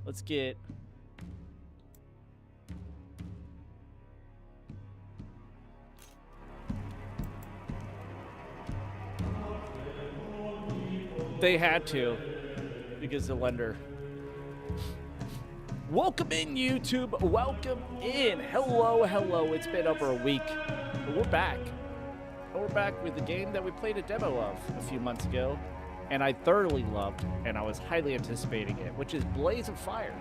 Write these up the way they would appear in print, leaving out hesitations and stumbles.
Let's get... They had to, because the lender. Welcome in, YouTube. Welcome in. Hello, hello. It's been over a week, but we're back. And we're back with the game that we played a demo of a few months ago, and I thoroughly loved, and I was highly anticipating it, which is Blaze of Fire.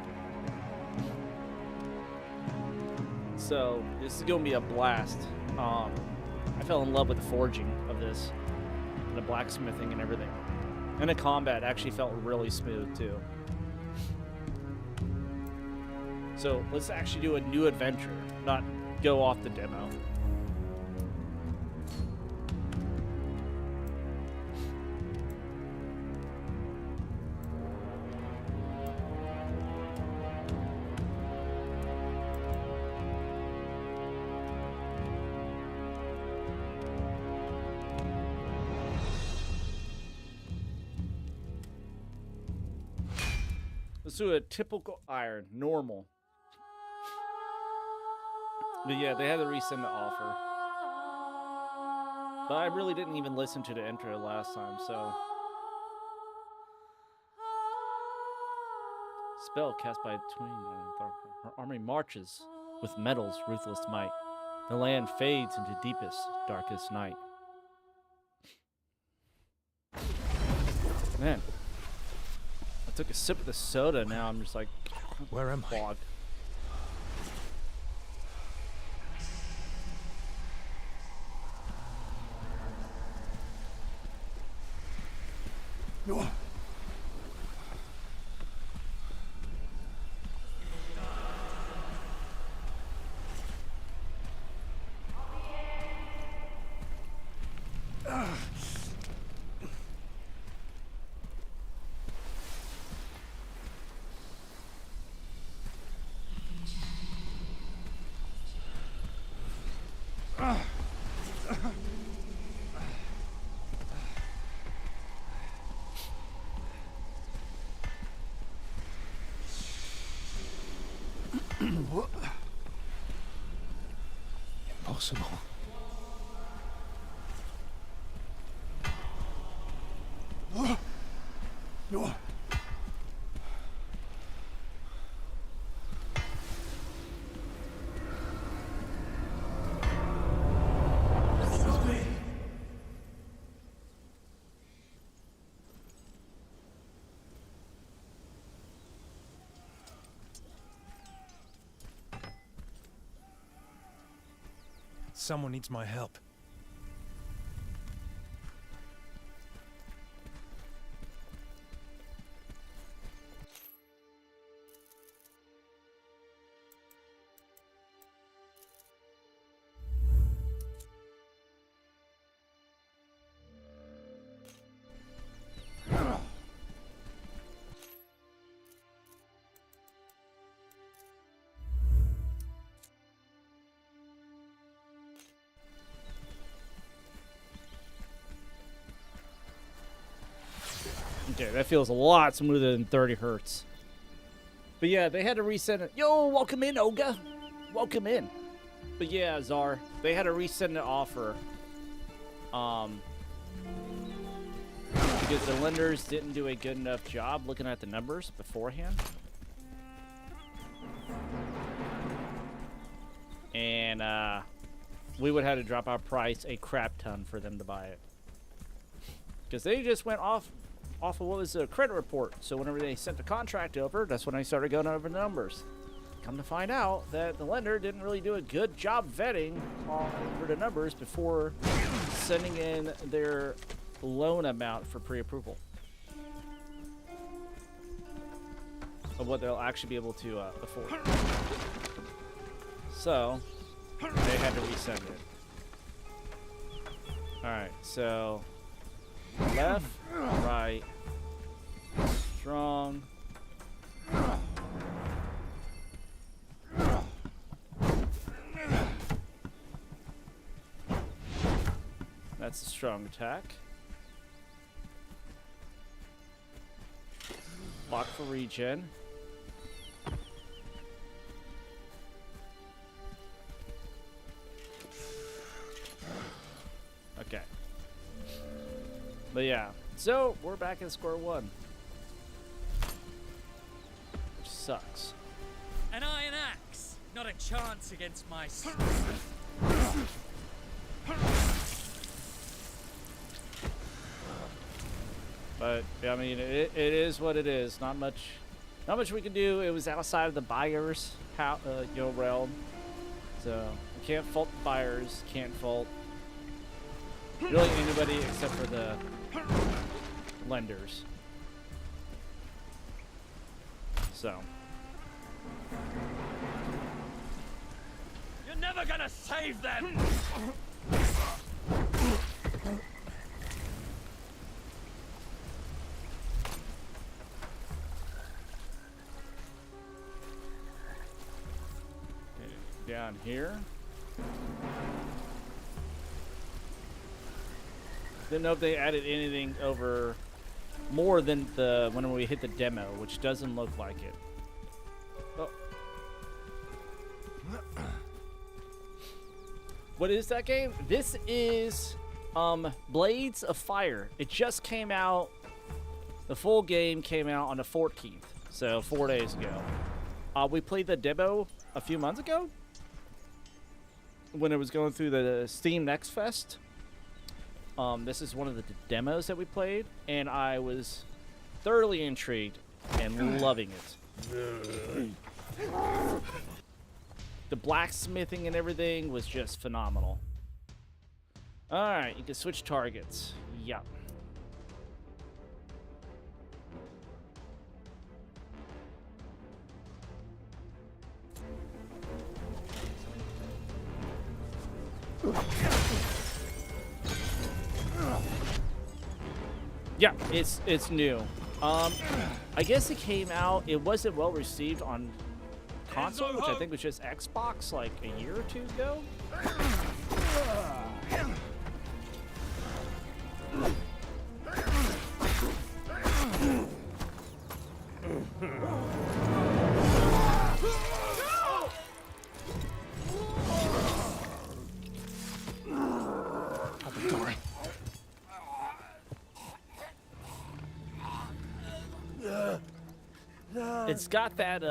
So this is going to be a blast. I fell in love with the forging of this, and the blacksmithing and everything. And the combat actually felt really smooth, too. So let's actually do a new adventure, not go off the demo. Let's do a typical iron, normal. But yeah, they had to resend the offer. But I really didn't even listen to the intro last time, so. Spell cast by Tween. Her army marches with metal's ruthless might. The land fades into deepest, darkest night. Man. I took a sip of the soda, now I'm just like, where am I? No. Impossible. No. Someone needs my help. Okay, that feels a lot smoother than 30 hertz. But yeah, they had to resend it. Yo, welcome in, Olga. Welcome in. But yeah, Czar, they had to resend the offer. Because the lenders didn't do a good enough job looking at the numbers beforehand. And we would have to drop our price a crap ton for them to buy it. Because they just went off of what was the credit report. So whenever they sent the contract over, that's when I started going over the numbers. Come to find out that the lender didn't really do a good job vetting over the numbers before sending in their loan amount for pre-approval of what they'll actually be able to afford. So they had to resend it. Alright, so left, right, strong. That's a strong attack. Lock for regen. But yeah, so we're back at square one. Which sucks. An iron axe, not a chance against my But I mean, it is what it is. Not much we can do. It was outside of the buyer's realm, so we can't fault the buyers. Can't fault really anybody except for the lenders. So. You're never gonna save them! Down here. Didn't know if they added anything over more than the when we hit the demo, which doesn't look like it. Oh. What is that game? This is Blades of Fire. It just came out. The full game came out on the 14th, so 4 days ago. We played the demo a few months ago when it was going through the Steam Next Fest. This is one of the demos that we played, and I was thoroughly intrigued and loving it. The blacksmithing and everything was just phenomenal. Alright, you can switch targets. Yep. Yeah, it's new. I guess it came out. It wasn't well received on console, which I think was just Xbox like a year or two ago. It's got that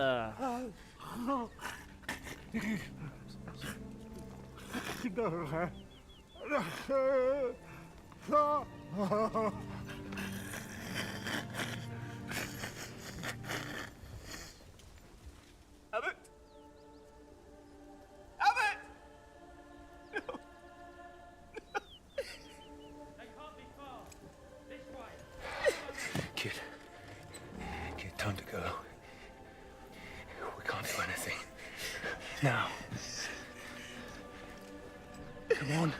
Abbott! Abbott! No. Kid, time to go. We can't do anything. Now. Come on.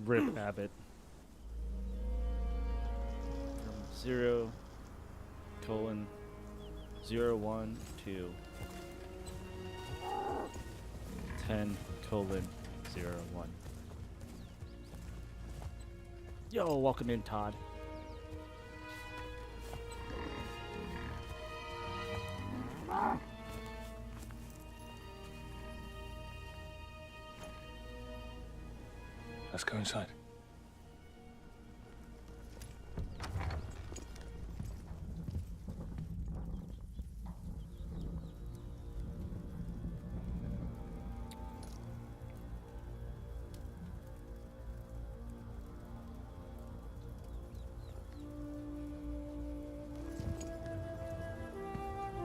Rip Abbott. 0:01 to 10:01. Yo, welcome in, Todd. Let's go inside.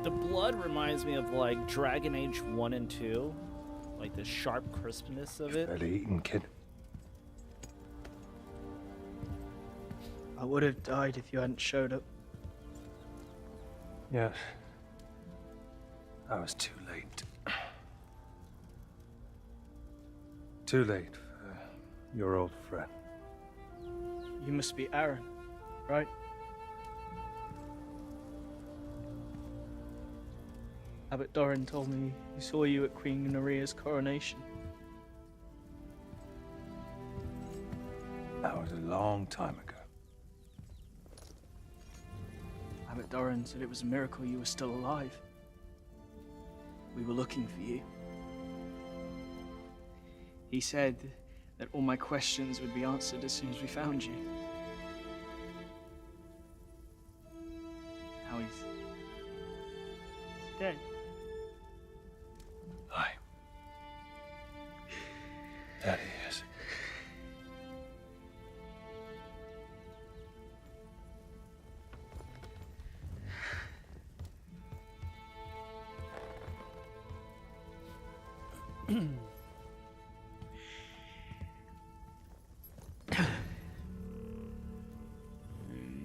The blood reminds me of like Dragon Age 1 and 2, like the sharp crispness of it. Barely eaten, kid. I would have died if you hadn't showed up. Yes. I was too late. Too late for your old friend. You must be Aaron, right? Abbot Doran told me he saw you at Queen Naria's coronation. That was a long time ago. Abbot Doran said it was a miracle you were still alive. We were looking for you. He said that all my questions would be answered as soon as we found you. Now he's dead. Aye. That he is.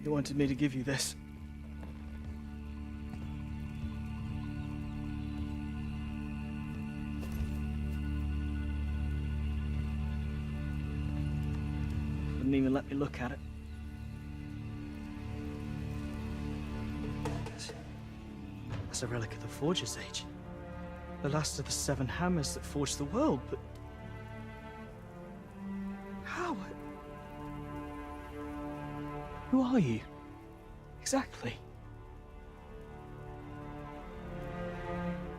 You wanted me to give you this. Wouldn't even let me look at it. That's a relic of the Forger's Age. The last of the 7 hammers that forged the world, but... How? Who are you? Exactly.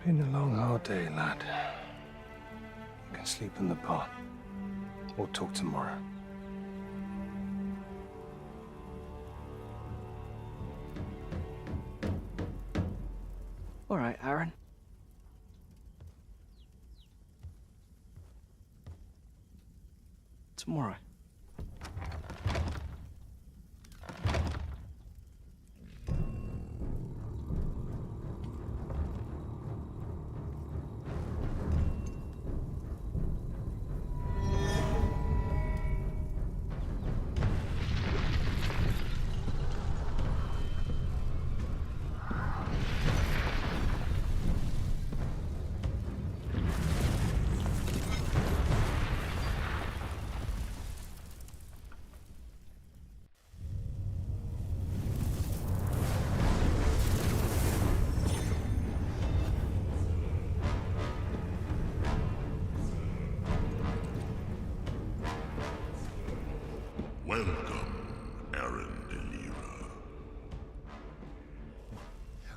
Been a long, hard day, lad. You can sleep in the barn. We'll talk tomorrow. All right, Aaron. Tomorrow. Welcome, Aaron Delira.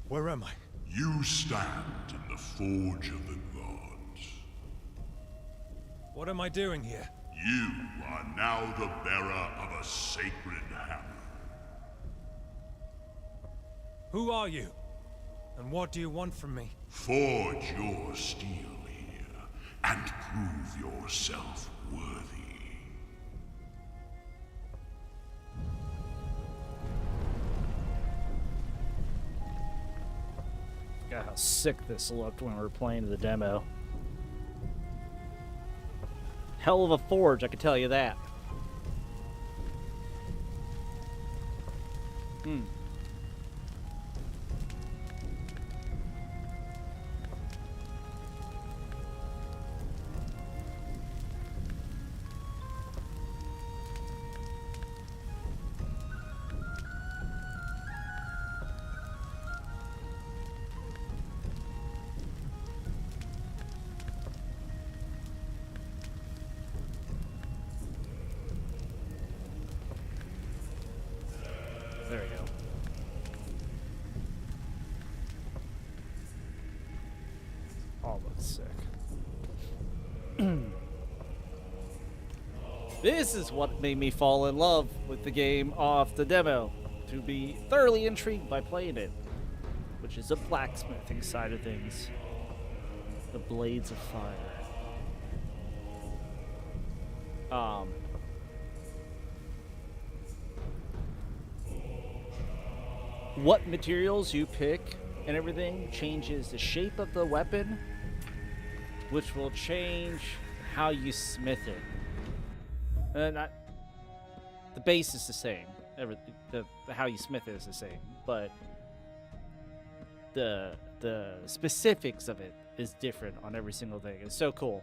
Where am I? You stand in the Forge of the Gods. What am I doing here? You are now the bearer of a sacred hammer. Who are you? And what do you want from me? Forge your steel here, and prove yourself worthy. God, how sick this looked when we were playing the demo. Hell of a forge, I can tell you that. There we go. Almost sick. This is what made me fall in love with the game off the demo, to be thoroughly intrigued by playing it, which is the blacksmithing side of things. The blades of fire. What materials you pick and everything changes the shape of the weapon, which will change how you smith it. The base is the same. How you smith it is the same, but the specifics of it is different on every single thing. It's so cool.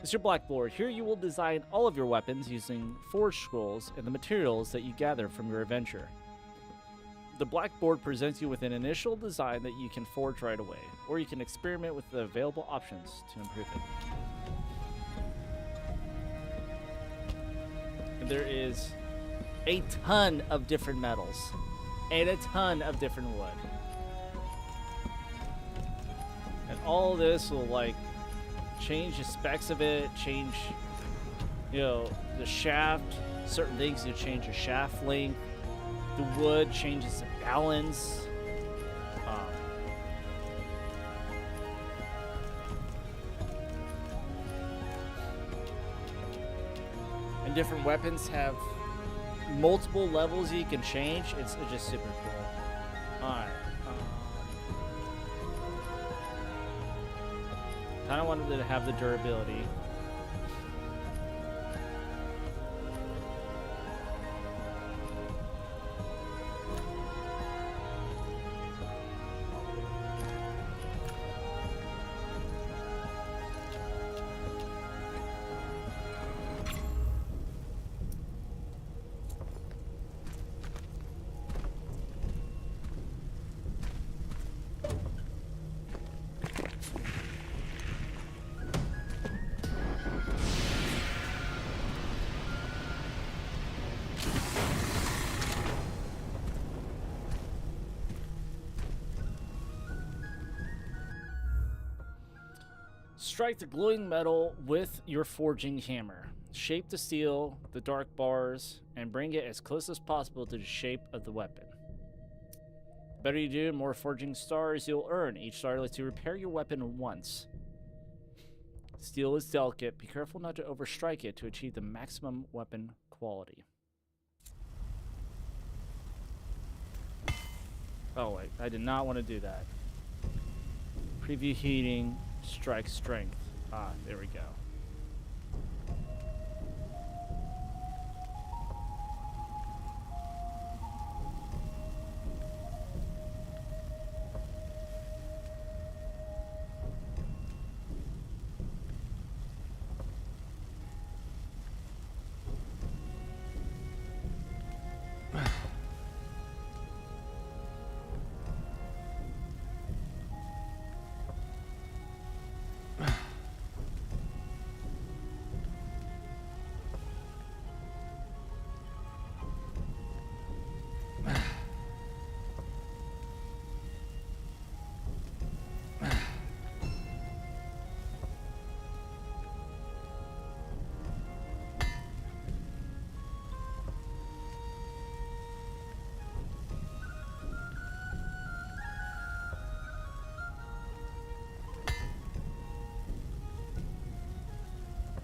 Mr. Blackboard, here you will design all of your weapons using forge scrolls and the materials that you gather from your adventure. The blackboard presents you with an initial design that you can forge right away, or you can experiment with the available options to improve it. And there is a ton of different metals and a ton of different wood. And all this will like change the specs of it, change, you know, the shaft, certain things to change the shaft length. The wood changes the balance. And different weapons have multiple levels you can change. It's just super cool. Alright. Kind of wanted to have the durability. Strike the glowing metal with your forging hammer. Shape the steel, the dark bars, and bring it as close as possible to the shape of the weapon. The better you do, the more forging stars you'll earn. Each star lets you repair your weapon once. Steel is delicate. Be careful not to overstrike it to achieve the maximum weapon quality. Oh wait, I did not want to do that. Preview heating. Strike strength. Ah, there we go.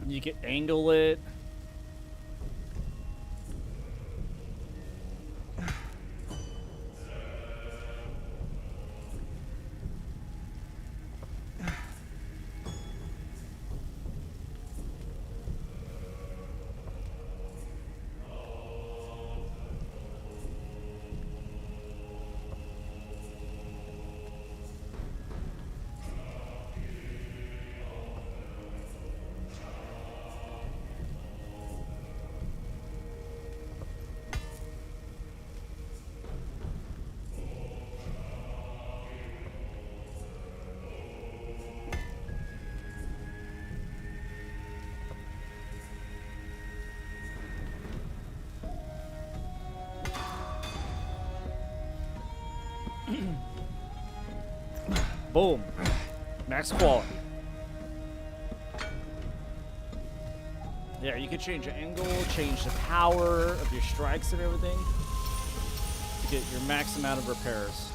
You can angle it. Boom. Max quality. Yeah, you can change the angle, change the power of your strikes and everything to get your max amount of repairs.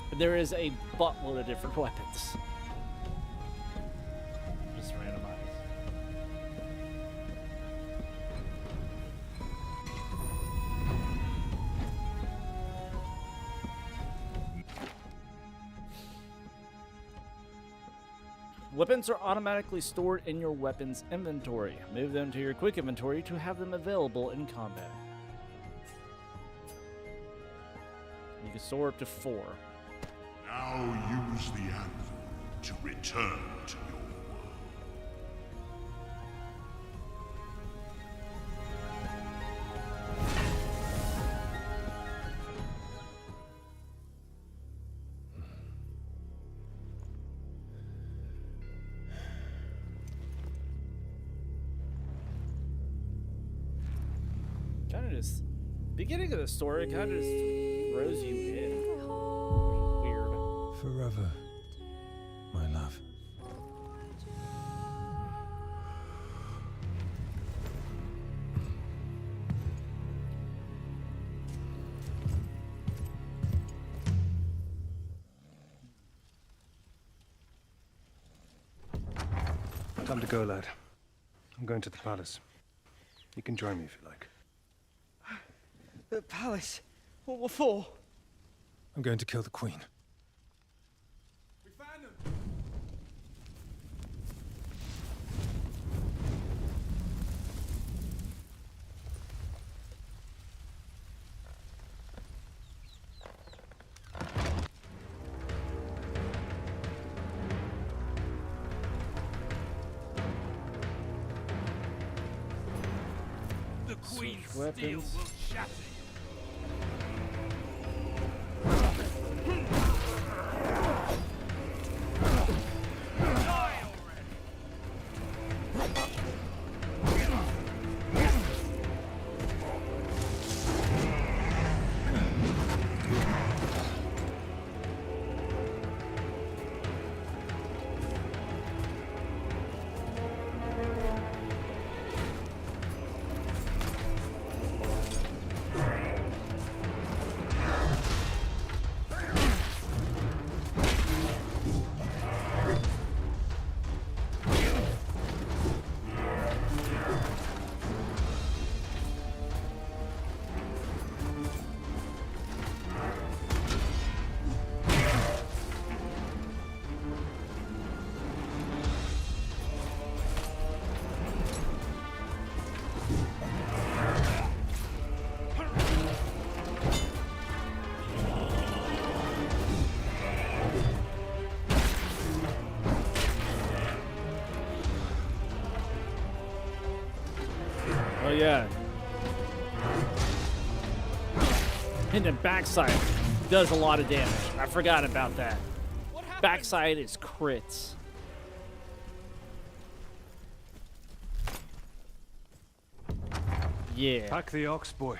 But there is a buttload of different weapons. Just randomized. Weapons are automatically stored in your weapons inventory. Move them to your quick inventory to have them available in combat. You can store up to 4. Now use the anvil to return to your world. just beginning of the story kind of just throws you in. Weird. Forever, my love. Time to go, lad. I'm going to the palace. You can join me if you like. The palace? What for? I'm going to kill the Queen. We found them! The Queen's steel weapons. will shatter you. Die already! Oh yeah. And the backside does a lot of damage. I forgot about that. What happened? Backside is crits. Yeah. Pack the ox, boy.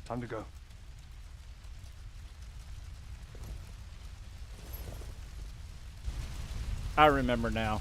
Time to go. I remember now.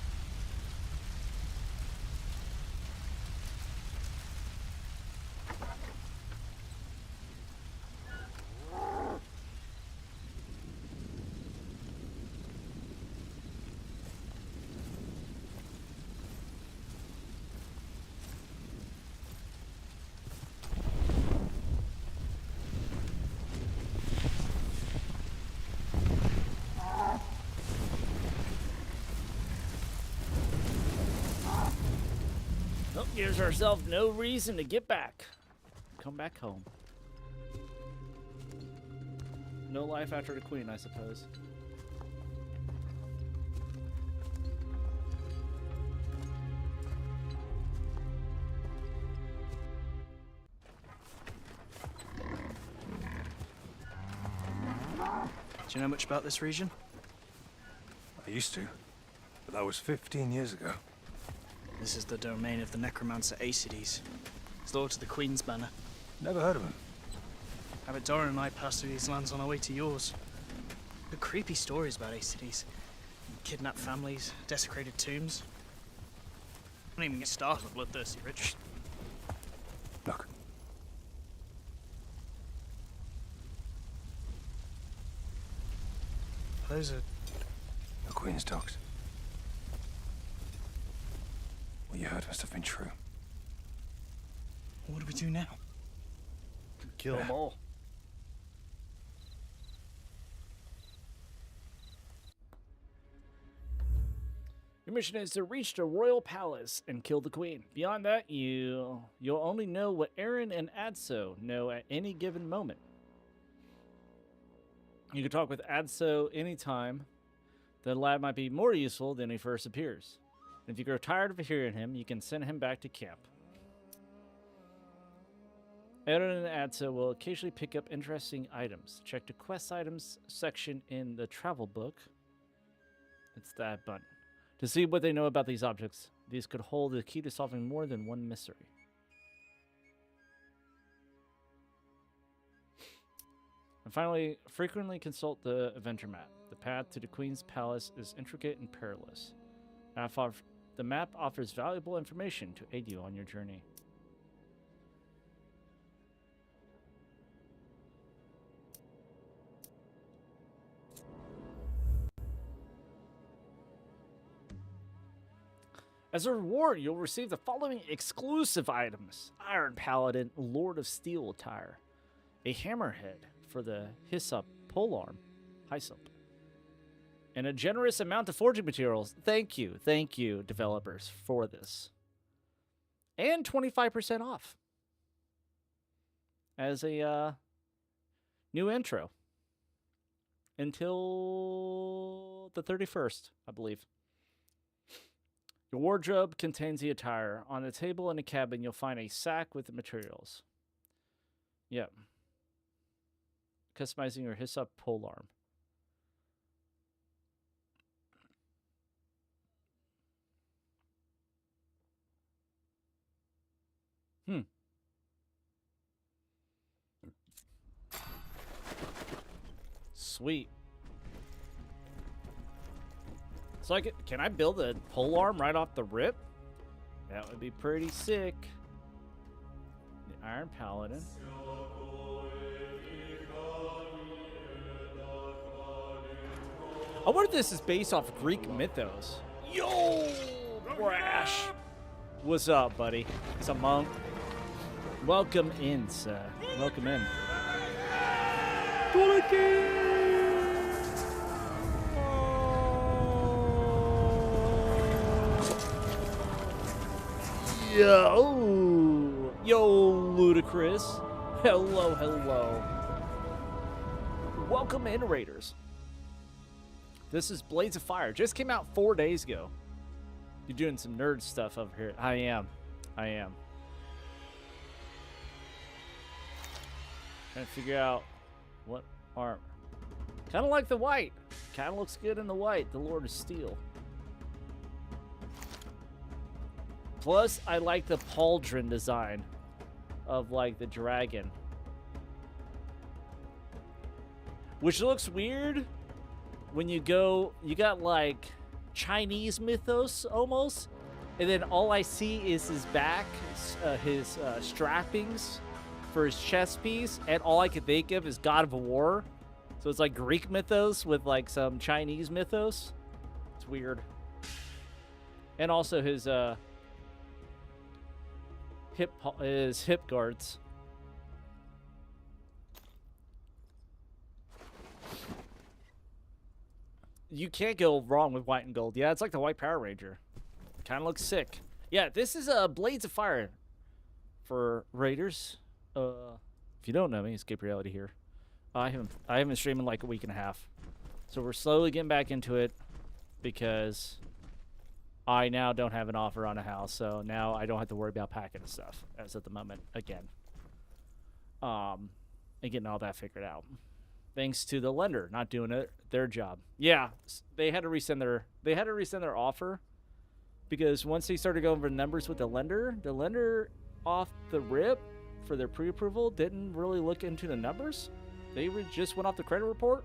Nope, gives ourselves no reason to get back. Come back home. No life after the Queen, I suppose. Do you know much about this region? I used to, but that was 15 years ago. This is the domain of the necromancer Acides. He's lord to the Queen's banner. Never heard of him. Abbot Doran and I passed through these lands on our way to yours. The creepy stories about Acides. Kidnapped families, desecrated tombs. Don't even get started on bloodthirsty rich. Look, Those are... the Queen's dogs. What you heard must have been true. What do we do now? Kill them all. Your mission is to reach the royal palace and kill the queen. Beyond that, you'll only know what Aaron and Adso know at any given moment. You can talk with Adso anytime. The lad might be more useful than he first appears. If you grow tired of hearing him, you can send him back to camp. Aaron and Adso will occasionally pick up interesting items. Check the quest items section in the travel book. It's that button. To see what they know about these objects, these could hold the key to solving more than one mystery. And finally, frequently consult the Avenger map. The path to the Queen's Palace is intricate and perilous. The map offers valuable information to aid you on your journey. As a reward, you'll receive the following exclusive items. Iron Paladin, Lord of Steel attire. A hammerhead for the Hyssop polearm. Hyssop. And a generous amount of forging materials. Thank you, developers, for this. And 25% off. As a new intro. Until the 31st, I believe. Your wardrobe contains the attire. On the table in the cabin, you'll find a sack with the materials. Yep. Customizing your Hyssop polearm. Sweet. So can I build a polearm right off the rip? That would be pretty sick. The Iron Paladin. I wonder if this is based off Greek mythos. Yo, Brash. What's up, buddy? It's a monk. Welcome in, sir. Welcome in. Yo, Ludicrous. Hello. Welcome in, Raiders. This is Blades of Fire. Just came out 4 days ago. You're doing some nerd stuff over here. I am. Trying to figure out what armor. Kind of like the white. Kind of looks good in the white. The Lord of Steel. Plus, I like the pauldron design of, like, the dragon. Which looks weird when you got, like, Chinese mythos, almost. And then all I see is his back, his strappings for his chest piece. And all I could think of is God of War. So it's like Greek mythos with, like, some Chinese mythos. It's weird. And also his hip guards. You can't go wrong with white and gold. Yeah, it's like the white Power Ranger. Kind of looks sick. Yeah, this is Blades of Fire for Raiders. If you don't know me, Escape Reality here. I haven't been streaming like a week and a half, so we're slowly getting back into it because I now don't have an offer on a house, so now I don't have to worry about packing and stuff as at the moment again. And getting all that figured out, thanks to the lender not doing their job. Yeah, they had to resend their offer because once they started going over numbers with the lender off the rip for their pre-approval didn't really look into the numbers. They just went off the credit report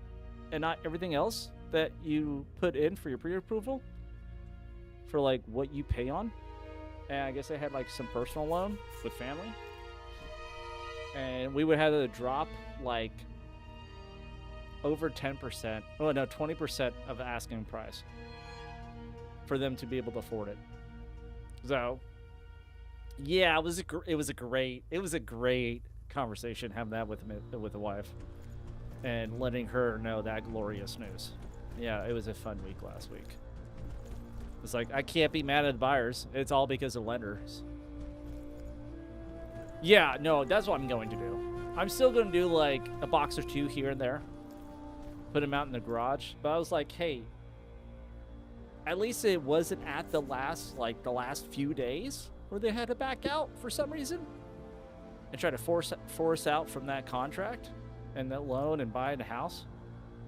and not everything else that you put in for your pre-approval for like what you pay on. And I guess they had like some personal loan with family, and we would have to drop like over 10%, oh no, 20% of the asking price for them to be able to afford it. So yeah, it was a great conversation having that with the wife and letting her know that glorious news. Yeah, it was a fun week last week. It's like, I can't be mad at the buyers. It's all because of lenders. Yeah, no, that's what I'm going to do. I'm still going to do like a box or two here and there. Put them out in the garage. But I was like, hey, at least it wasn't at the last few days where they had to back out for some reason and try to force out from that contract and that loan and buying a house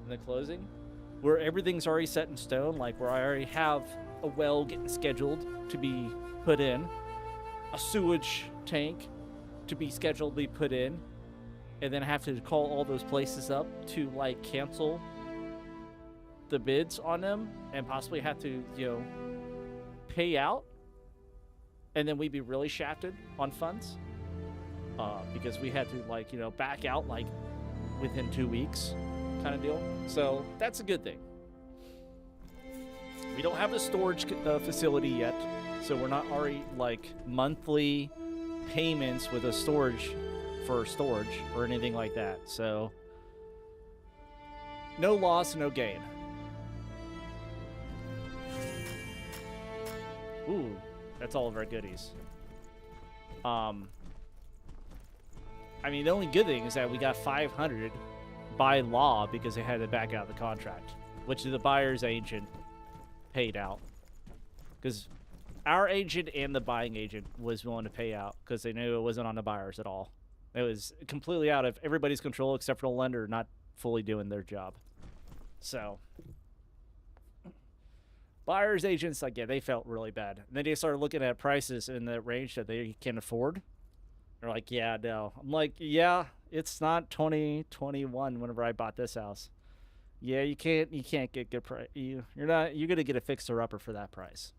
and the closing, where everything's already set in stone, like where I already have a well getting scheduled to be put in, a sewage tank to be scheduled to be put in, and then have to call all those places up to like cancel the bids on them and possibly have to, you know, pay out, and then we'd be really shafted on funds because we had to, like, you know, back out like within 2 weeks kind of deal. So that's a good thing. We don't have a storage facility yet, so we're not already like monthly payments with a storage for storage or anything like that. So no loss, no gain. Ooh, that's all of our goodies. I mean, the only good thing is that we got 500 by law because they had to back out the contract, which the buyer's agent paid out. Because our agent and the buying agent was willing to pay out because they knew it wasn't on the buyers at all. It was completely out of everybody's control except for the lender not fully doing their job. So buyers agents, like, yeah, they felt really bad. And then they started looking at prices in the range that they can afford. They're like, yeah, no. I'm like, yeah, it's not 2021 whenever I bought this house. Yeah, you can't get good price. You're gonna get a fixer upper for that price.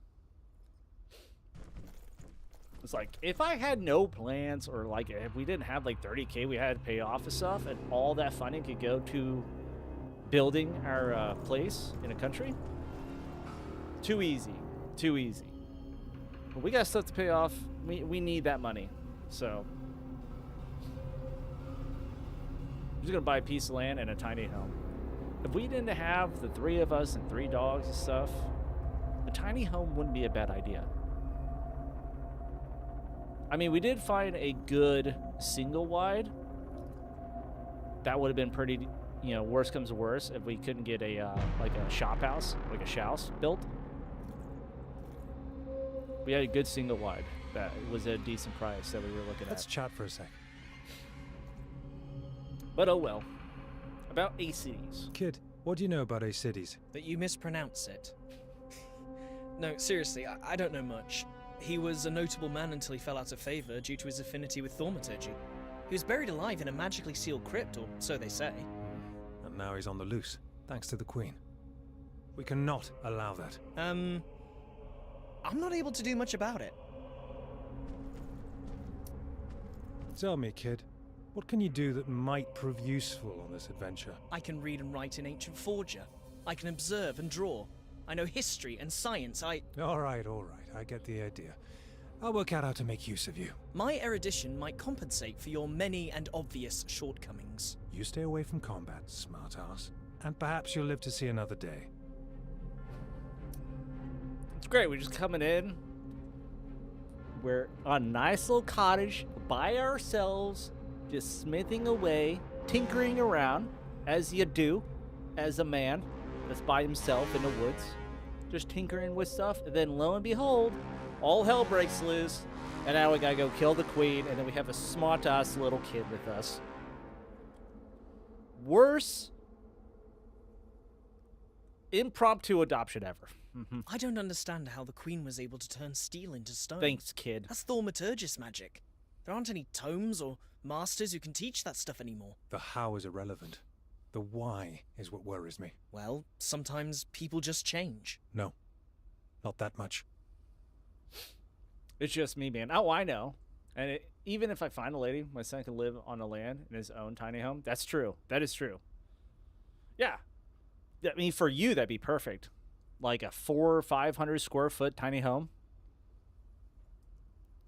It's like, if I had no plans, or like if we didn't have like 30K we had to pay off of stuff, and all that funding could go to building our place in a country, too easy. But we got stuff to pay off. We need that money. So I'm just gonna buy a piece of land and a tiny home. If we didn't have the 3 of us and 3 dogs and stuff, a tiny home wouldn't be a bad idea. I mean, we did find a good single wide. That would have been pretty, you know, worst comes to worst if we couldn't get a like a shop house, like a house built. We had a good single wide that was a decent price that we were looking Let's at. chat for a sec. But oh well. About Acides. Kid, what do you know about Acides? But you mispronounce it. No, seriously, I don't know much. He was a notable man until he fell out of favor due to his affinity with thaumaturgy. He was buried alive in a magically sealed crypt, or so they say. And now he's on the loose, thanks to the Queen. We cannot allow that. I'm not able to do much about it. Tell me, kid, what can you do that might prove useful on this adventure? I can read and write in ancient Forger. I can observe and draw. I know history and science. All right, I get the idea. I'll work out how to make use of you. My erudition might compensate for your many and obvious shortcomings. You stay away from combat, smartass, and perhaps you'll live to see another day. It's great. We're just coming in. We're on a nice little cottage by ourselves, just smithing away, tinkering around, as you do, as a man that's by himself in the woods, just tinkering with stuff. And then lo and behold, all hell breaks loose, and now we gotta go kill the queen, and then we have a smart-ass little kid with us. Worst impromptu adoption ever. I don't understand how the Queen was able to turn steel into stone. Thanks, kid. That's thaumaturgist magic. There aren't any tomes or masters who can teach that stuff anymore. The how is irrelevant. The why is what worries me. Well, sometimes people just change. No, not that much. It's just me, man. Oh, I know. And even if I find a lady, my son can live on the land in his own tiny home. That's true. That is true. Yeah. I mean, for you, that'd be perfect. Like a 400 or 500 square foot tiny home.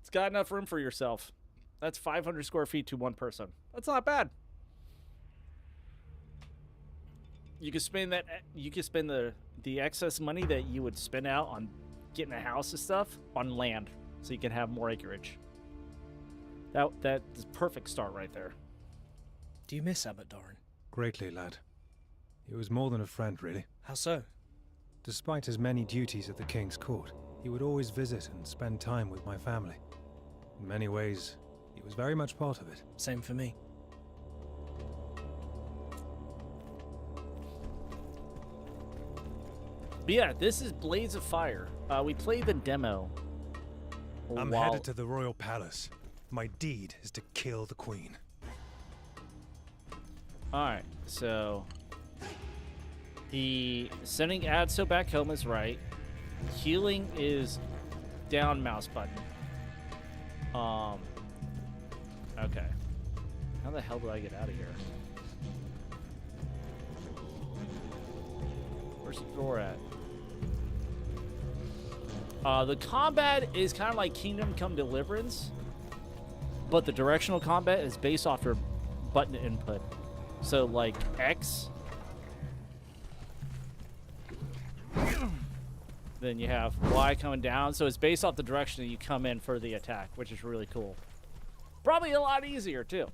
It's got enough room for yourself. That's 500 square feet to one person. That's not bad. You could spend that. You could spend the excess money that you would spend out on getting a house and stuff on land, so you can have more acreage. That's a perfect start right there. Do you miss Abbot Doran? Greatly, lad. He was more than a friend, really. How so? Despite his many duties at the King's court, he would always visit and spend time with my family. In many ways, he was very much part of it. Same for me. But yeah, this is Blades of Fire. We played the demo. I'm headed to the royal palace. My deed is to kill the Queen. Alright, so the sending Adso back home is right. Healing is down mouse button. Okay. How the hell do I get out of here? Where's the door at? The combat is kind of like Kingdom Come Deliverance, but the directional combat is based off your button input. So, like, X. Then you have Y coming down. So it's based off the direction that you come in for the attack, which is really cool. Probably a lot easier, too.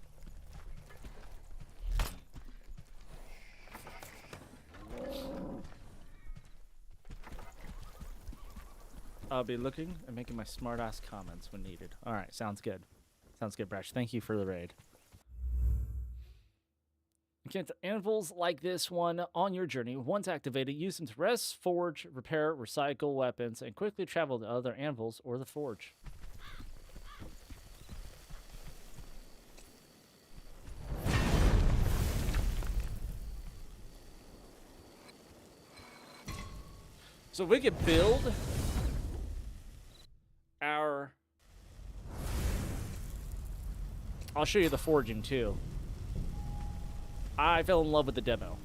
I'll be looking and making my smart-ass comments when needed. All right, sounds good. Sounds good, Brash. Thank you for the raid. Encounter anvils like this one on your journey. Once activated, use them to rest, forge, repair, recycle weapons, and quickly travel to other anvils or the forge. So we could build our... I'll show you the forging too. I fell in love with the demo.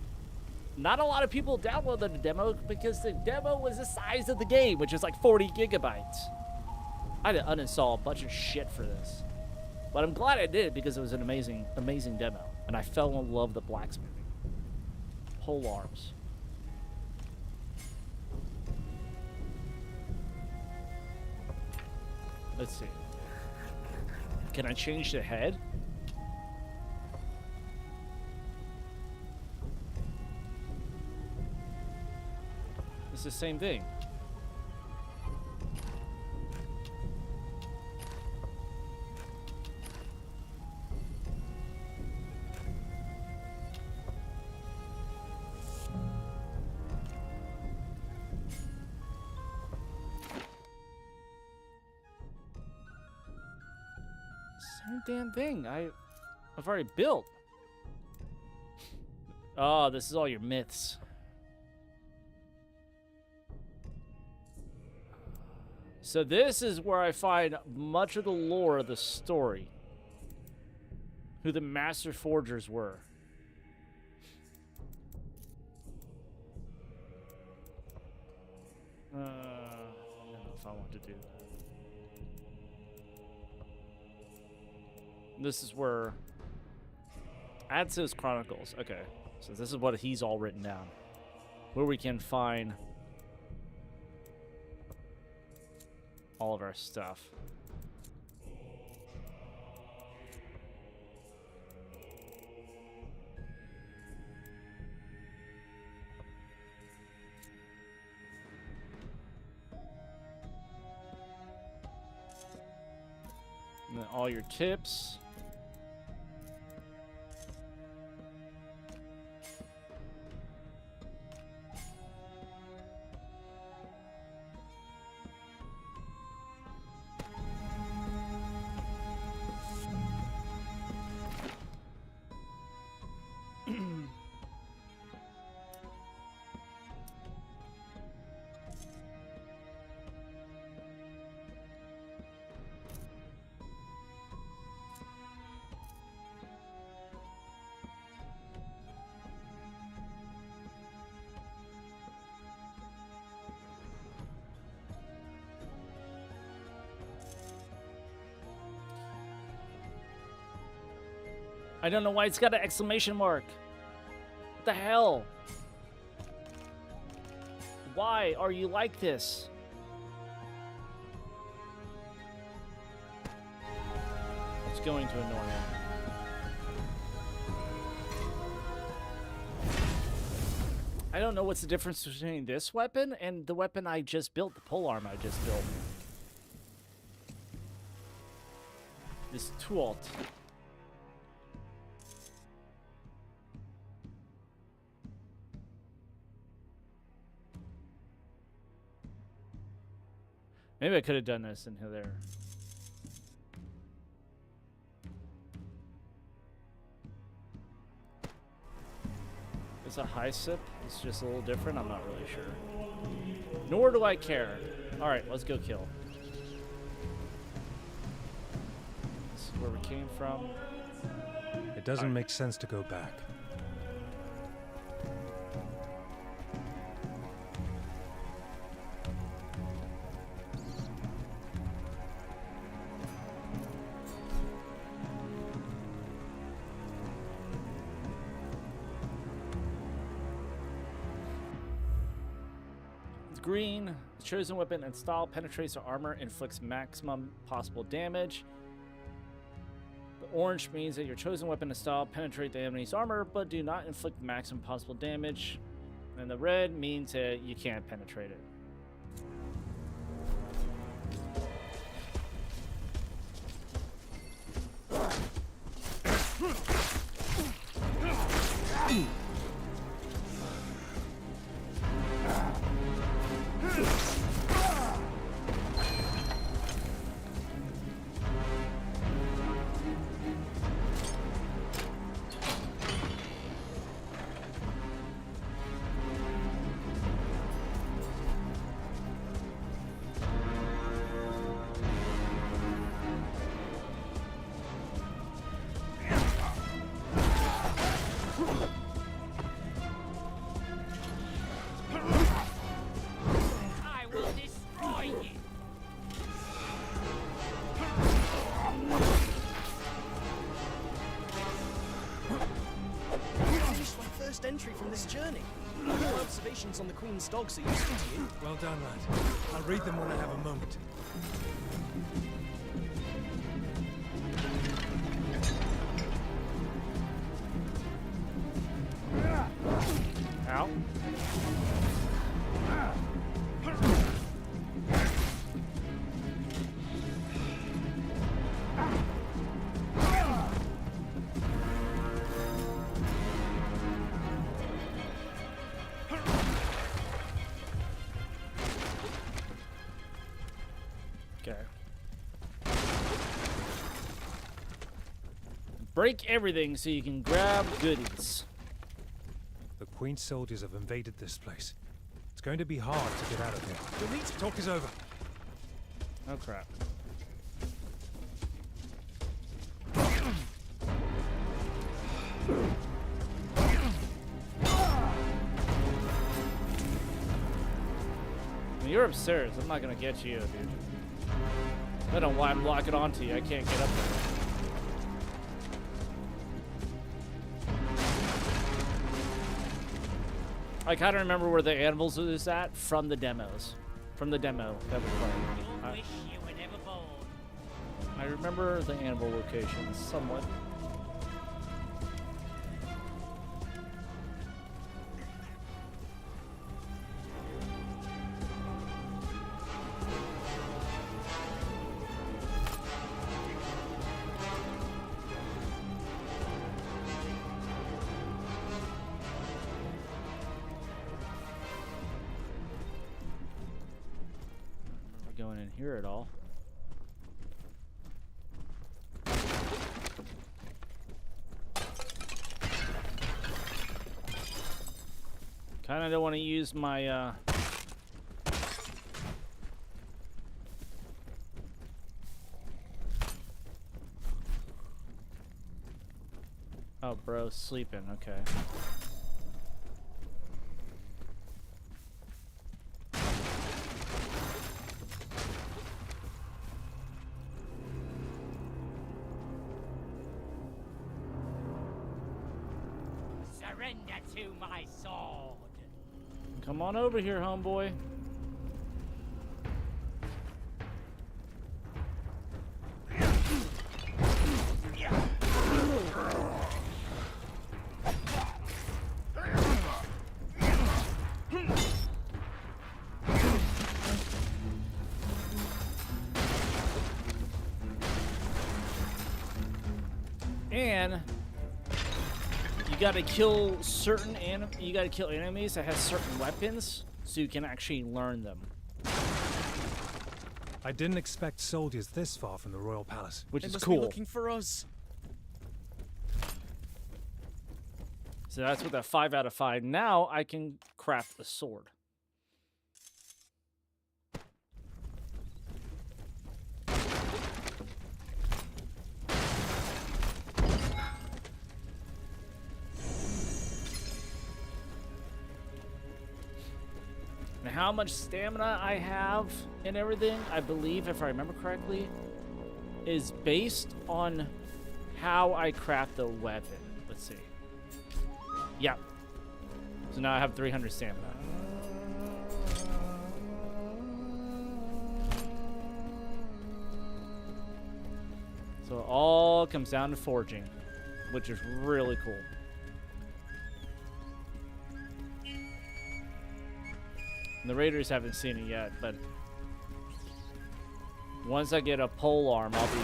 Not a lot of people downloaded the demo because the demo was the size of the game, which is like 40 gigabytes. I had to uninstall a bunch of shit for this. But I'm glad I did because it was an amazing, amazing demo. And I fell in love with the blacksmithing. Pole arms. Let's see. Can I change the head? It's the same thing. Same damn thing. I've already built. Oh, this is all your myths. So this is where I find much of the lore of the story. Who the Master Forgers were. I don't know if I want to do that. This is where... Adso's Chronicles. Okay. So this is what he's all written down. Where we can find... all of our stuff. And then all your tips. I don't know why it's got an exclamation mark. What the hell? Why are you like this? It's going to annoy him. I don't know what's the difference between this weapon and the weapon I just built, the polearm I just built. This tool. Maybe I could have done this in there. It's a high sip. It's just a little different. I'm not really sure. Nor do I care. All right, let's go kill. This is where we came from. It doesn't make sense to go back. Green, the chosen weapon and style penetrates their armor, inflicts maximum possible damage. The orange means that your chosen weapon and style penetrate the enemy's armor, but do not inflict maximum possible damage. And the red means that you can't penetrate it. I will destroy you. Finished my first entry from this journey. Your observations on the Queen's dogs are useful to you. Well done, lad. I'll read them when I have a moment. Ow. Okay. Break everything so you can grab goodies. The Queen's soldiers have invaded this place. It's going to be hard to get out of here. Delete! Talk is over. Oh crap. When you're upstairs, I'm not gonna get you, dude. I don't know why I'm locking onto you. I can't get up there. I kind of remember where the animals is at from the demos. From the demo that we played. You'll wish you were never born. I remember the animal locations somewhat. Going in here at all. Kind of don't want to use my Oh, bro, sleeping. Okay. Surrender to my sword. Come on over here, homeboy. And you gotta kill certain you gotta kill enemies that have certain weapons so you can actually learn them. I didn't expect soldiers this far from the royal palace. Which They is must cool. be looking for us. So that's with a 5 out of 5. Now I can craft a sword. And how much stamina I have and everything, I believe, if I remember correctly, is based on how I craft the weapon. Let's see. Yeah. So now I have 300 stamina. So it all comes down to forging, which is really cool. And the Raiders haven't seen it yet, but once I get a pole arm, I'll be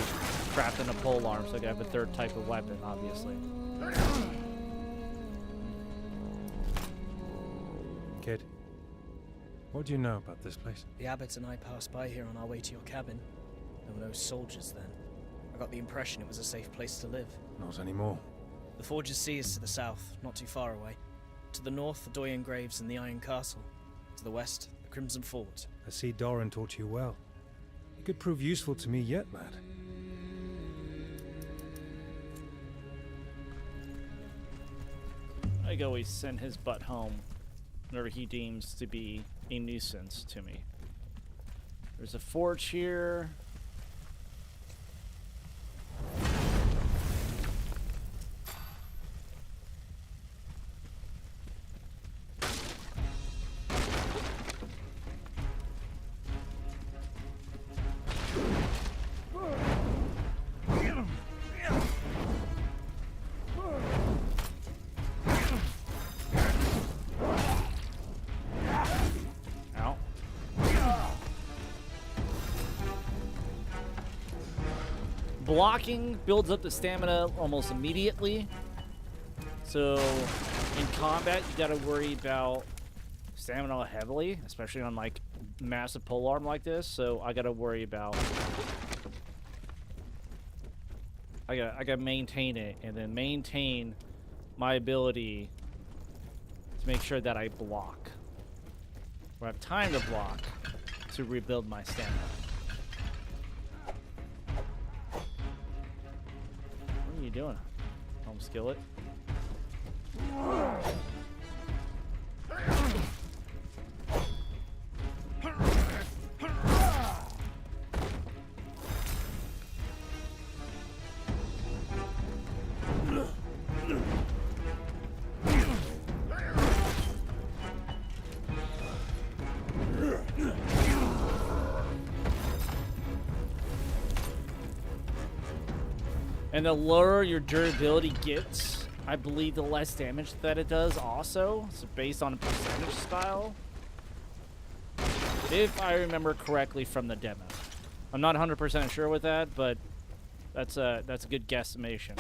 crafting a pole arm so I can have a third type of weapon, obviously. Kid, what do you know about this place? The abbot and I passed by here on our way to your cabin. There were no soldiers then. I got the impression it was a safe place to live. Not anymore. The Forge's Sea is to the south, not too far away. To the north, the Doyen Graves and the Iron Castle. To the west, the Crimson Fort. I see Doran taught you well. He could prove useful to me yet, lad. I can always send his butt home whenever he deems to be a nuisance to me. There's a forge here. Blocking builds up the stamina almost immediately. So in combat, you gotta worry about stamina heavily, especially on like massive polearm like this. So I gotta worry about. I gotta maintain it and then maintain my ability to make sure that I block, or have time to block to rebuild my stamina. What are you doing? Home skillet? And the lower your durability gets, I believe the less damage that it does also. It's based on a percentage style. If I remember correctly from the demo. I'm not 100% sure with that, but that's a good guesstimation.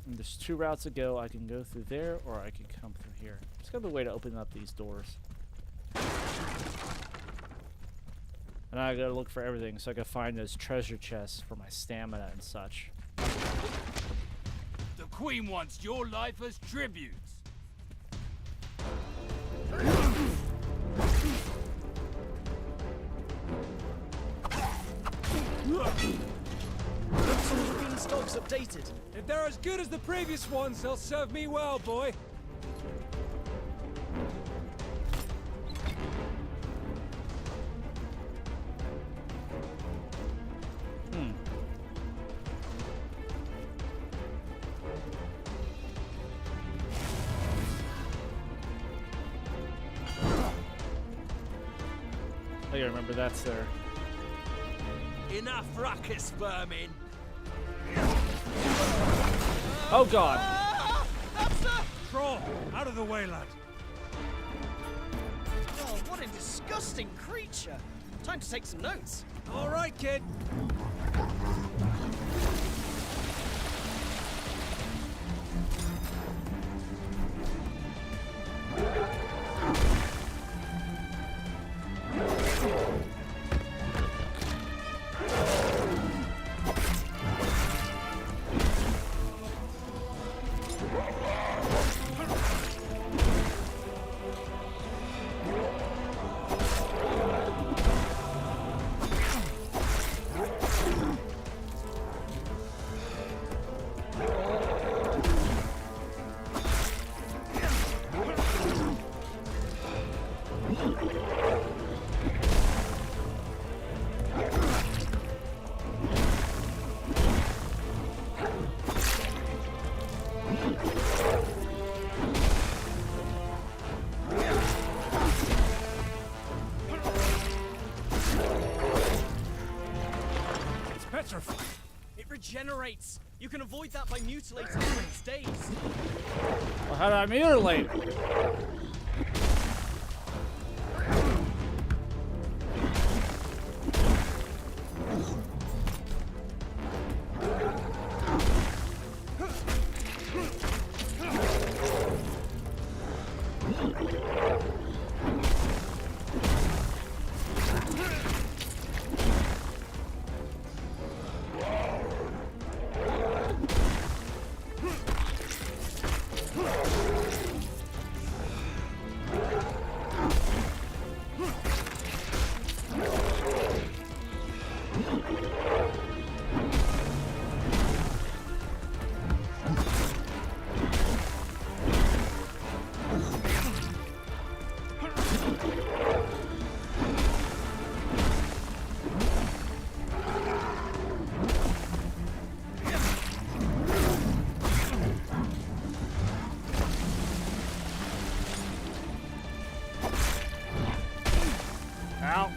And there's 2 routes to go. I can go through there or I can come through here. There's gotta be a way to open up these doors. And I gotta look for everything so I can find those treasure chests for my stamina and such. The Queen wants your life as tribute. Beanstalk's updated. If they're as good as the previous ones, they'll serve me well, boy. I gotta remember that's there. Enough ruckus, vermin. Oh god! Troll, out of the way, lad. Oh, what a disgusting creature. Time to take some notes. All right, kid. petrified. It regenerates. You can avoid that by mutilating it when it stays. Well, how do I mutilate it? Ow.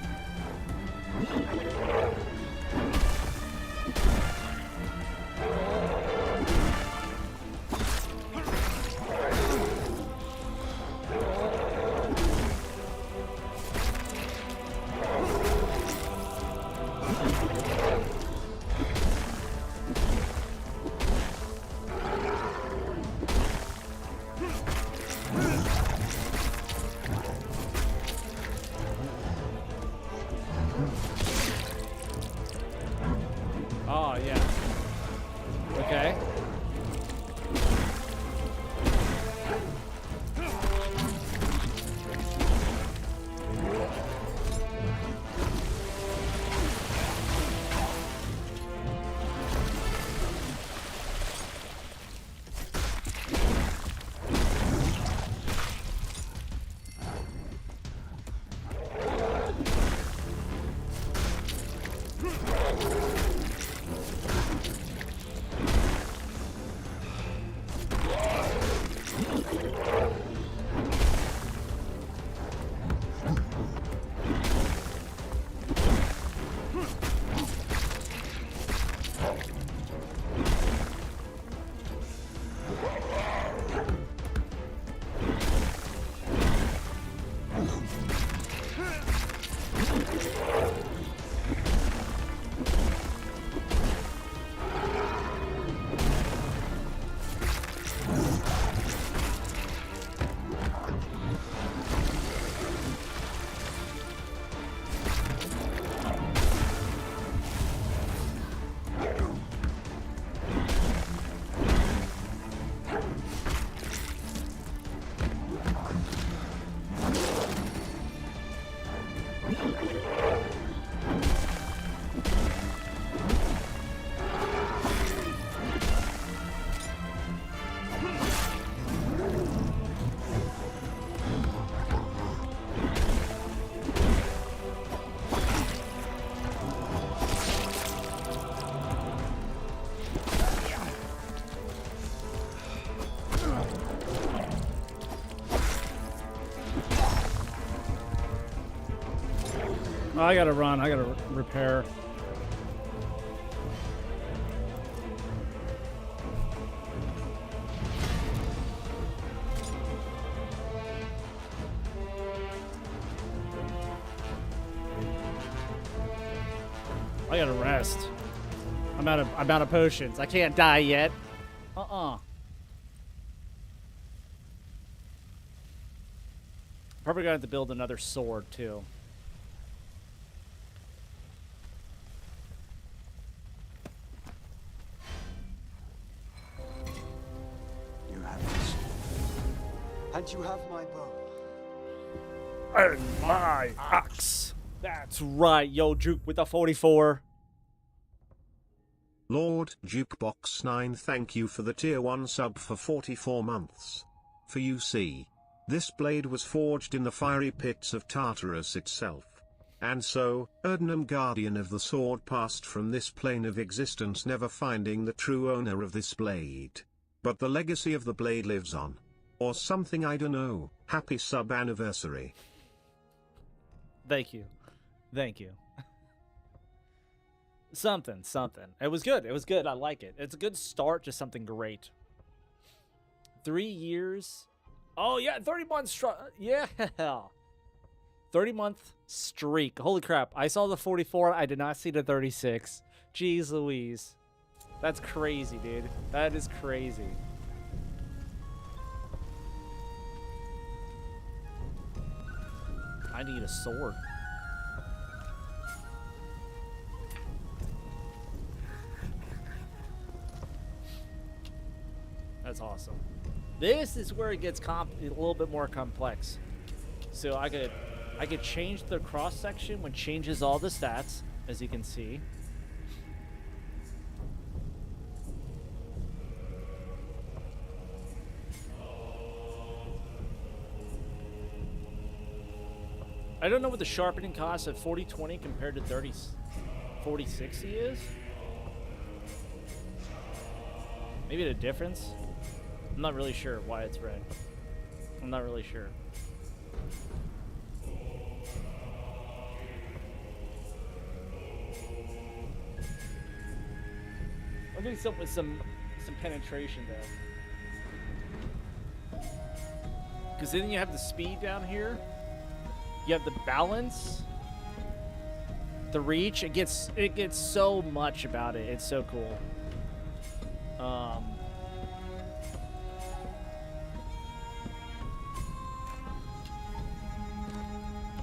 Oh, yeah. Okay. Oh, I gotta run. I gotta repair. I gotta rest. I'm out of potions. I can't die yet. Probably gonna have to build another sword too. You have this. And you have my bow. And my axe. That's right, yo, Juke with the 44. Lord Jukebox 9, thank you for the tier 1 sub for 44 months. For you see, this blade was forged in the fiery pits of Tartarus itself. And so, Erdnam, guardian of the sword, passed from this plane of existence, never finding the true owner of this blade. But the legacy of the blade lives on. Or something, I don't know. Happy sub anniversary. Thank you. Thank you. Something. It was good. It was good. I like it. It's a good start to something great. 3 years. Oh, yeah. 30 months. Yeah. 30-month streak. Holy crap. I saw the 44. I did not see the 36. Jeez Louise. That's crazy, dude. That is crazy. I need a sword. That's awesome. This is where it gets a little bit more complex. So I could change the cross section, which changes all the stats, as you can see. I don't know what the sharpening cost of 4020 compared to 4060 is. Maybe the difference. I'm not really sure why it's red. I'm not really sure. I'm doing something with some penetration though. Because then you have the speed down here. You have the balance. The reach. It gets so much about it. It's so cool.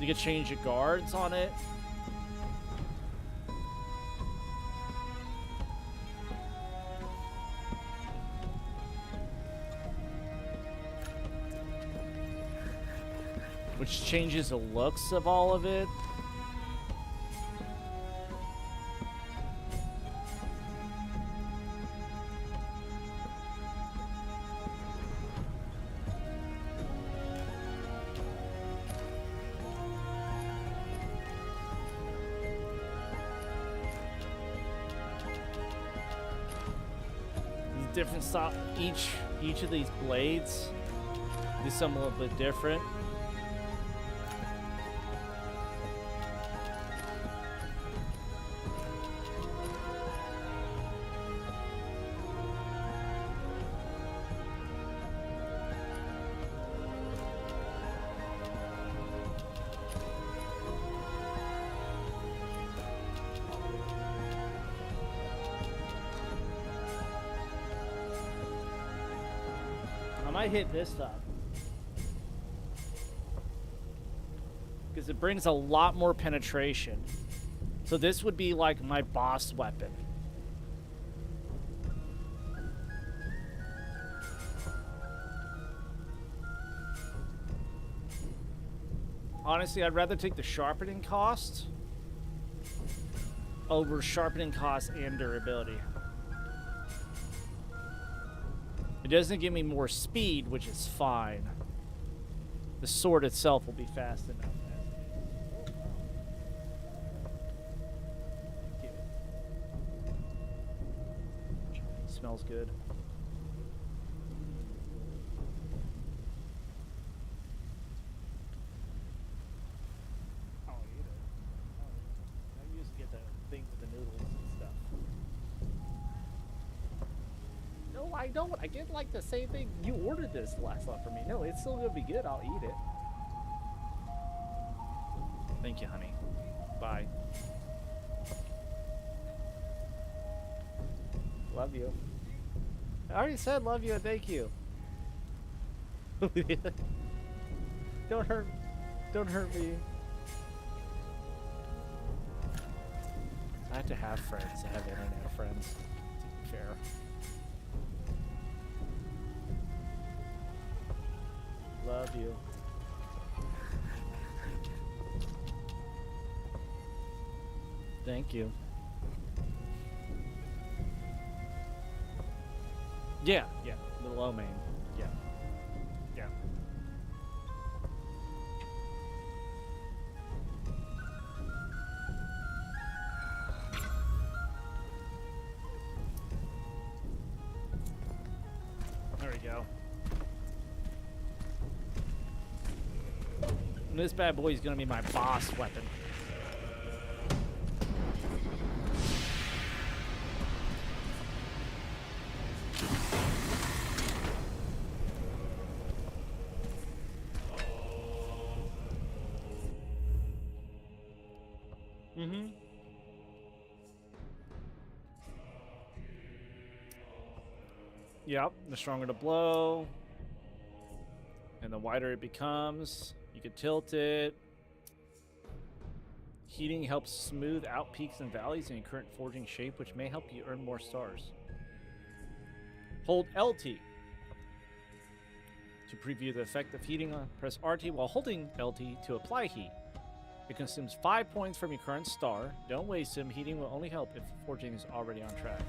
You can change your guards on it. Which changes the looks of all of it. Different style. Each of these blades do something a little bit different. I might hit this up because it brings a lot more penetration. So this would be like my boss weapon. Honestly, I'd rather take the sharpening cost over sharpening cost and durability. It doesn't give me more speed, which is fine. The sword itself will be fast enough. Smells good. I'll eat it. I used to get the thing with the noodles and stuff. No, I don't. I get like the same thing. You ordered this last lot for me. No, it's still gonna be good. I'll eat it. Thank you, honey. Bye. Love you. I already said love you and thank you. Don't hurt me. I have to have friends to have internet friends. To be fair. Love you. Thank you. Yeah, the low main. Yeah. There we go. And this bad boy is gonna be my boss weapon. Mm-hmm. Yep, the stronger the blow, and the wider it becomes. You can tilt it. Heating helps smooth out peaks and valleys in your current forging shape, which may help you earn more stars. Hold LT to preview the effect of heating. Press RT while holding LT to apply heat. It consumes 5 points from your current star. Don't waste them. Heating will only help if forging is already on track.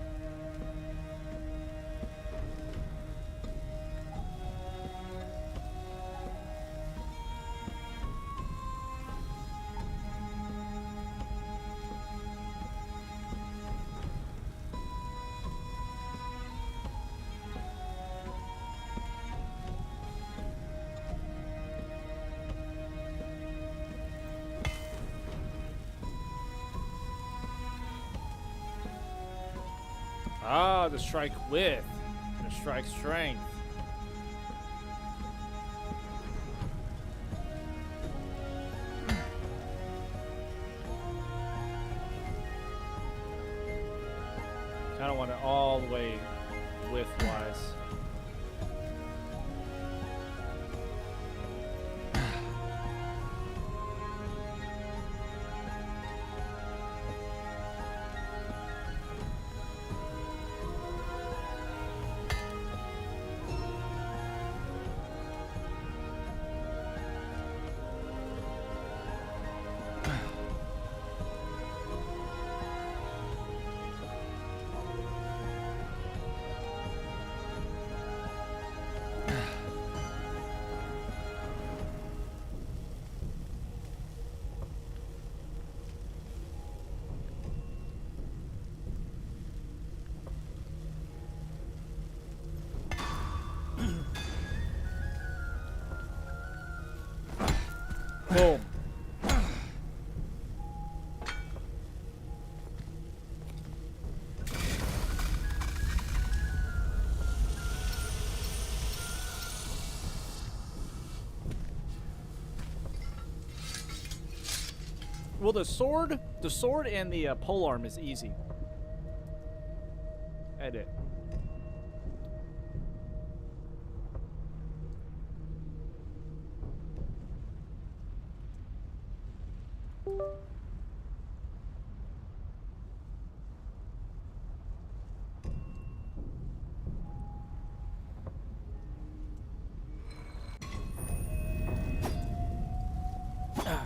Ah, the strike width, the strike strength. Kind of want it all the way width-wise. Boom. Well, the sword and the polearm is easy. Edit.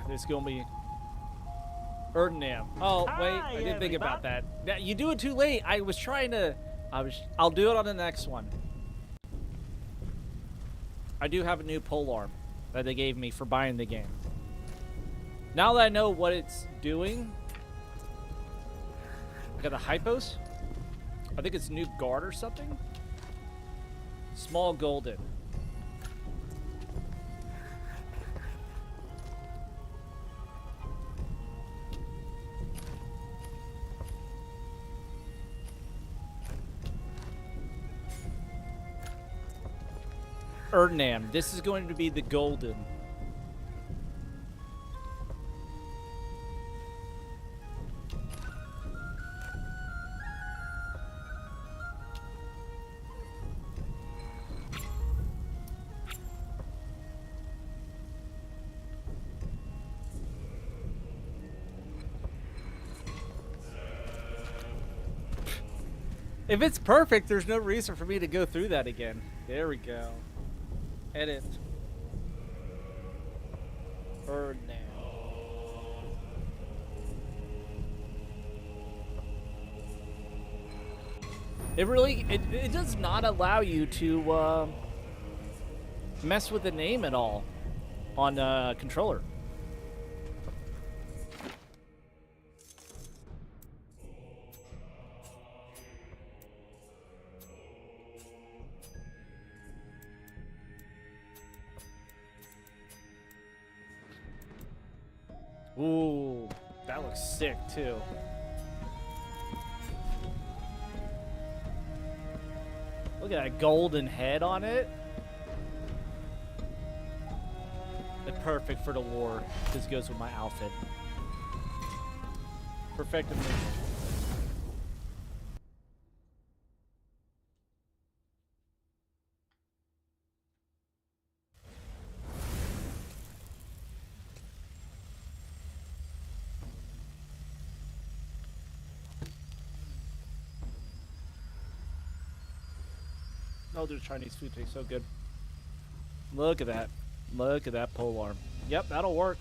It's gonna be Erdnam. Oh wait, I didn't think about that. Yeah, you do it too late. I was trying to. I'll do it on the next one. I do have a new polearm that they gave me for buying the game. Now that I know what it's doing, I got the Hypos. I think it's new guard or something. Small golden. Erdnam. This is going to be the golden. If it's perfect, there's no reason for me to go through that again. There we go. Edit. Erdnam. It really, it does not allow you to mess with the name at all on controller. Ooh, that looks sick too. Look at that golden head on it. It's perfect for the war. This goes with my outfit. Perfected me. Oh, their Chinese food tastes so good. Look at that. Look at that pole arm. Yep, that'll work.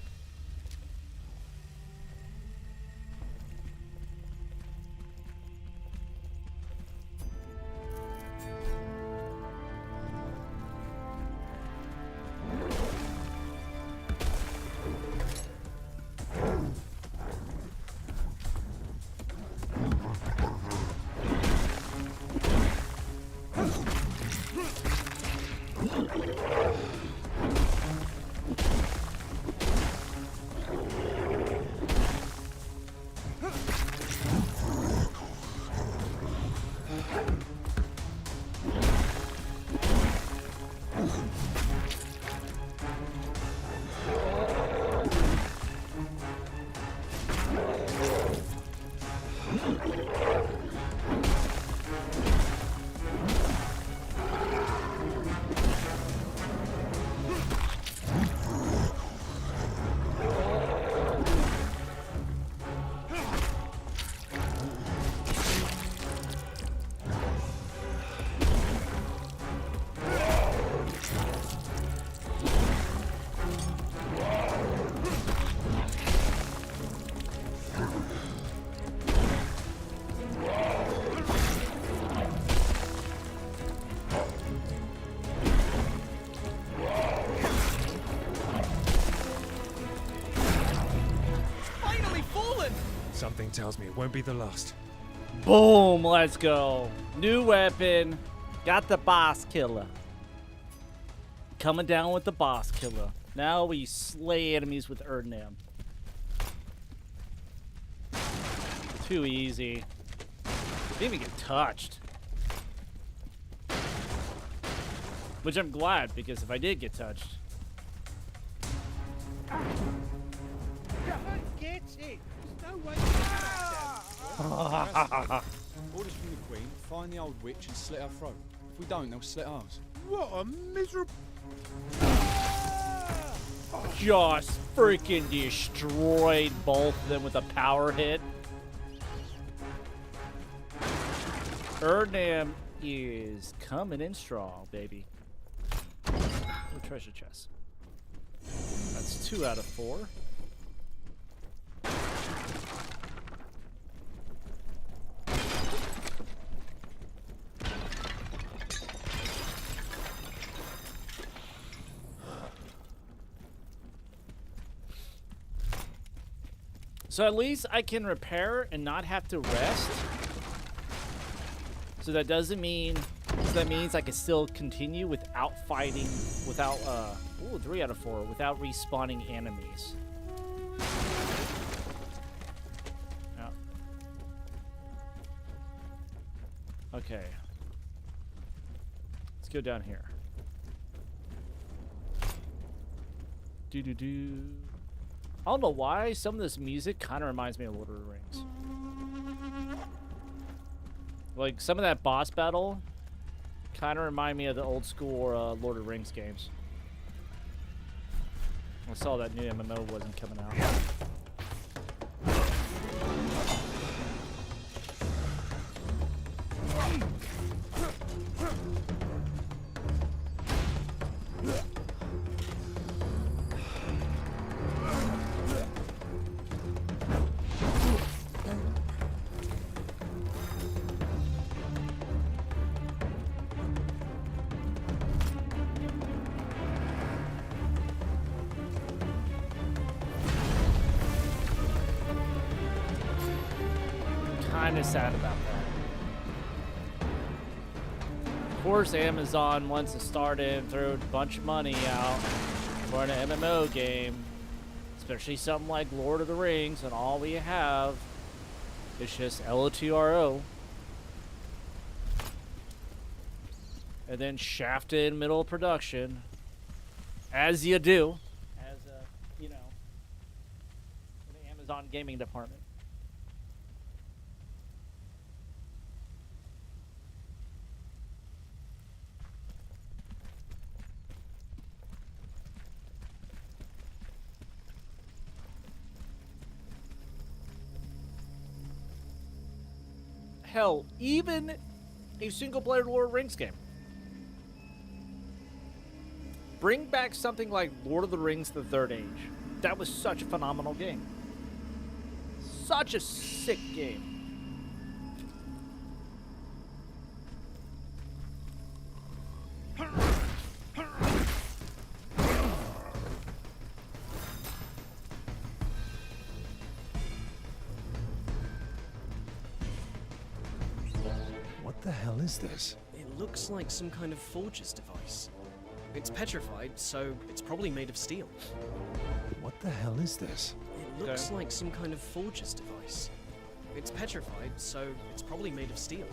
Something tells me it won't be the last. Boom, let's go. New weapon. Got the boss killer. Coming down with the boss killer. Now we slay enemies with Erdnam. Too easy. Didn't even get touched. Which I'm glad, because if I did get touched. Get it! There's no way Orders from the Queen, find the old witch and slit her throat. If we don't, they'll slit ours. What a miserable... Just freaking destroyed both of them with a power hit. Erdnam is coming in strong, baby. Oh, treasure chest. That's 2 out of 4. So at least I can repair and not have to rest. So that doesn't mean, so that means I can still continue without fighting, without, ooh, 3 out of 4, without respawning enemies. Yeah. Okay. Let's go down here. Do-do-do. I don't know why some of this music kind of reminds me of Lord of the Rings. Like, some of that boss battle kind of remind me of the old school Lord of the Rings games. I saw that new MMO wasn't coming out. Kind of sad about that. Of course, Amazon wants to start and throw a bunch of money out for an MMO game, especially something like Lord of the Rings, and all we have is just LOTRO. And then shafted middle of production, as you do, as you know, in the Amazon gaming department. Hell, even a single-player Lord of the Rings game. Bring back something like Lord of the Rings: The Third Age. That was such a phenomenal game. Such a sick game. What the hell is this? It looks like some kind of forger's device. It's petrified, so it's probably made of steel. What the hell is this? It looks like some kind of forger's device. It's petrified, so it's probably made of steel.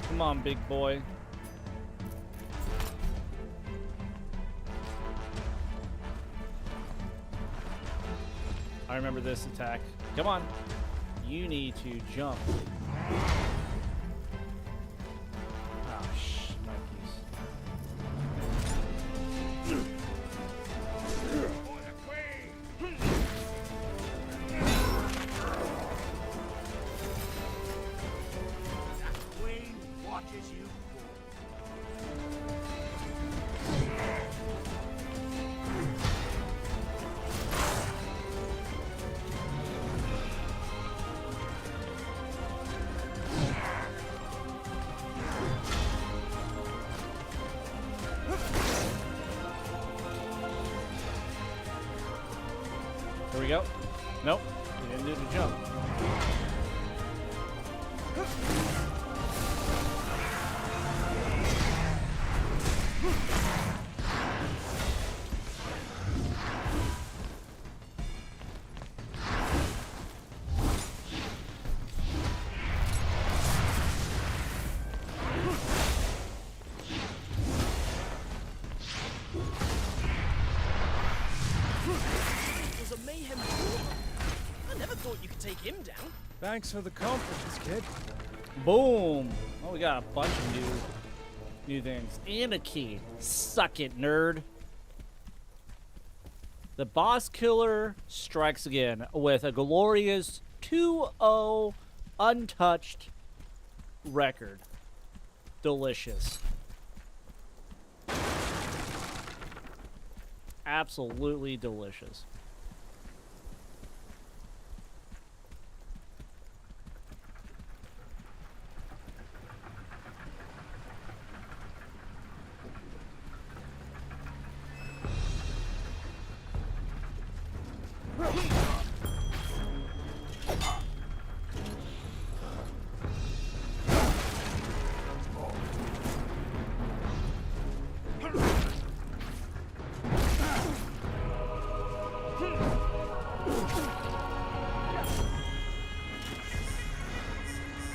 Come on, big boy. I remember this attack. Come on. You need to jump. Oh, shnikes. Queen watches you Here we go. Nope. You didn't do the jump. It was a mayhem war. I never thought you could take him down. Thanks for the compliments, kid. Boom. Oh, we got a bunch of new things. And a key. Suck it, nerd. The boss killer strikes again with a glorious 2-0 untouched record. Delicious. Absolutely delicious.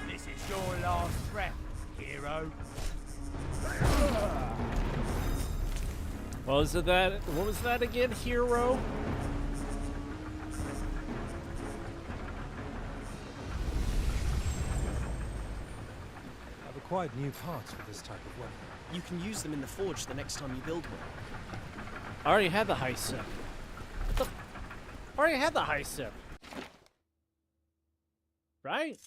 This is your last threat, hero. What was that? What was that again, hero? I've acquired new parts for this type of weapon. You can use them in the forge the next time you build one. I already had the high sip. What the? I already had the high sip. Right?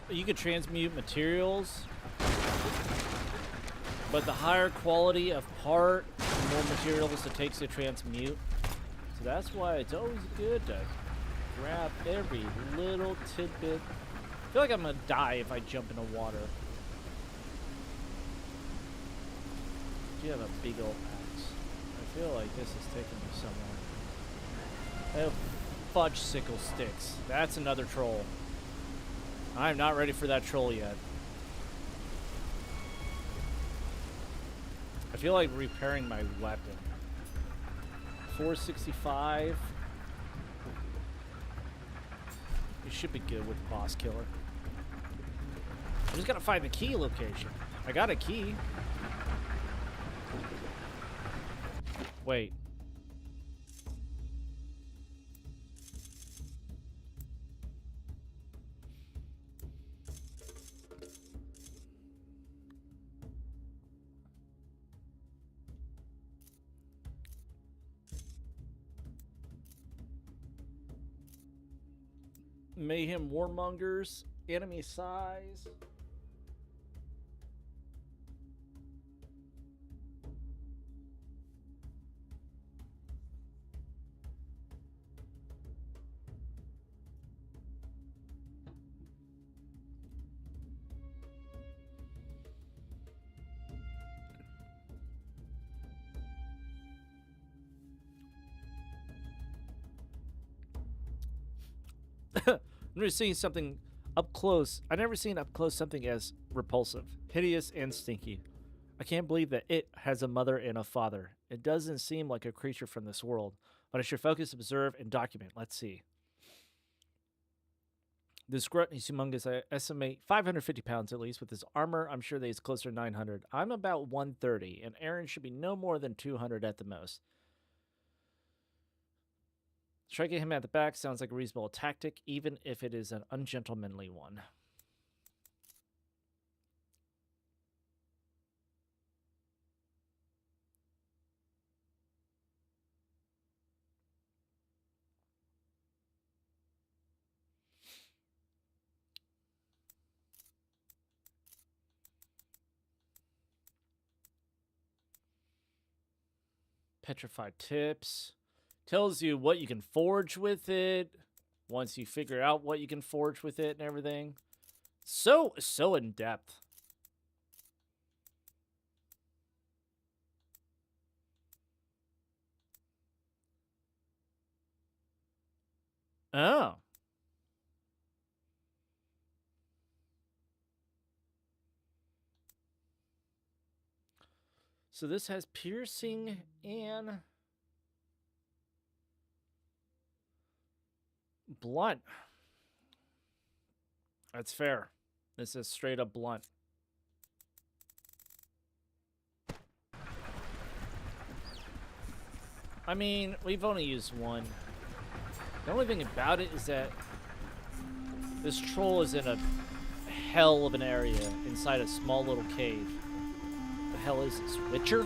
You could transmute materials, but the higher quality of part, the more materials it takes to transmute. So that's why it's always good to grab every little tidbit. I feel like I'm gonna die if I jump into water. You have a big old axe. I feel like this is taking me somewhere. I have fudge sickle sticks. That's another troll. I'm not ready for that troll yet. I feel like repairing my weapon. 465. You should be good with Boss Killer. I just gotta find the key location. I got a key. Wait. Mayhem Warmongers, enemy size. I've never seen something up close. I've never seen up close something as repulsive, hideous, and stinky. I can't believe that it has a mother and a father. It doesn't seem like a creature from this world, but I should focus, observe, and document. Let's see. This grunt is humongous. I estimate 550 pounds at least. With his armor, I'm sure that he's closer to 900. I'm about 130, and Aaron should be no more than 200 at the most. Striking him at the back sounds like a reasonable tactic, even if it is an ungentlemanly one. Petrified tips. Tells you what you can forge with it. Once you figure out what you can forge with it and everything. So in depth. Oh. So this has piercing and blunt. That's fair. This is straight up blunt. I mean, we've only used one. The only thing about it is that this troll is in a hell of an area inside a small little cave. The hell is this? Witcher?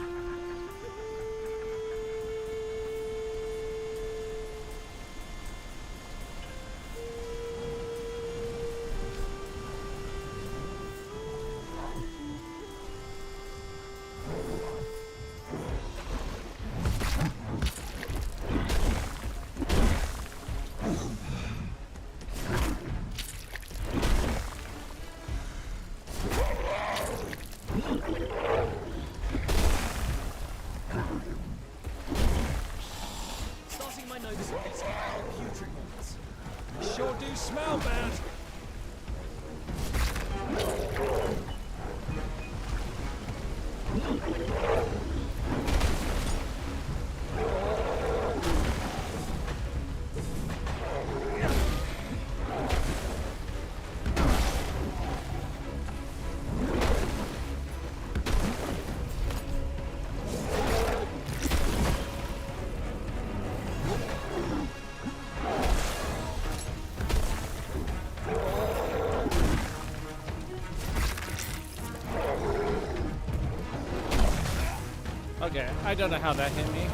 Okay, I don't know how that hit me.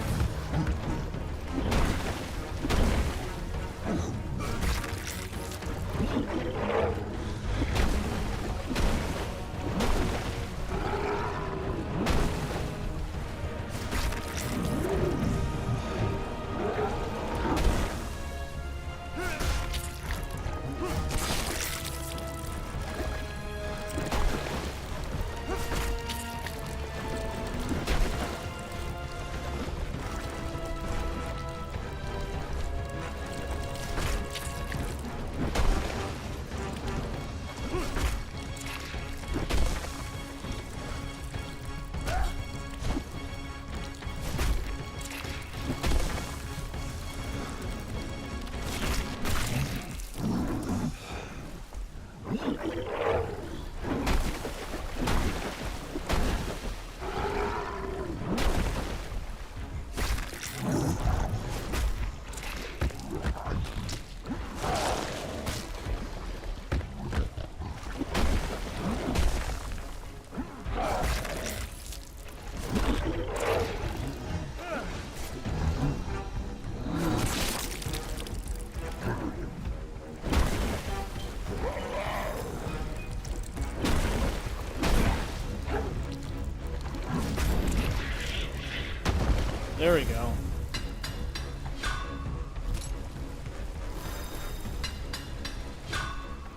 There we go.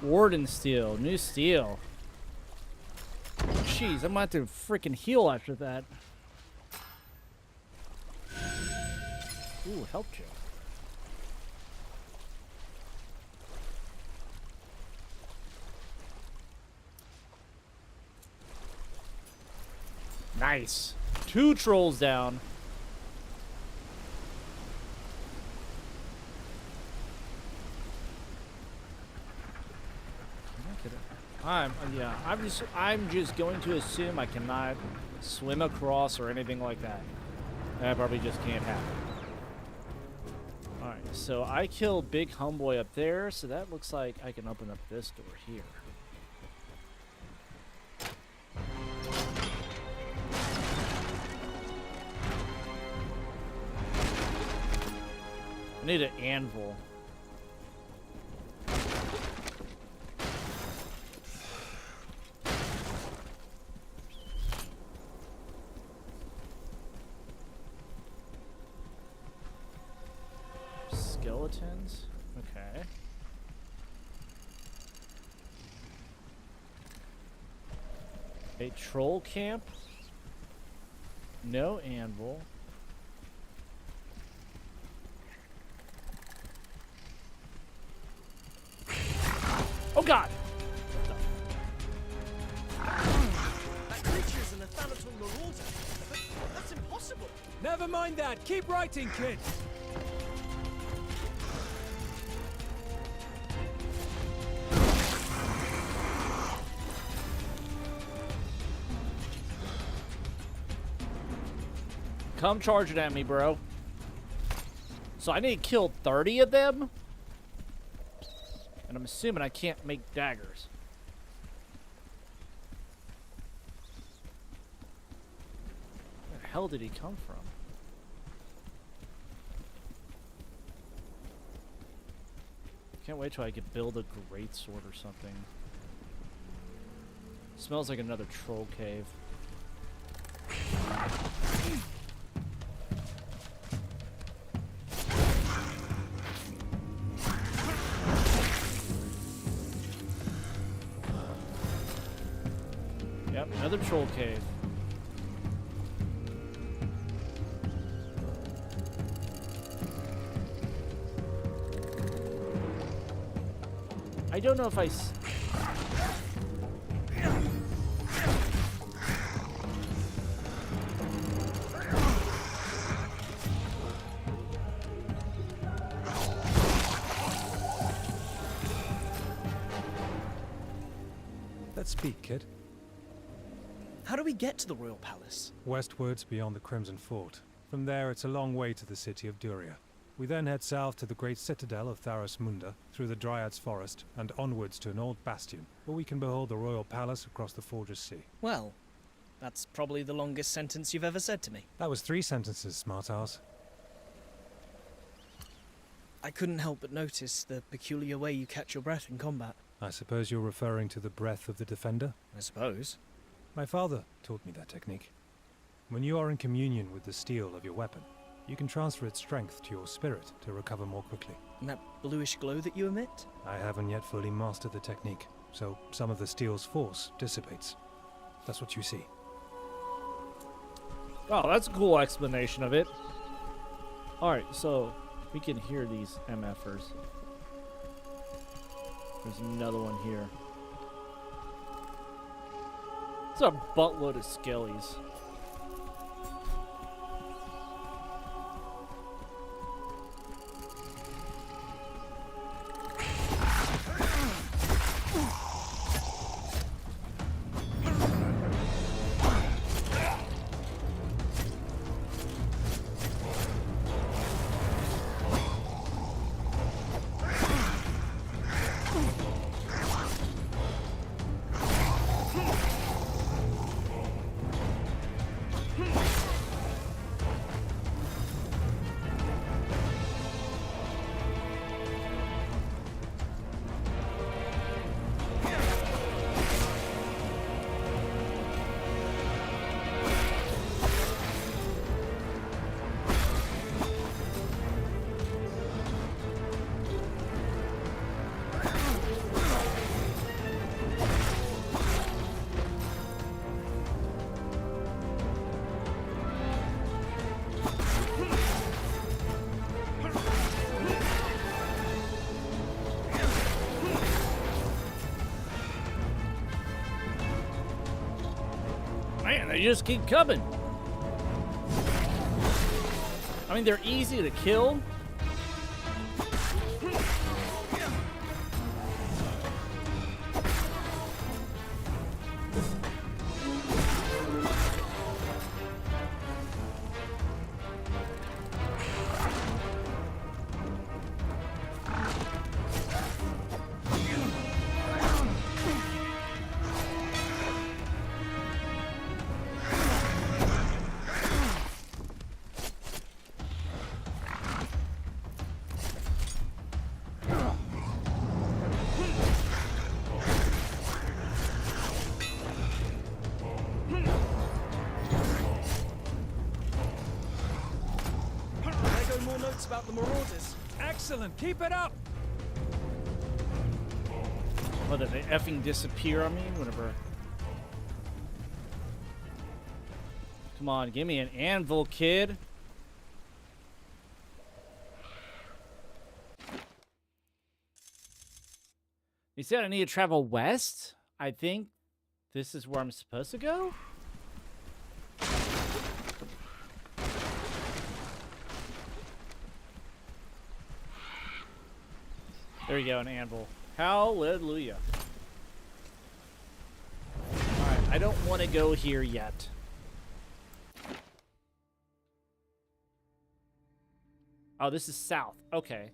Warden steel, new steel. Jeez, I might have to freaking heal after that. Ooh, helped you. Nice. 2 trolls down. I'm just going to assume I cannot swim across or anything like that. That probably just can't happen. Alright, so I killed Big Homeboy up there, so that looks like I can open up this door here. I need an anvil. Skeletons? Okay. A troll camp? No anvil. Oh god! That creature is an Athanaton Marauder. But that's impossible. Never mind that. Keep writing, kid. Come charging at me, bro. So I need to kill 30 of them? And I'm assuming I can't make daggers. Where the hell did he come from? Can't wait till I could build a greatsword or something. Smells like another troll cave. Yep, another troll cave. I don't know if Let's speak, kid. How do we get to the Royal Palace? Westwards beyond the Crimson Fort. From there, it's a long way to the city of Duria. We then head south to the great citadel of Tharos Munda, through the Dryad's Forest, and onwards to an old bastion, where we can behold the Royal Palace across the Forge's Sea. Well, that's probably the longest sentence you've ever said to me. That was 3 sentences, smartass. I couldn't help but notice the peculiar way you catch your breath in combat. I suppose you're referring to the breath of the defender? I suppose. My father taught me that technique. When you are in communion with the steel of your weapon, you can transfer its strength to your spirit to recover more quickly. And that bluish glow that you emit? I haven't yet fully mastered the technique, so some of the steel's force dissipates. That's what you see. Oh, that's a cool explanation of it. Alright, so we can hear these MFers. There's another one here. It's a buttload of skellies. Man, they just keep coming. I mean, they're easy to kill. More notes about the Marauders. Excellent. Keep it up. What, did they effing disappear on me? Whatever. Come on, give me an anvil, kid. You said I need to travel west? I think this is where I'm supposed to go? There you go, an anvil. Hallelujah. Alright, I don't want to go here yet. Oh, this is south. Okay.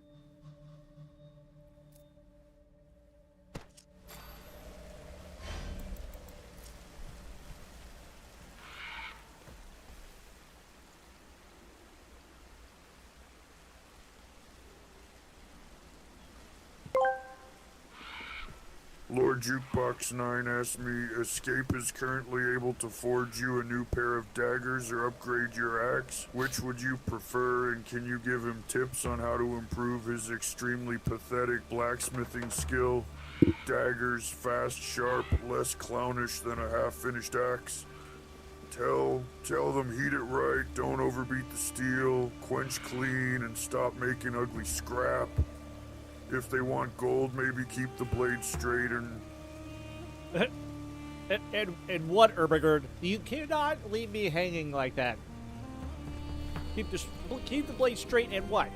Lord Jukebox 9 asked me, Escape is currently able to forge you a new pair of daggers or upgrade your axe. Which would you prefer, and can you give him tips on how to improve his extremely pathetic blacksmithing skill? Daggers, fast, sharp, less clownish than a half-finished axe. Tell them heat it right, don't overbeat the steel, quench clean, and stop making ugly scrap. If they want gold, maybe keep the blade straight and... and what, Ermagerd? You cannot leave me hanging like that. Keep the blade straight and what?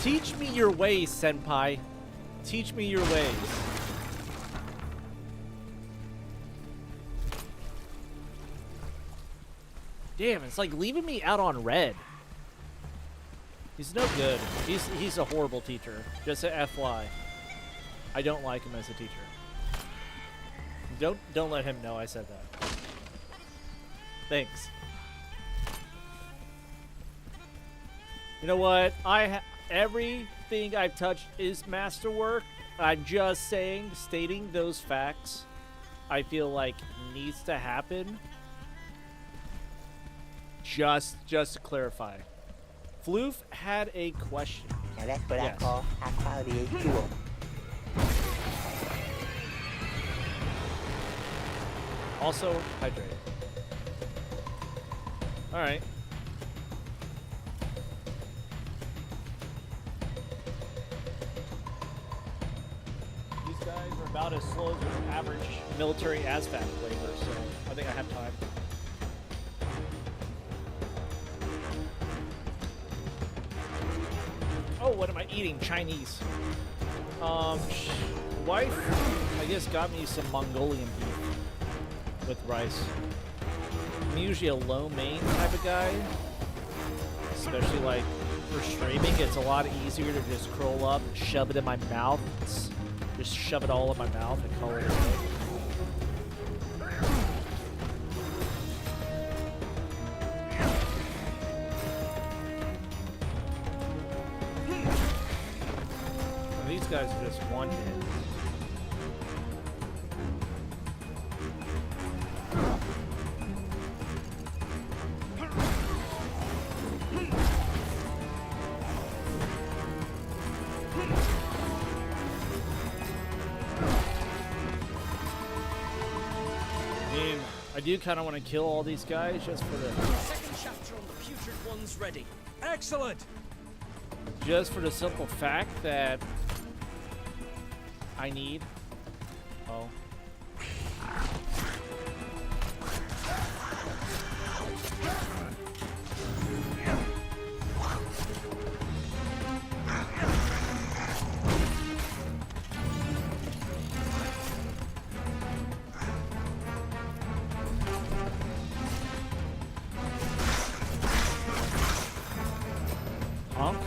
Teach me your ways, Senpai. Teach me your ways. Damn, it's like leaving me out on red. He's no good. He's a horrible teacher. Just a FY. I don't like him as a teacher. Don't let him know I said that. Thanks. You know what? Everything I've touched is masterwork. I'm just stating those facts. I feel like needs to happen. Just to clarify. Floof had a question. Now that's what I call high quality H2O. Also, hydrated. Alright. These guys are about as slow as an average military ASVAB flavor, so I think I have time. Oh, what am I eating? Chinese. Wife, I guess, got me some Mongolian beef with rice. I'm usually a low main type of guy, especially like for streaming. It's a lot easier to just curl up, shove it in my mouth, just shove it all in my mouth and call it a day. These guys are just one hit. I do kind of want to kill all these guys just for the... Second chapter on the putrid ones ready. Excellent! Just for the simple fact that I need Oh. Honk.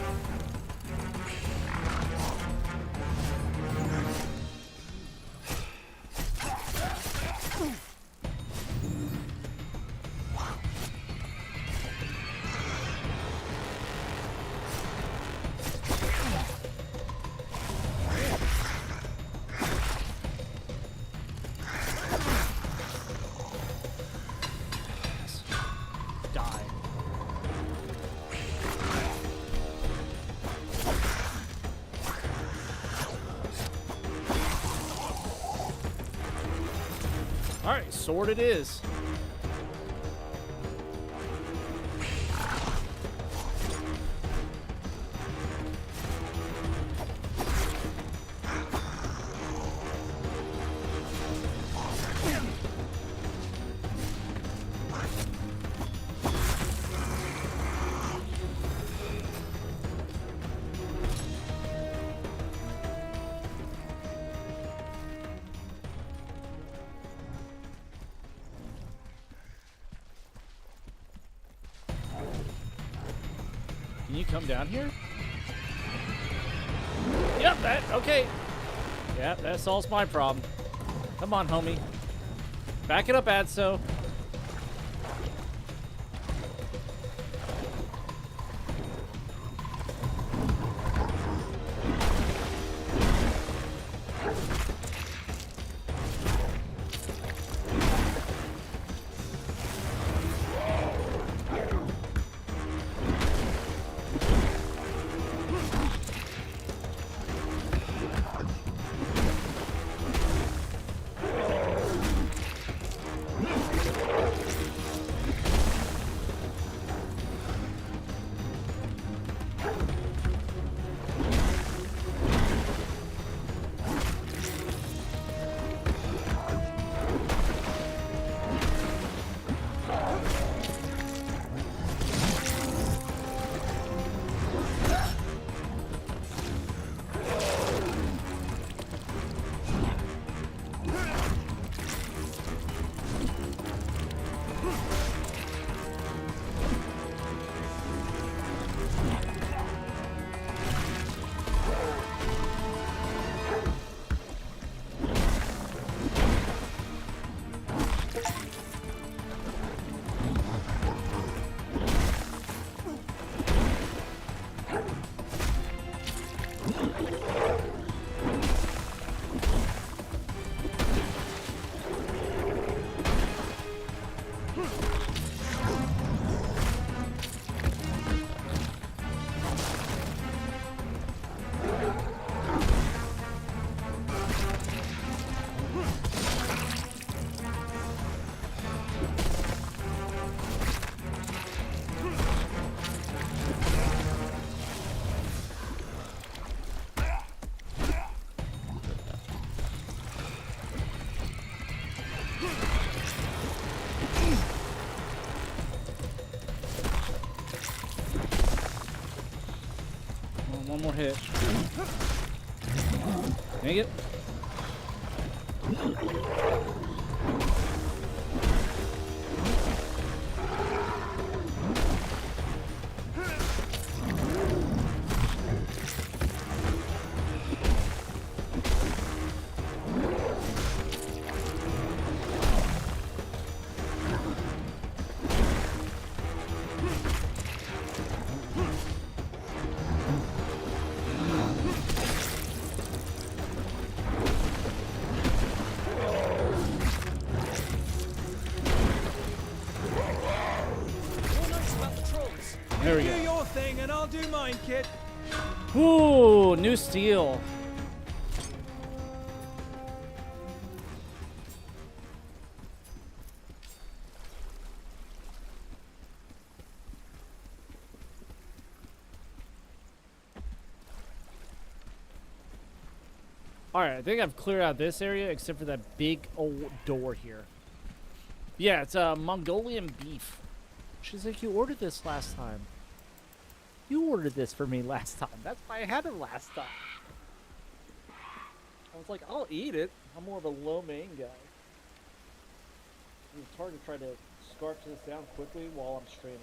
Die. Alright, sword it is. Can you come down here? Yep, okay. Yep, that solves my problem. Come on, homie. Back it up, Adso. One more hit. Dang it. There we Do go. your thing and I'll do mine, kid. Ooh, new steel. Alright, I think I've cleared out this area except for that big old door here. Yeah, it's Mongolian beef. She's like, you ordered this last time. You ordered this for me last time. That's why I had it last time. I was like, I'll eat it. I'm more of a lo mein guy. It's hard to try to scarf this down quickly while I'm straining.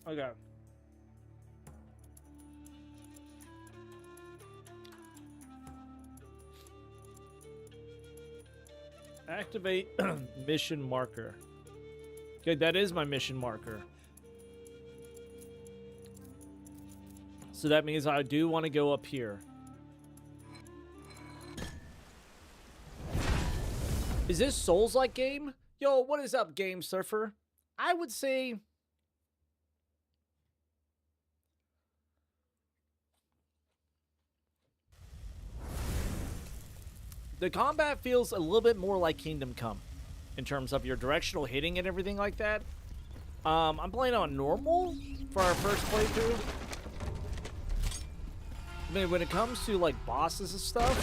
Okay. Activate mission marker. Okay, that is my mission marker. So that means I do want to go up here. Is this Souls-like game? Yo, what is up, Game Surfer? I would say... the combat feels a little bit more like Kingdom Come in terms of your directional hitting and everything like that. I'm playing on normal for our first playthrough. I mean, when it comes to like bosses and stuff,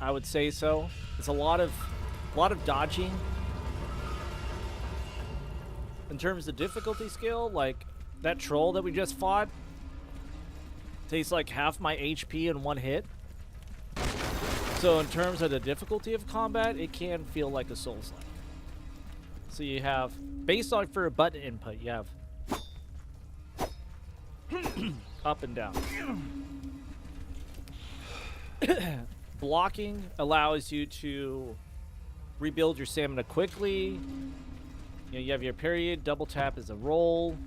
I would say so. It's a lot of dodging. In terms of difficulty scale, like that troll that we just fought takes like half my HP in one hit. So in terms of the difficulty of combat, it can feel like a Souls-like. So you have, based on for a button input, you have up and down. Blocking allows you to rebuild your stamina quickly. You know, you have your period, double tap is a roll.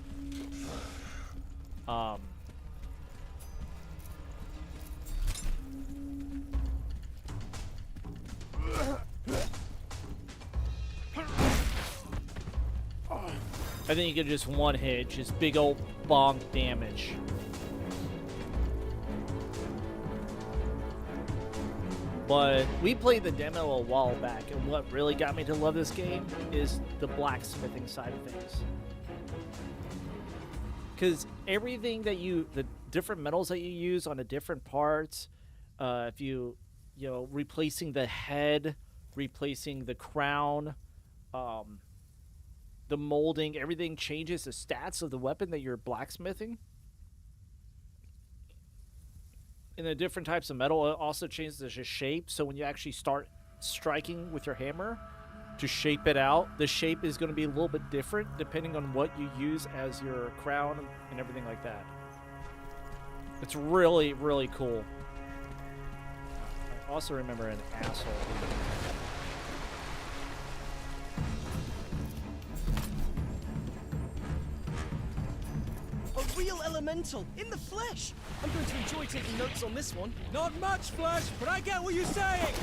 I think you can just one hit, just big old bonk damage. But we played the demo a while back, and what really got me to love this game is the blacksmithing side of things. Because everything that the different metals that you use on the different parts, if you know, replacing the head, replacing the crown, the molding, everything changes the stats of the weapon that you're blacksmithing. And the different types of metal, it also changes the shape. So when you actually start striking with your hammer to shape it out, the shape is going to be a little bit different depending on what you use as your crown and everything like that. It's really, really cool. I also remember an asshole. A real elemental, in the flesh! I'm going to enjoy taking notes on this one. Not much flesh, but I get what you're saying!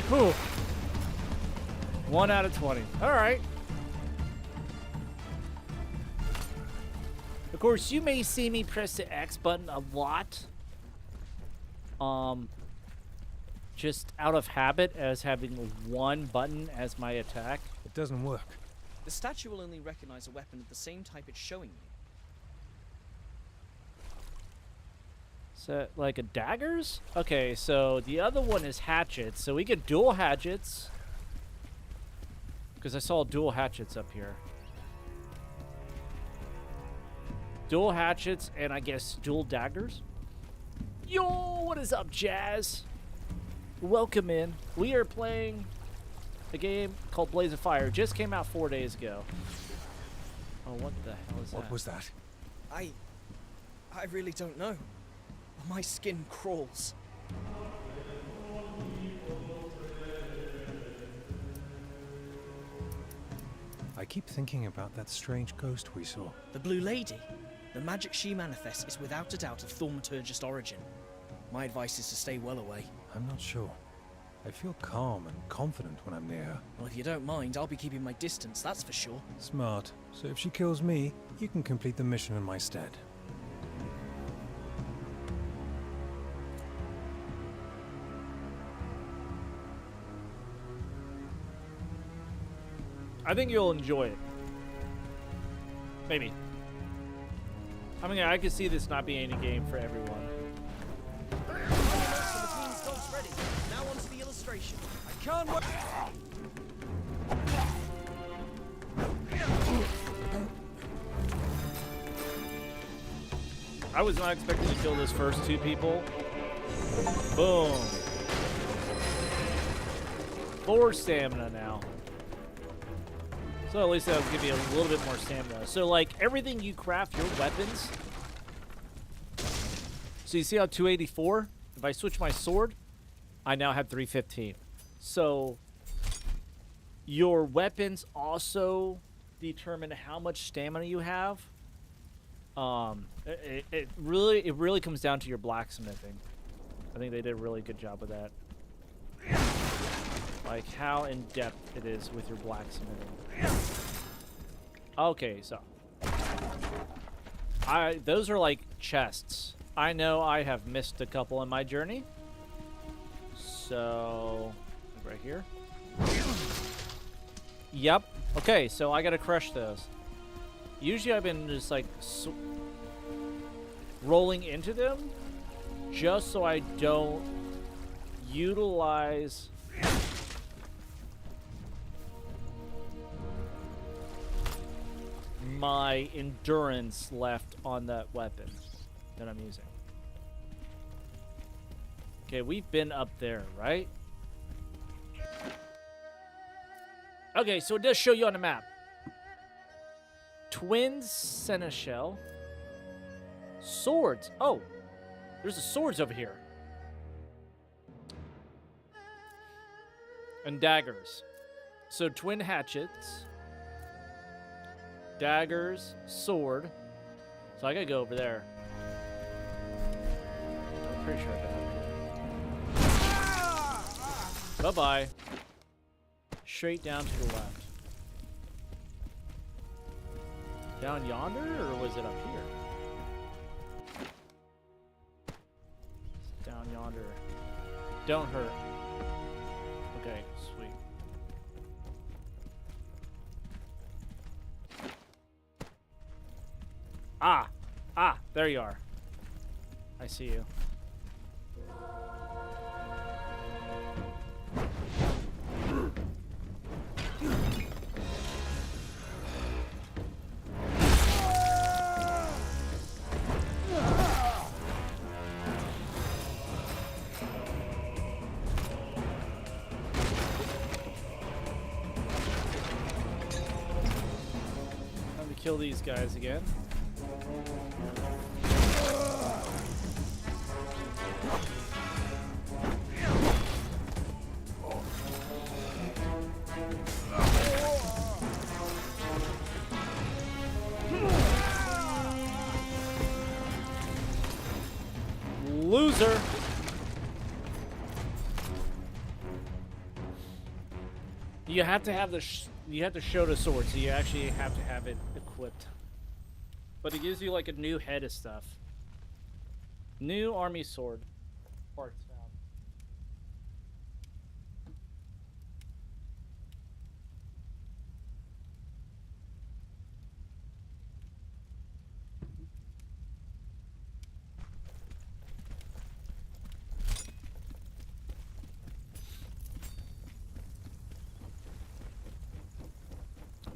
Whew. 1 out of 20. All right. Of course, you may see me press the X button a lot. Just out of habit as having one button as my attack. It doesn't work. The statue will only recognize a weapon of the same type it's showing you. Is that like a daggers? Okay, so the other one is hatchets. So we get dual hatchets. Because I saw dual hatchets up here. Dual hatchets and I guess dual daggers. Yo, what is up, Jazz? Welcome in. We are playing a game called Blaze of Fire. Just came out 4 days ago. Oh, what the hell is that? What was that? I really don't know. My skin crawls. I keep thinking about that strange ghost we saw. The Blue Lady. The magic she manifests is without a doubt of thaumaturgist origin. My advice is to stay well away. I'm not sure. I feel calm and confident when I'm near her. Well, if you don't mind, I'll be keeping my distance, that's for sure. Smart. So if she kills me, you can complete the mission in my stead. I think you'll enjoy it. Maybe. I mean, I could see this not being a game for everyone. Ready. Now on to the illustration. I can't wait. I was not expecting to kill those first two people. Boom. 4 stamina now. So at least that'll give you a little bit more stamina. So like everything you craft, your weapons. So you see how 284? If I switch my sword, I now have 315. So your weapons also determine how much stamina you have. It really comes down to your blacksmithing. I think they did a really good job with that. Like how in depth it is with your blacksmithing. Okay, so those are like chests. I know I have missed a couple in my journey. So right here. Yep. Okay, so I gotta crush those. Usually I've been just like rolling into them just so I don't utilize my endurance left on that weapon that I'm using. Okay, we've been up there, right? Okay, so it does show you on the map. Twin Seneschal. Swords. Oh, there's the swords over here. And daggers. So twin hatchets. Daggers. Sword. So I gotta go over there. I'm pretty sure I've been over here. Bye-bye. Straight down to the left. Down yonder, or was it up here? Down yonder. Don't hurt. Okay, sweet. Ah, there you are. I see you. Time to kill these guys again. Loser. You have to have you have to show the sword, so you actually have to have it equipped. But it gives you like a new head of stuff. New army sword. Parts found.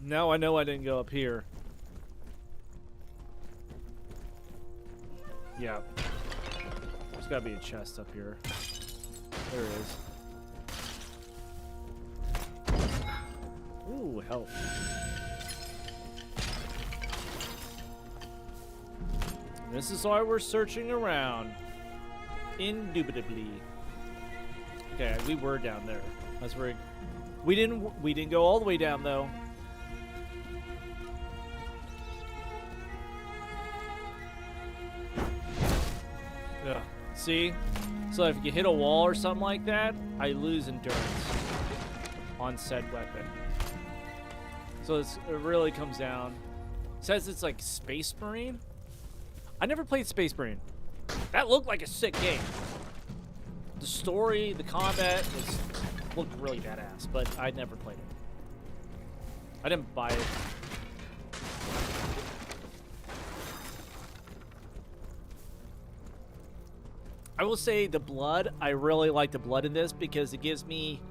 Now I know I didn't go up here. Yeah. There's gotta be a chest up here. There it is. Ooh, health. This is why we're searching around. Indubitably. Okay, we were down there. That's where we didn't go all the way down though. Yeah. See? So if you hit a wall or something like that, I lose endurance on said weapon. So it really comes down. It says it's like Space Marine. I never played Space Marine. That looked like a sick game. The story, the combat looked really badass, but I never played it. I didn't buy it. I will say the blood, I really like the blood in this because it gives me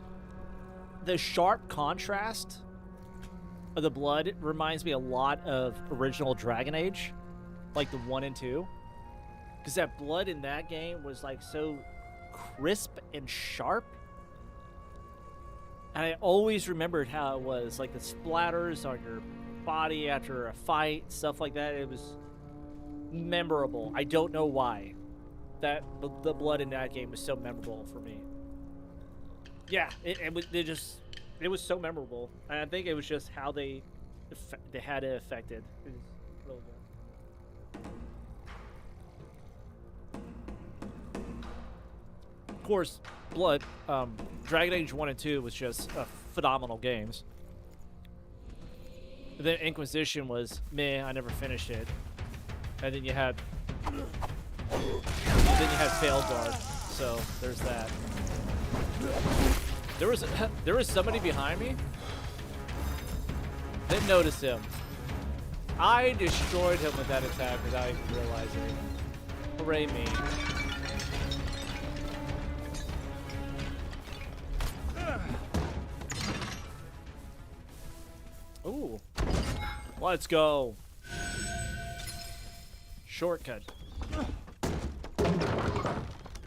the sharp contrast of the blood. It reminds me a lot of original Dragon Age, like the 1 and 2. Because that blood in that game was like so crisp and sharp. And I always remembered how it was, like the splatters on your body after a fight, stuff like that. It was memorable. I don't know why. The blood in that game was so memorable for me. Yeah, it was so memorable. And I think it was just how they had it affected. It was really good. Of course, Blood, Dragon Age 1 and 2 was just phenomenal games. And then Inquisition was meh, I never finished it. And then you had Failguard, so there's that. There was somebody behind me. Didn't notice him. I destroyed him with that attack without even realizing. Hooray me. Ooh. Let's go. Shortcut.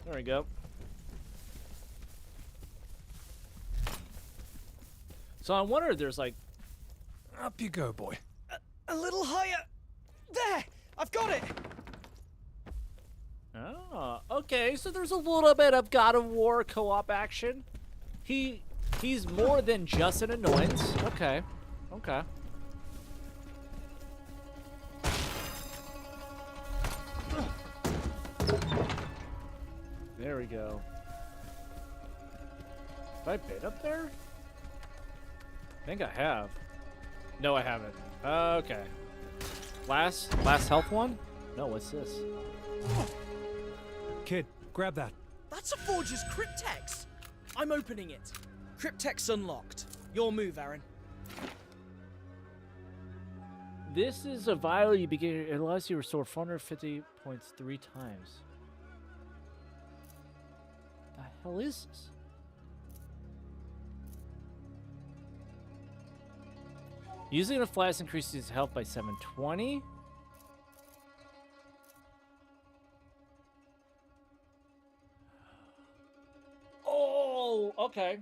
There we go. So I wonder if there's like... Up you go, boy. A little higher. There! I've got it! Oh, okay. So there's a little bit of God of War co-op action. He's more than just an annoyance. Okay. Okay. There we go. Have I been up there? I think I have. No, I haven't. Okay. Last health one? No, what's this? Kid, grab that. That's a Forger's Cryptex! I'm opening it. Cryptex unlocked. Your move, Aaron. This is a vial you begin. It allows you to restore 450 points 3 times. The hell is this? Using a flask increases health by 720. Oh, okay.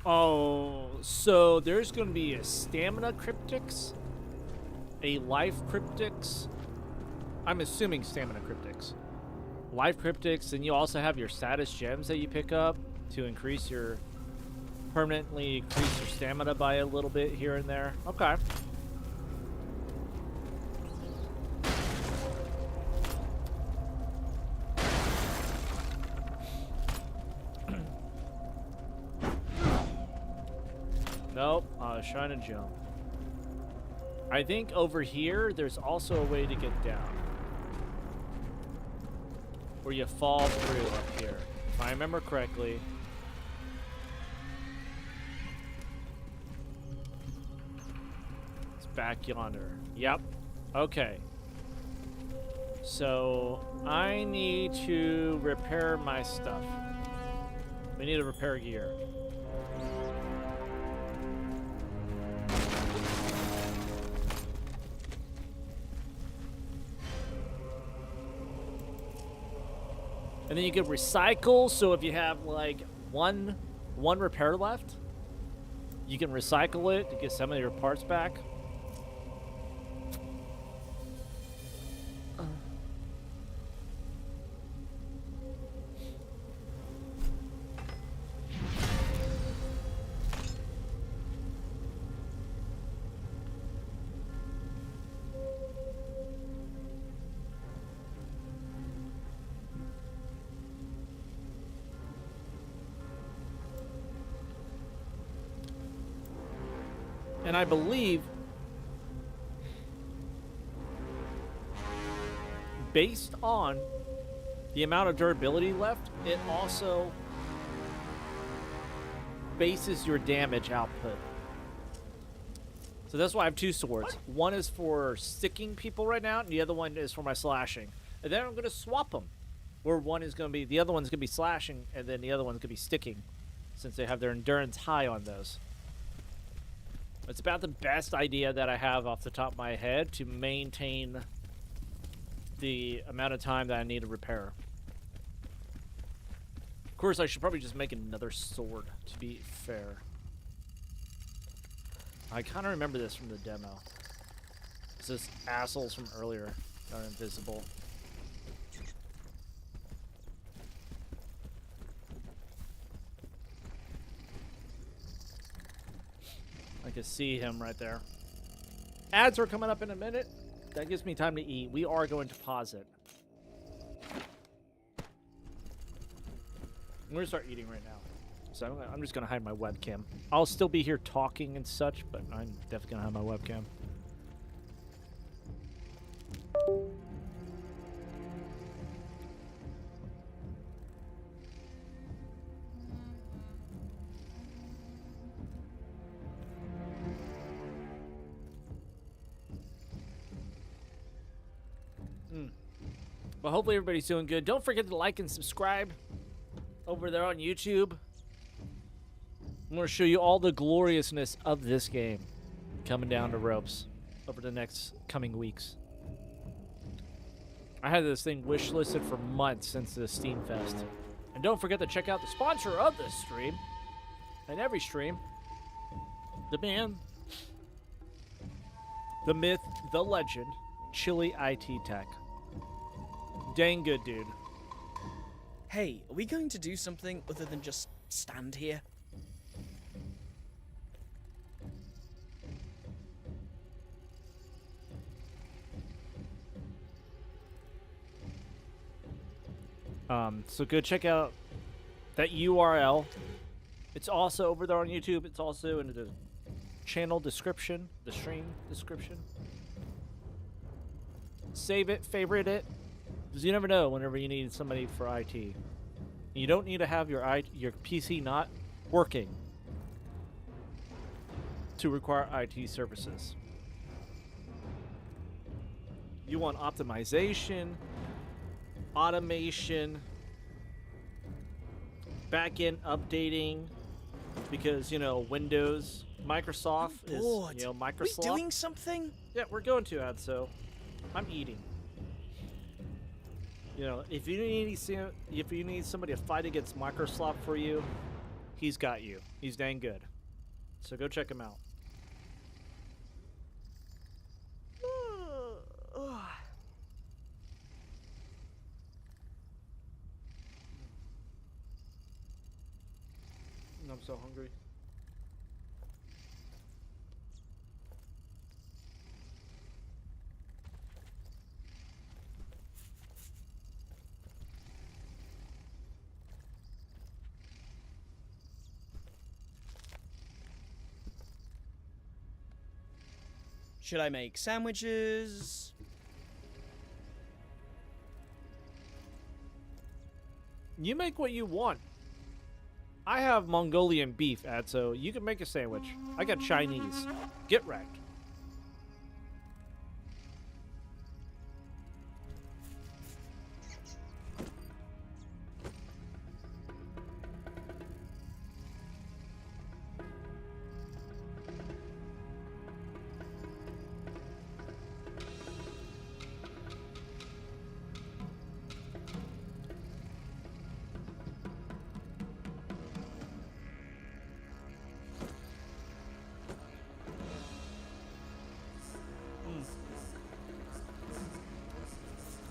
Oh, so there's going to be a stamina cryptix, a life cryptix. I'm assuming stamina cryptix. Life cryptix, and you also have your status gems that you pick up to increase permanently increase your stamina by a little bit here and there. Okay. Trying to jump. I think over here, there's also a way to get down. Where you fall through up here. If I remember correctly. It's back yonder. Yep. Okay. So, I need to repair my stuff. We need to repair gear. And then you can recycle, so if you have like one repair left, you can recycle it to get some of your parts back. And I believe, based on the amount of durability left, it also bases your damage output. So that's why I have two swords. One is for sticking people right now, and the other one is for my slashing. And then I'm going to swap them, where one is going to be, the other one's going to be slashing, and then the other one's going to be sticking, since they have their endurance high on those. It's about the best idea that I have off the top of my head to maintain the amount of time that I need to repair. Of course, I should probably just make another sword, to be fair. I kind of remember this from the demo. It's just assholes from earlier that are invisible. I can see him right there. Ads are coming up in a minute. That gives me time to eat. We are going to pause it. I'm going to start eating right now. So I'm just going to hide my webcam. I'll still be here talking and such, but I'm definitely going to hide my webcam. But hopefully everybody's doing good. Don't forget to like and subscribe over there on YouTube. I'm going to show you all the gloriousness of this game coming down to ropes over the next coming weeks. I had this thing wish listed for months since the Steam Fest. And don't forget to check out the sponsor of this stream and every stream, the man, the myth, the legend, Chili IT Tech. Dang good, dude. Hey, are we going to do something other than just stand here? So go check out that URL. It's also over there on YouTube. It's also in the channel description, the stream description. Save it, favorite it, because you never know whenever you need somebody for IT. You don't need to have your PC not working to require IT services. You want optimization, automation, back-end updating, because, you know, Windows, Microsoft is, you know, Microsoft. Are we doing something? Yeah, we're going to, Ad, so I'm eating. You know, if you need somebody to fight against Microsoft for you, he's got you. He's dang good. So go check him out. I'm so hungry. Should I make sandwiches? You make what you want. I have Mongolian beef, so you can make a sandwich. I got Chinese. Get wrecked.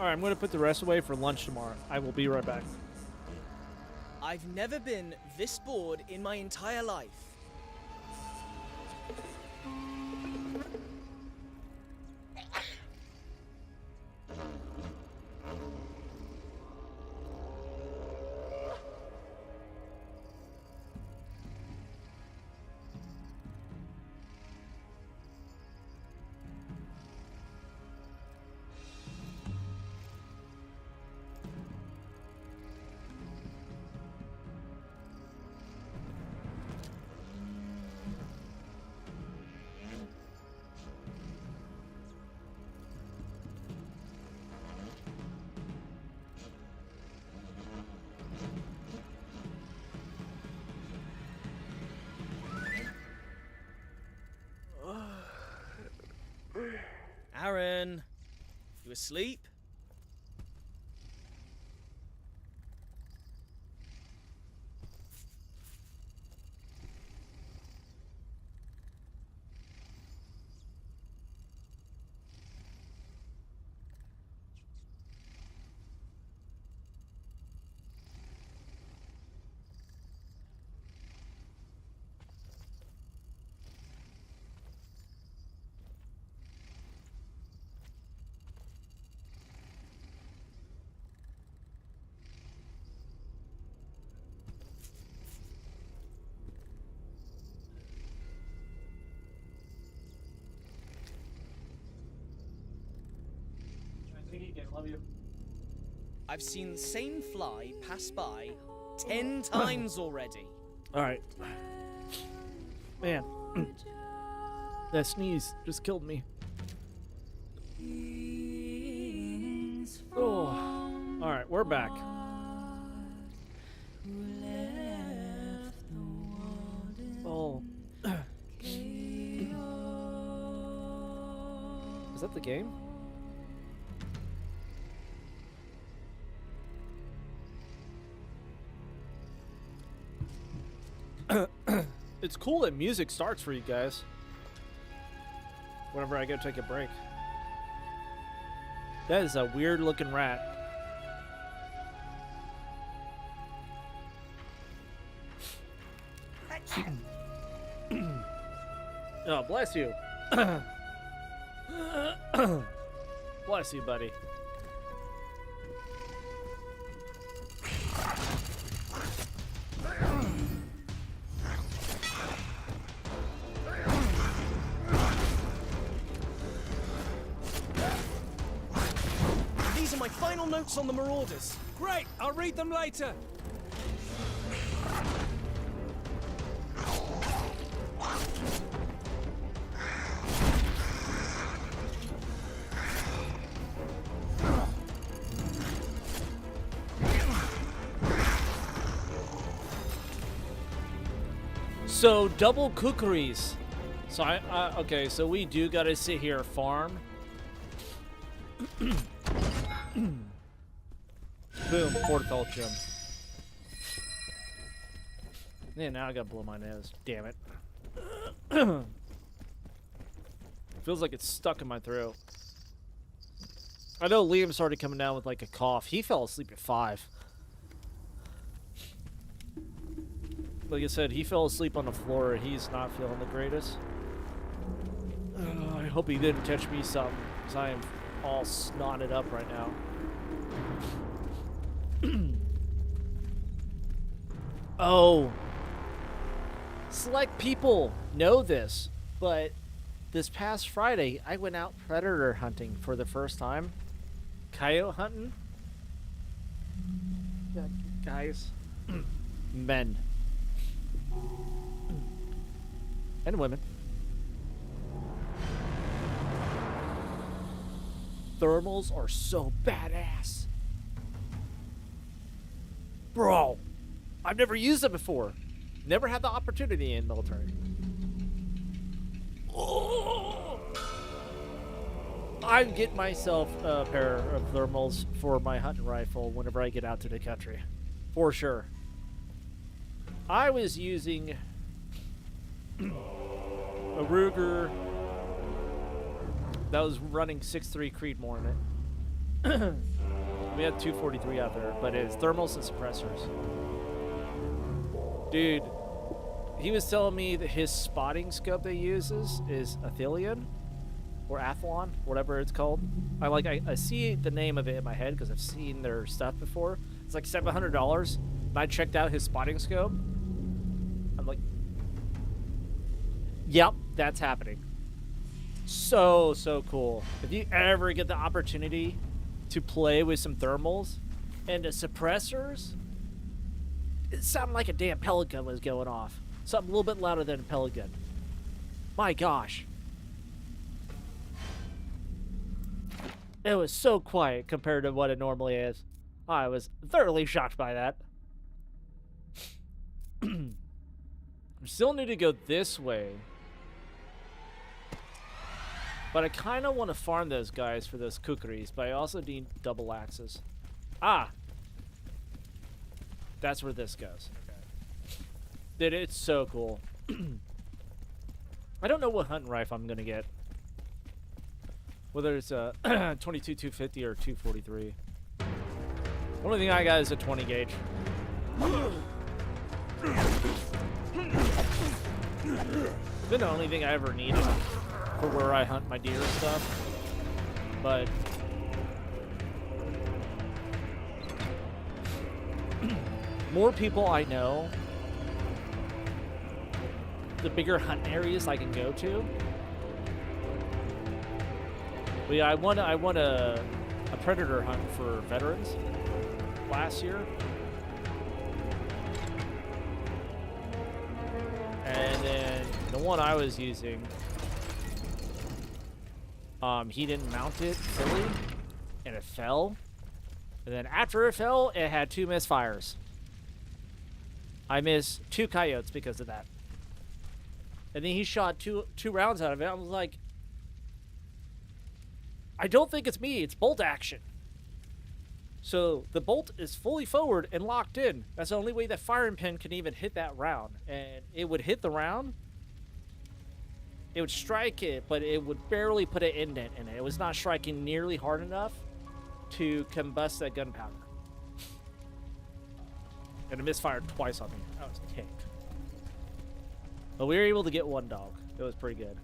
Alright, I'm going to put the rest away for lunch tomorrow. I will be right back. I've never been this bored in my entire life. Aaron, you asleep? Love you. I've seen the same fly pass by 10 times already. Alright. Man. That sneeze just killed me. Oh. Alright, we're back. Oh. Is that the game? It's cool that music starts for you guys whenever I go take a break. That is a weird looking rat. Oh, bless you. Bless you, buddy. These are my final notes on the Marauders. Great, I'll read them later. So double cookeries. So okay, so we do gotta sit here farm. Boom, Fortifel gem. Yeah, now I gotta blow my nose. Damn it. Feels like it's stuck in my throat. I know Liam started coming down with like a cough. He fell asleep at 5. Like I said, he fell asleep on the floor and he's not feeling the greatest. I hope he didn't catch me something, because I am all snotted up right now. Oh. Select people know this, but this past Friday, I went out predator hunting for the first time. Coyote hunting. Guys. Men. And women. Thermals are so badass. Bro, I've never used them before. Never had the opportunity in military. Oh. I'm getting myself a pair of thermals for my hunting rifle whenever I get out to the country. For sure. I was using a Ruger that was running 6.3 Creedmoor in it. We had 243 out there, but it's thermals and suppressors. Dude, he was telling me that his spotting scope they uses is Athelion or Athlon, whatever it's called. I see the name of it in my head because I've seen their stuff before. It's like $700. And I checked out his spotting scope. I'm like, yep, that's happening. So cool. If you ever get the opportunity to play with some thermals and the suppressors, it sounded like a damn pellet gun was going off. Something a little bit louder than a pellet gun. My gosh. It was so quiet compared to what it normally is. I was thoroughly shocked by that. I still need to go this way. But I kind of want to farm those guys for those kukris, but I also need double axes. Ah! That's where this goes. Okay. Dude, it's so cool. I don't know what hunting rifle I'm going to get. Whether it's a 22-250 or 243. The only thing I got is a 20 gauge. Been the only thing I ever needed for where I hunt my deer and stuff. But more people I know, the bigger hunt areas I can go to. But yeah, I won a predator hunt for veterans last year. And then the one I was using, he didn't mount it fully, and it fell. And then after it fell, it had 2 misfires. I missed 2 coyotes because of that. And then he shot two rounds out of it. I was like, I don't think it's me, it's bolt action. So the bolt is fully forward and locked in. That's the only way that firing pin can even hit that round. And it would hit the round. It would strike it, but it would barely put an indent in it. It was not striking nearly hard enough to combust that gunpowder. And it misfired twice on me. I was kicked. But we were able to get 1 dog. It was pretty good.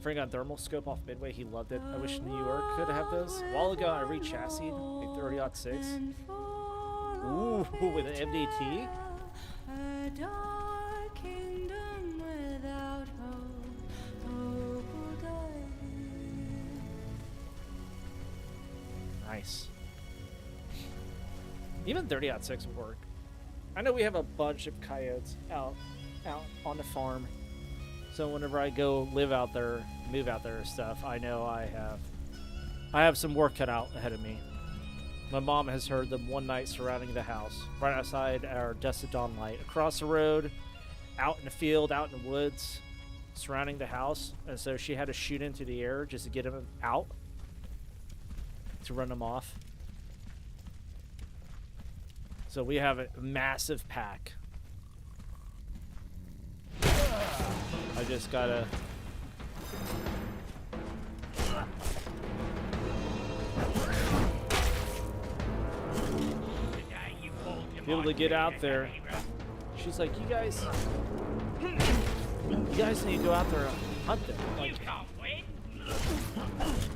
Frank got thermal scope off Midway. He loved it. I wish New York could have those. A while ago, I re-chassied a 30-06. Ooh, with an MDT. Nice. Even 30-06 would work. I know we have a bunch of coyotes out on the farm. So whenever I go live out there, move out there and stuff, I know I have some work cut out ahead of me. My mom has heard them one night surrounding the house, right outside our dusted dawn light, across the road, out in the field, out in the woods, surrounding the house. And so she had to shoot into the air just to get them out, to run them off. So we have a massive pack. I just gotta be able to get out there. She's like, you guys need to go out there and hunt them. Like,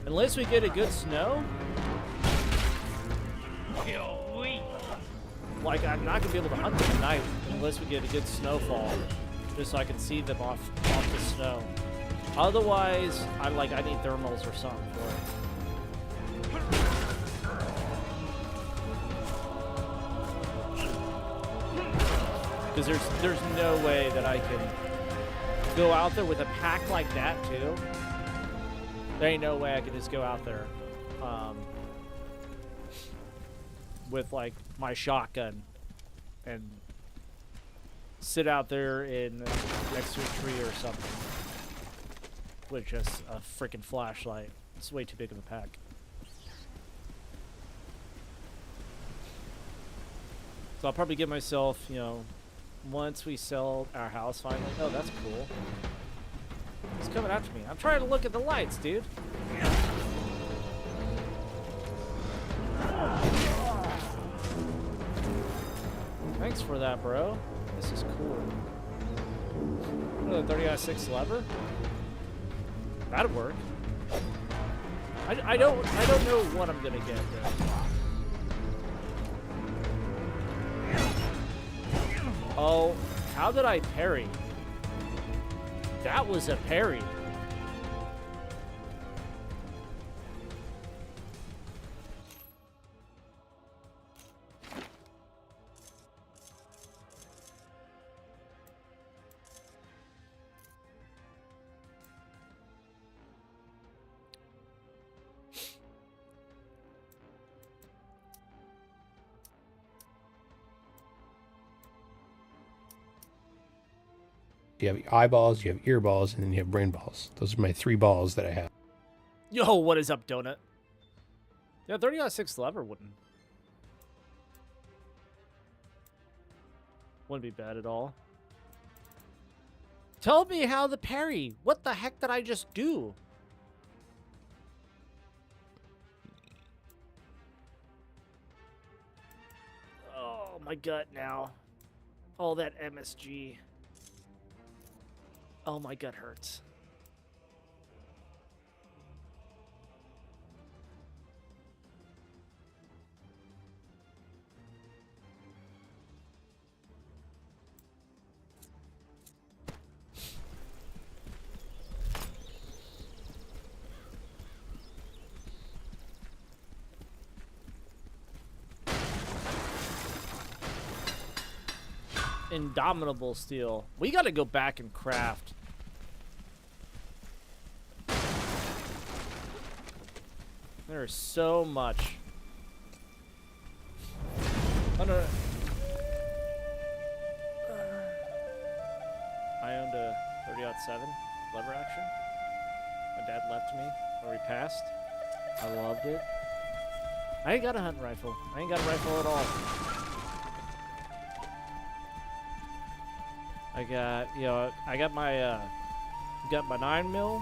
unless we get a good snow, like, I'm not gonna be able to hunt them at night unless we get a good snowfall. just so I can see them off the snow. Otherwise, I need thermals or something for it. Because there's no way that I can go out there with a pack like that too. There ain't no way I could just go out there with like my shotgun and sit out there in next to a tree or something with just a freaking flashlight. It's way too big of a pack. So I'll probably give myself, you know, once we sell our house finally. Oh, that's cool. He's coming after me. I'm trying to look at the lights, dude. Thanks for that, bro. This is cool. Another 30-6 lever? That'd work. I don't know what I'm gonna get though. Oh, how did I parry? That was a parry. You have eyeballs, you have earballs, and then you have brain balls. Those are my 3 balls that I have. Yo, what is up, Donut? Yeah, 30-6 lever wouldn't be bad at all. Tell me how the parry. What the heck did I just do? Oh, my gut now. All that MSG. Oh, my gut hurts. Indomitable steel. We gotta go back and craft. There's so much. Oh, no. I owned a 30-7 lever action. My dad left me when we passed. I loved it. I ain't got a hunting rifle. I ain't got a rifle at all. I got, you know, I got my 9mm,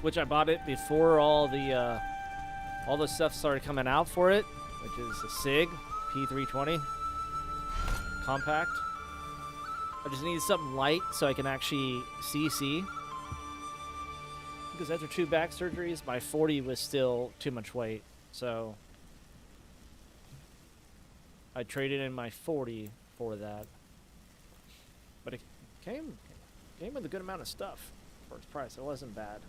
which I bought it before all the stuff started coming out for it, which is a SIG P320 compact. I just needed something light so I can actually see. Because after 2 back surgeries, my 40 was still too much weight, so I traded in my 40 for that. But it came with a good amount of stuff for its price. It wasn't bad.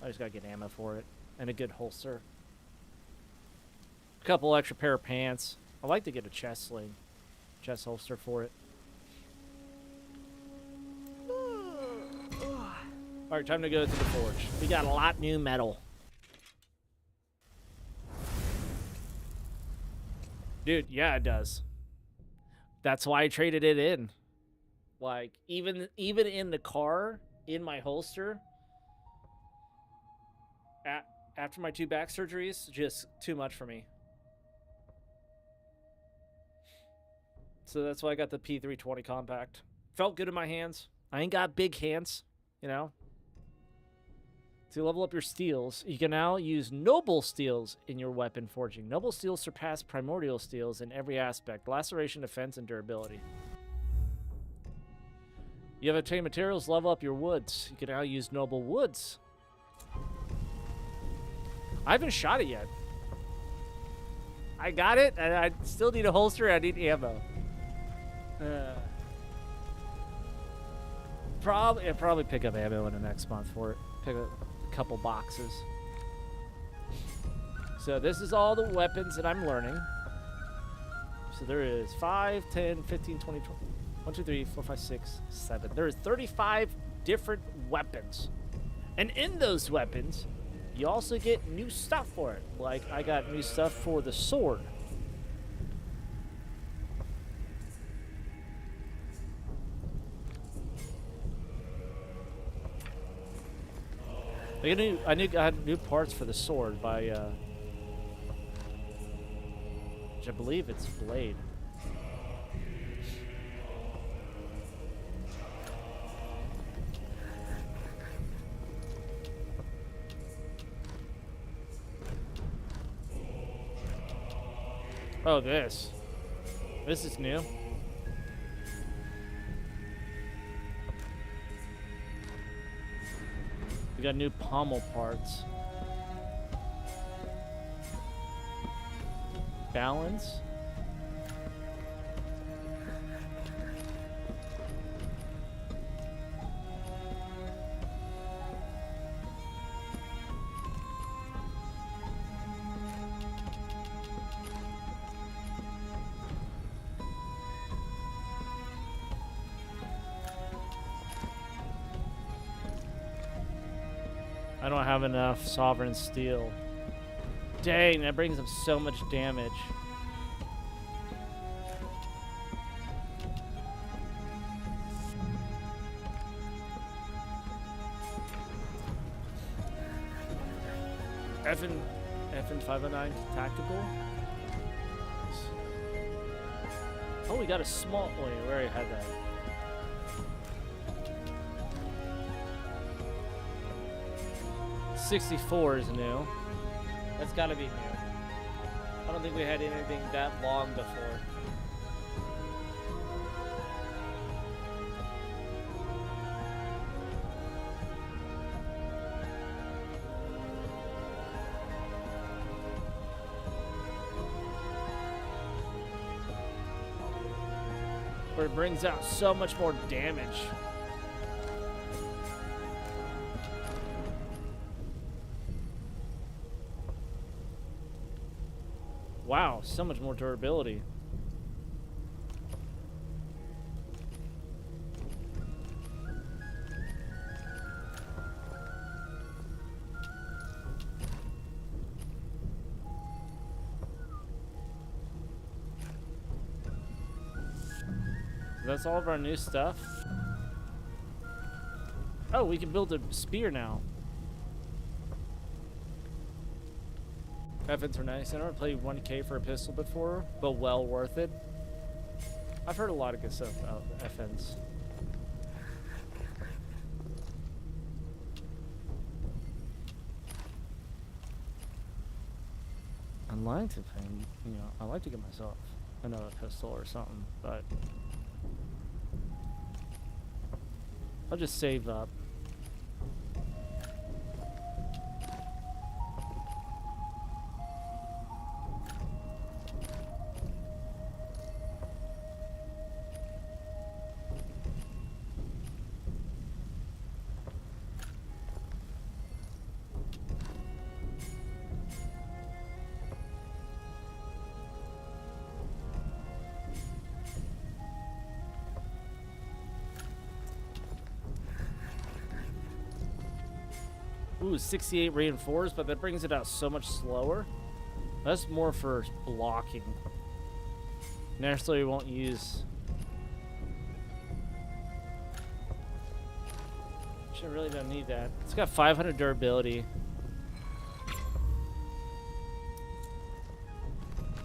I just gotta get ammo for it and a good holster. A couple extra pair of pants. I like to get a chest holster for it. Alright, time to go to the forge. We got a lot new metal. Dude, yeah, it does. That's why I traded it in. Like, even in the car, in my holster, after my 2 back surgeries, just too much for me. So that's why I got the P320 compact. Felt good in my hands. I ain't got big hands, you know. To level up your steels, you can now use noble steels in your weapon forging. Noble steels surpass primordial steels in every aspect: laceration, defense, and durability. You have obtained materials, level up your woods. You can now use noble woods. I haven't shot it yet. I got it, and I still need a holster, and I need ammo. Probably pick up ammo in the next month for it. Pick up a couple boxes. So this is all the weapons that I'm learning. So there is 5, 10, 15, 20, 1, 2, 3, 4, 5, 6, 7. There is 35 different weapons. And in those weapons, you also get new stuff for it. Like, I got new stuff for the sword. I got new parts for the sword by, which I believe it's Blade. Oh, this is new. We got new pommel parts. Balance. I don't have enough Sovereign Steel. Dang, that brings them so much damage. FN 509 tactical. Oh, we got a small. Wait, we already had that. .64 is new. That's gotta be new. I don't think we had anything that long before. But it brings out so much more damage. Wow, so much more durability. That's all of our new stuff. Oh, we can build a spear now. FNs are nice. I never played 1K for a pistol before, but well worth it. I've heard a lot of good stuff about FNs. I'd like to think, I'd like to get myself another pistol or something, but I'll just save up. Ooh, 68 reinforced, but that brings it out so much slower. That's more for blocking. Naturally, we won't use. Actually, I really don't need that. It's got 500 durability.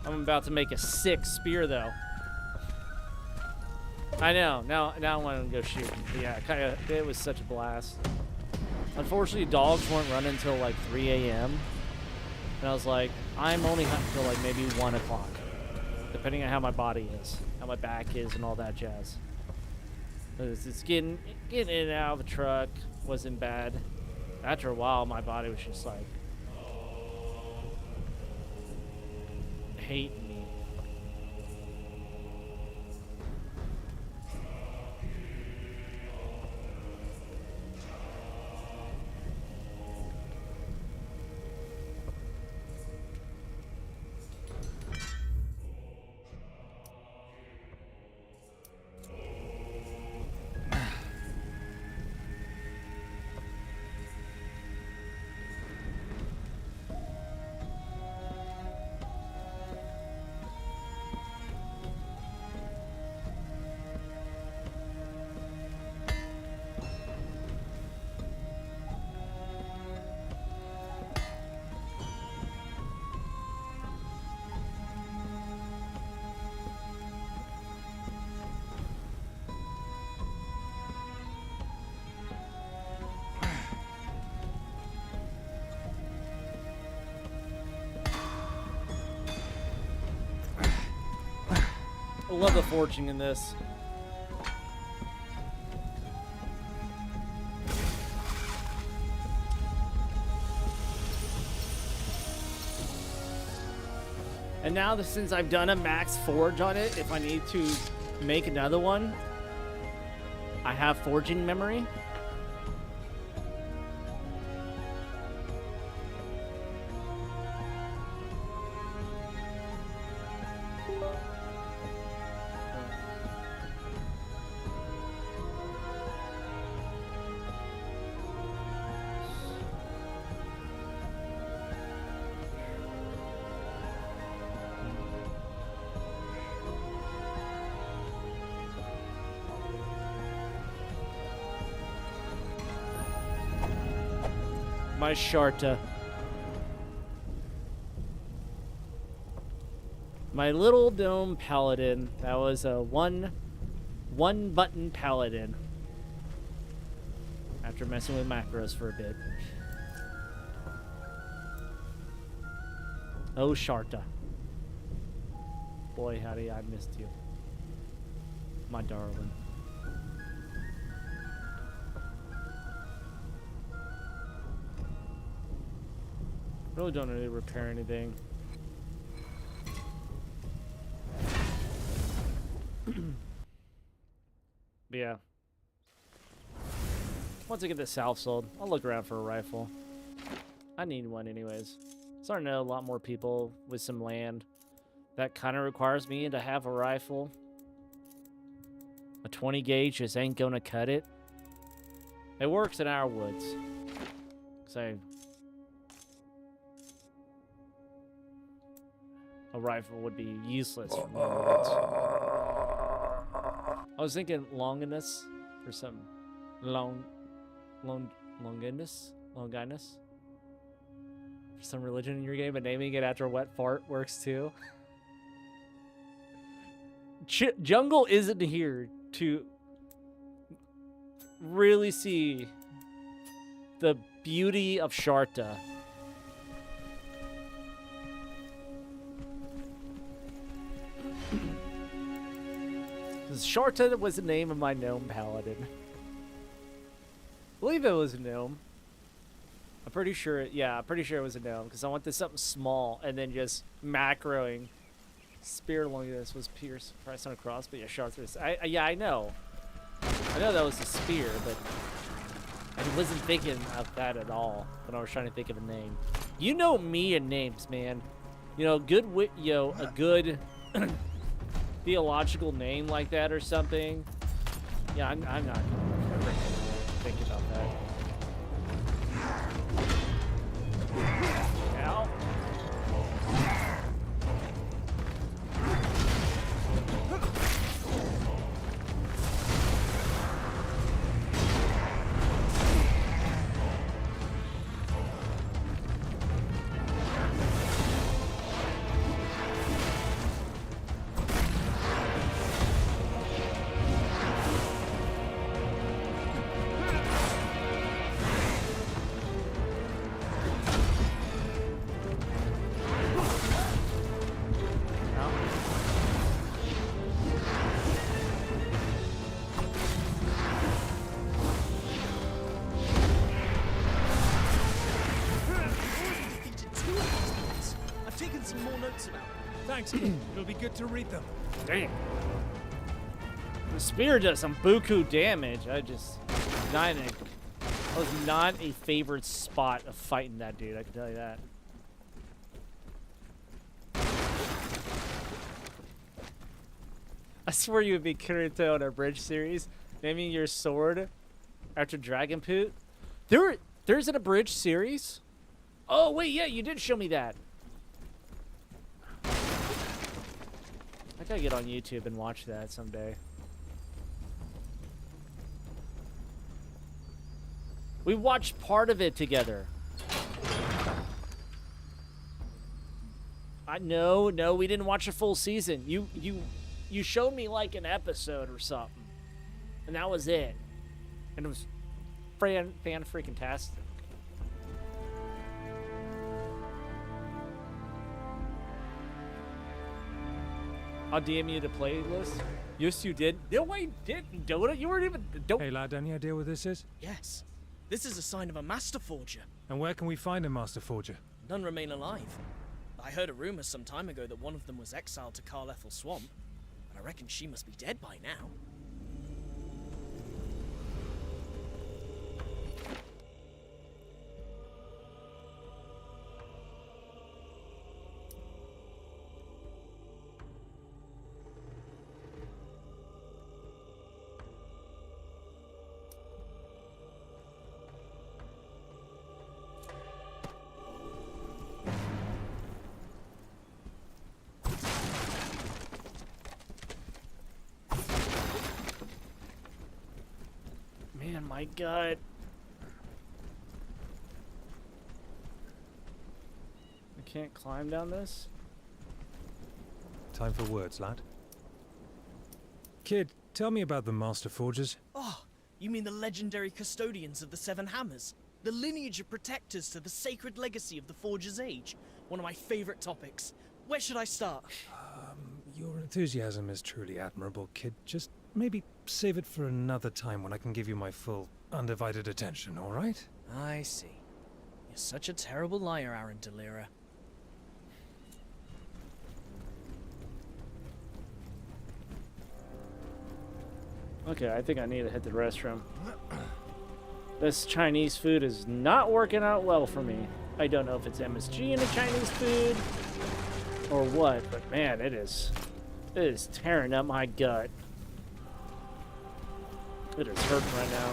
I'm about to make a 6 spear, though. I know. Now I want to go shooting. But yeah, it was such a blast. Unfortunately, dogs weren't running until like 3 a.m. And I was like, I'm only hunting until like maybe 1 o'clock. Depending on how my body is, how my back is, and all that jazz. It's getting in and out of the truck wasn't bad. After a while, my body was just like hating me. love the forging in this. And now that since I've done a max forge on it, if I need to make another one, I have forging memory. My Sharta. My little gnome paladin. That was a one button paladin. After messing with macros for a bit. Oh, Sharta. Boy, howdy, I missed you. My darling. Really don't need to repair anything. But yeah. Once I get this south sold, I'll look around for a rifle. I need one anyways. Starting to know a lot more people with some land. That kind of requires me to have a rifle. A 20 gauge just ain't gonna cut it. It works in our woods. So a rifle would be useless for my woods. I was thinking Longinus for some Longinus for some religion in your game, but naming it after a wet fart works too. Jungle isn't here to really see the beauty of Sharta. Sharta was the name of my gnome paladin. I believe it was a gnome. I'm pretty sure, yeah, I'm pretty sure it was a gnome, because I wanted something small, and then just macroing. Spear Longinus was pierced, pressed on a cross, but yeah, Sharta. Yeah, I know. I know that was a spear, but I wasn't thinking of that at all when I was trying to think of a name. You know me and names, man. You know, a good theological name like that or something. Yeah, I'm not ever thinking about that. Ow. Thanks. It'll be good to read them. Damn. The spear does some buku damage. I was not a favorite spot of fighting that dude, I can tell you that. I swear you would be Kirito in a bridge series, naming your sword after Dragon Poot. There's an abridged series? Oh wait, yeah, you did show me that. I gotta get on YouTube and watch that someday. We watched part of it together. No, we didn't watch a full season. You showed me like an episode or something, and that was it. And it was fan freaking tastic. I'll DM you the playlist. Yes, you did. No, I didn't, Dota. You weren't even. Don't. Hey, lad, any idea what this is? Yes. This is a sign of a Master Forger. And where can we find a Master Forger? None remain alive. I heard a rumor some time ago that one of them was exiled to Carlethel Swamp, but I reckon she must be dead by now. Man, my gut. I can't climb down this. Time for words, lad. Kid, tell me about the Master Forgers. Oh, you mean the legendary custodians of the Seven Hammers? The lineage of protectors to the sacred legacy of the Forger's Age? One of my favorite topics. Where should I start? Your enthusiasm is truly admirable, kid. Just maybe save it for another time when I can give you my full, undivided attention, all right? I see. You're such a terrible liar, Aaron Delira. Okay, I think I need to hit the restroom. This Chinese food is not working out well for me. I don't know if it's MSG in the Chinese food or what, but man, it is tearing up my gut. It is hurting right now.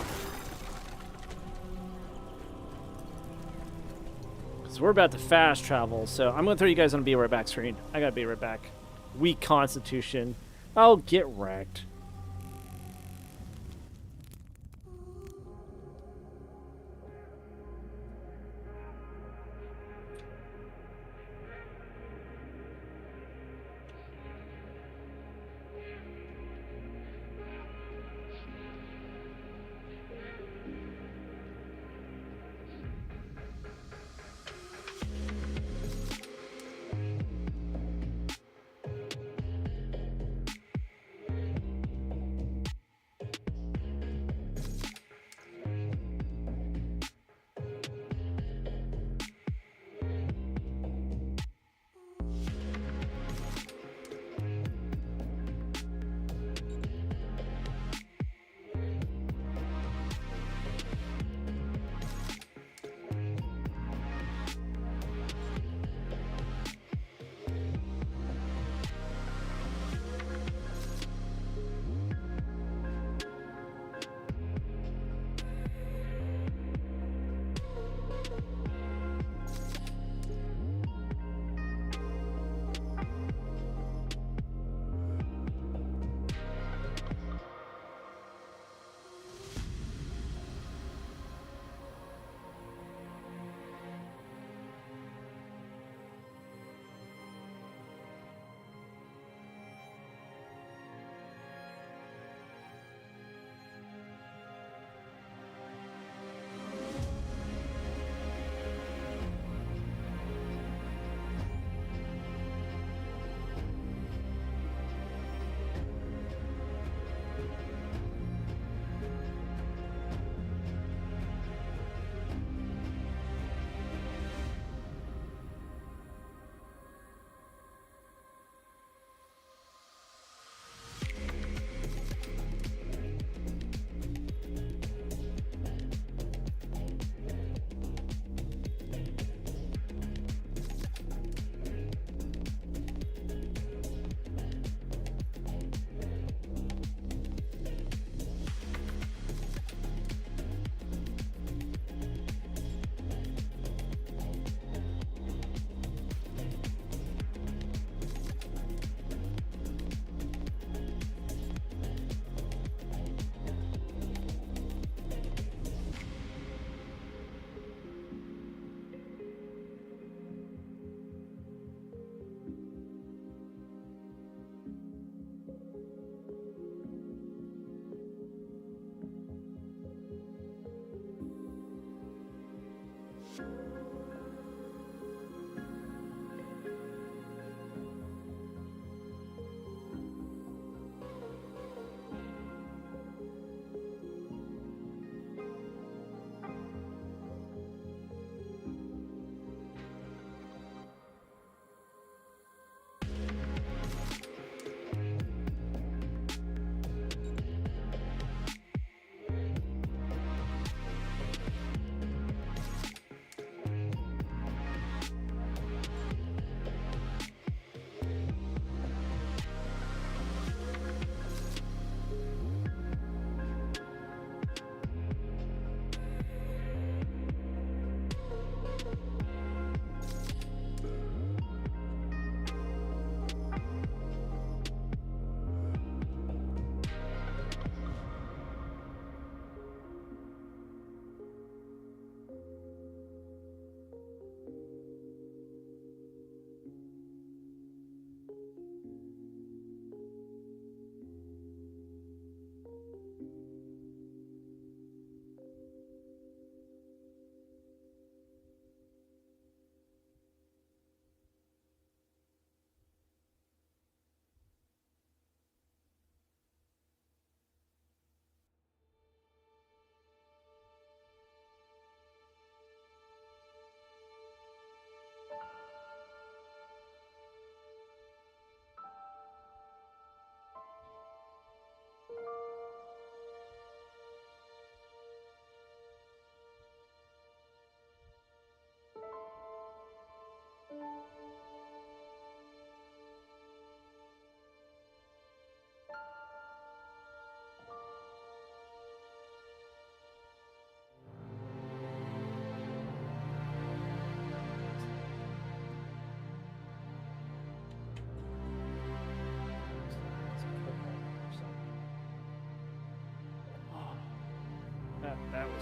So we're about to fast travel, so I'm gonna throw you guys on a be right back screen. I gotta be right back. Weak constitution. I'll get wrecked.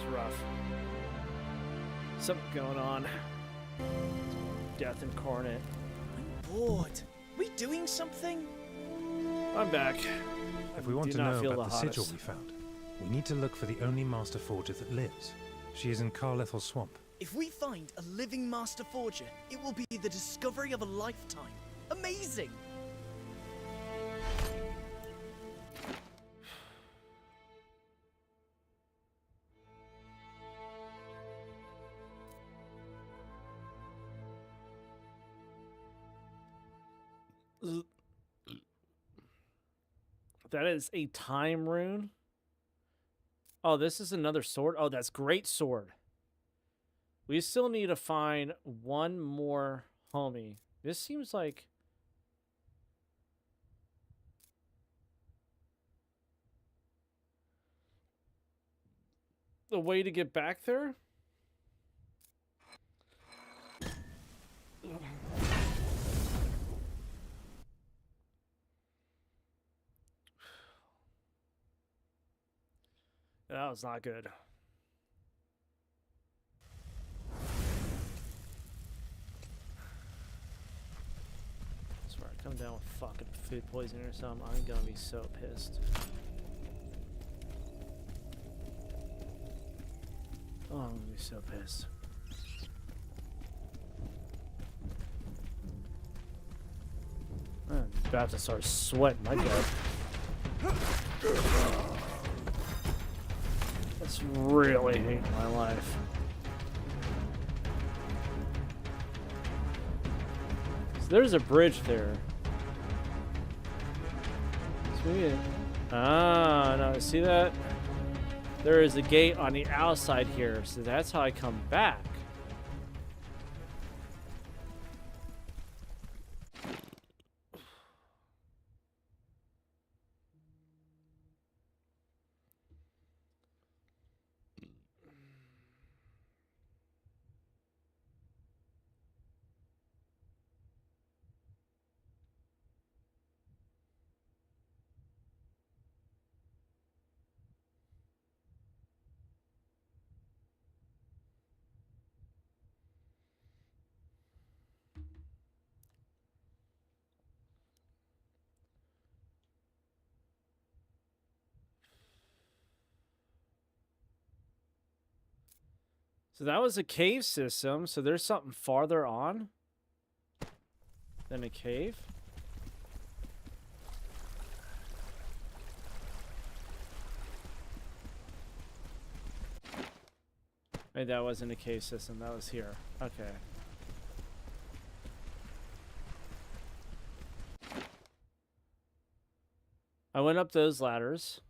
It's rough. Something going on. Death incarnate. I'm bored. We doing something? I'm back. If we want Do to not know feel about the the sigil hottest. we found, we need to look for the only Master Forger that lives. She is in Carlethal Swamp. If we find a living Master Forger, it will be the discovery of a lifetime. Amazing! That is a time rune. Oh, this is another sword. Oh, that's great sword. We still need to find one more homie. This seems like the way to get back there. That was not good. I swear, I come down with fucking food poisoning or something, I'm gonna be so pissed. Oh, I'm gonna be so pissed. I'm about to start sweating my gut. That's really hating my life. So there's a bridge there. So maybe no, see that? There is a gate on the outside here, so that's how I come back. So that was a cave system, so there's something farther on than a cave. Maybe that wasn't a cave system, that was here. Okay. I went up those ladders.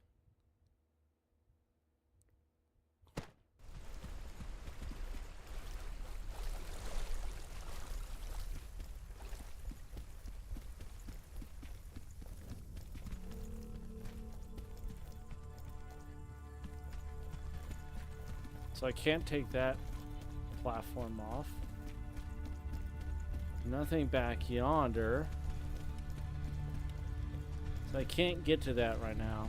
So I can't take that platform off. Nothing back yonder. So I can't get to that right now.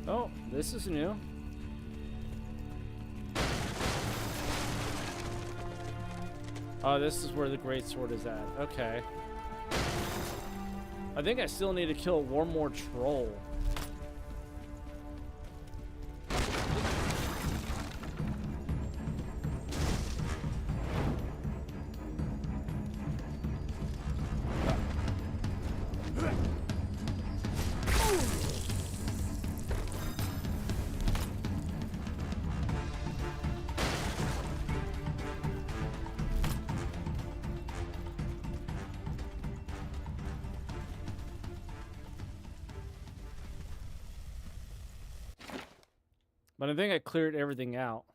Oh, this is new. Oh, this is where the greatsword is at. Okay. I think I still need to kill one more troll. But I think I cleared everything out.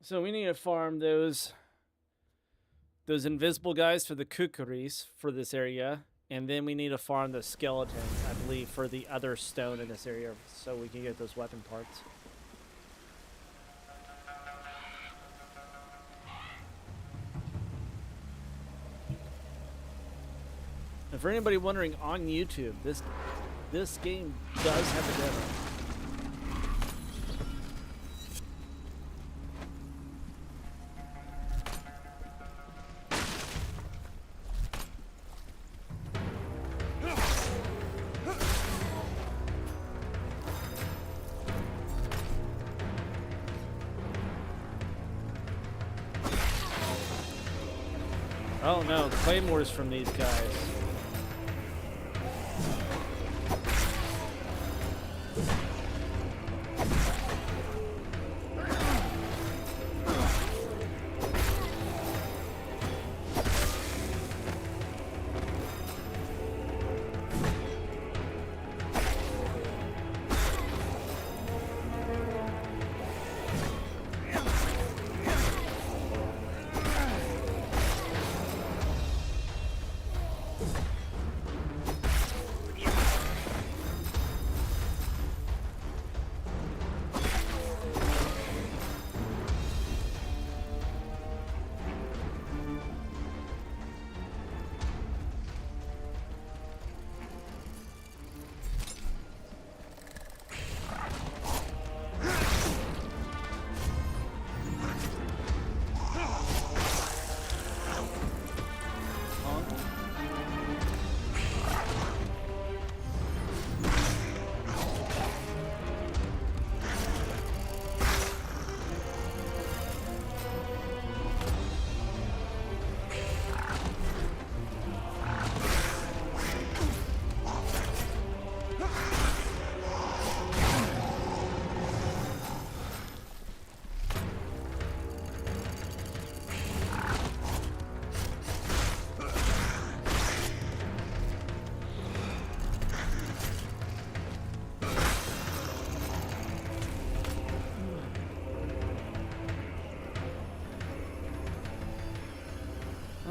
So we need to farm those invisible guys for the Kukuris for this area, and then we need to farm the skeletons, I believe, for the other stone in this area, so we can get those weapon parts. And for anybody wondering on YouTube, this game does have a demo. Oh no, claymores from these guys.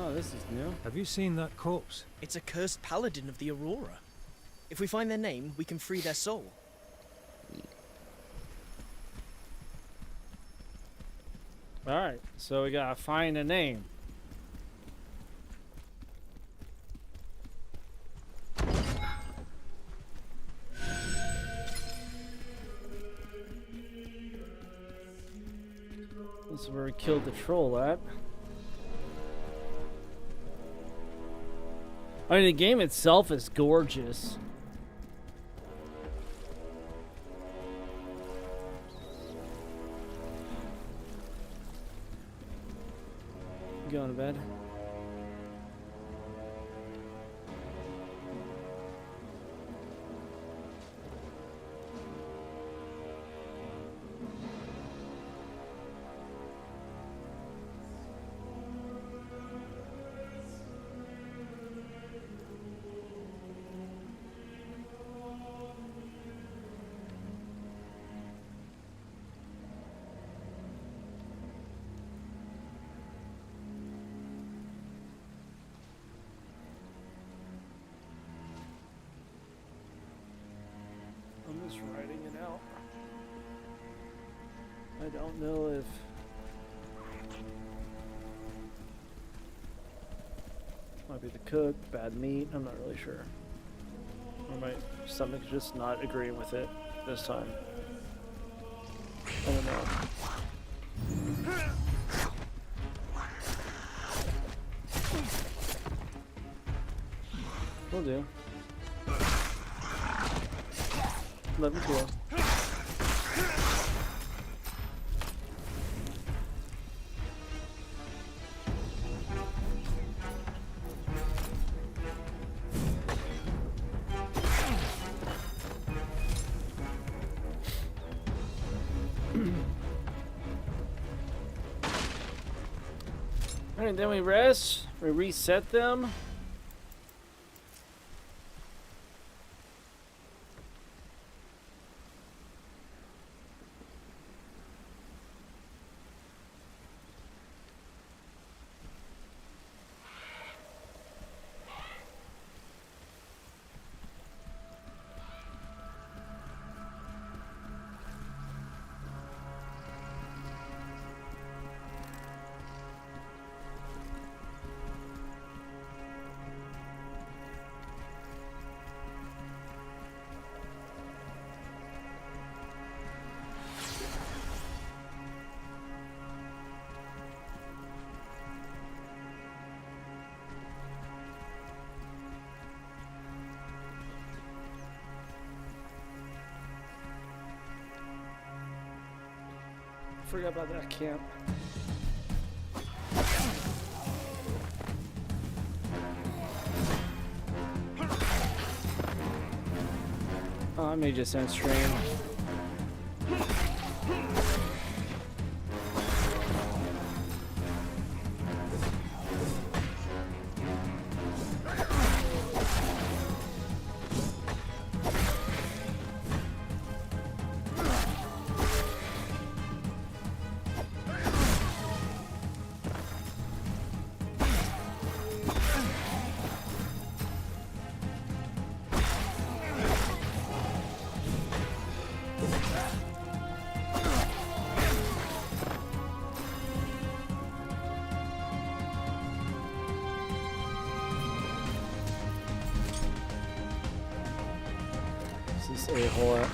Oh, this is new. Have you seen that corpse? It's a cursed paladin of the Aurora. If we find their name, we can free their soul. Alright, so we gotta find a name. This is where we killed the troll at. I mean, the game itself is gorgeous. Going to bed. I'm just writing it out. I don't know if might be the cook, bad meat, I'm not really sure. Or my stomach's just not agreeing with it this time. I don't know. Will do. Let me go. Alright, then we rest, we reset them. forgot about that camp. Oh, I may just end stream. This a-hole.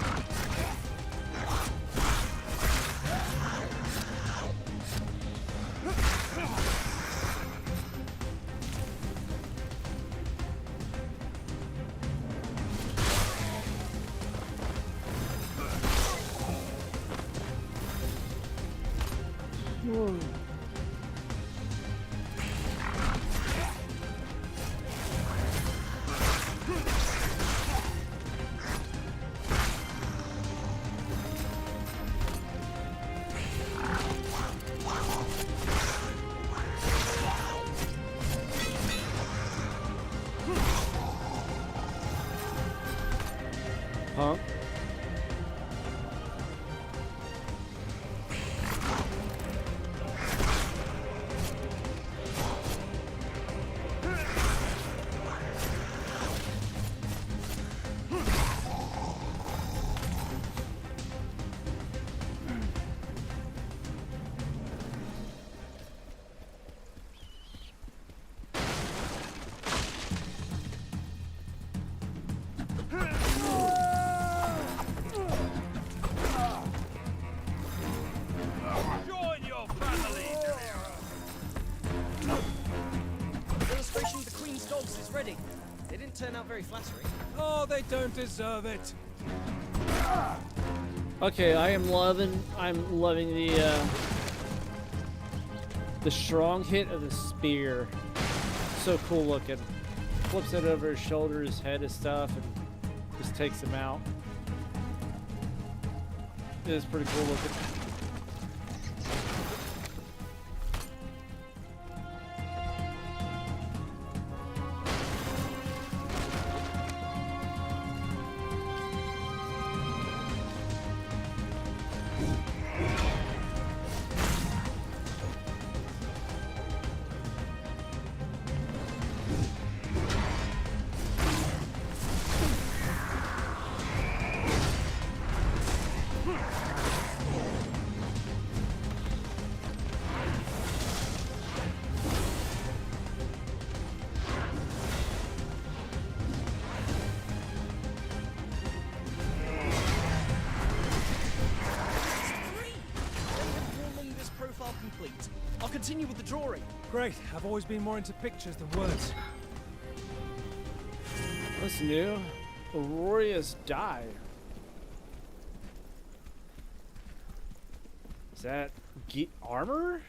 Huh? Illustration of the Queen's dogs is ready. They didn't turn out very flattering. Oh, they don't deserve it. Okay, I'm loving the strong hit of the spear. So cool looking. Flips it over his shoulder, his head, his stuff, and just takes him out. It is pretty cool looking. Complete. I'll continue with the drawing. Great. I've always been more into pictures than words. What's new? Auroria's die. Is that armor?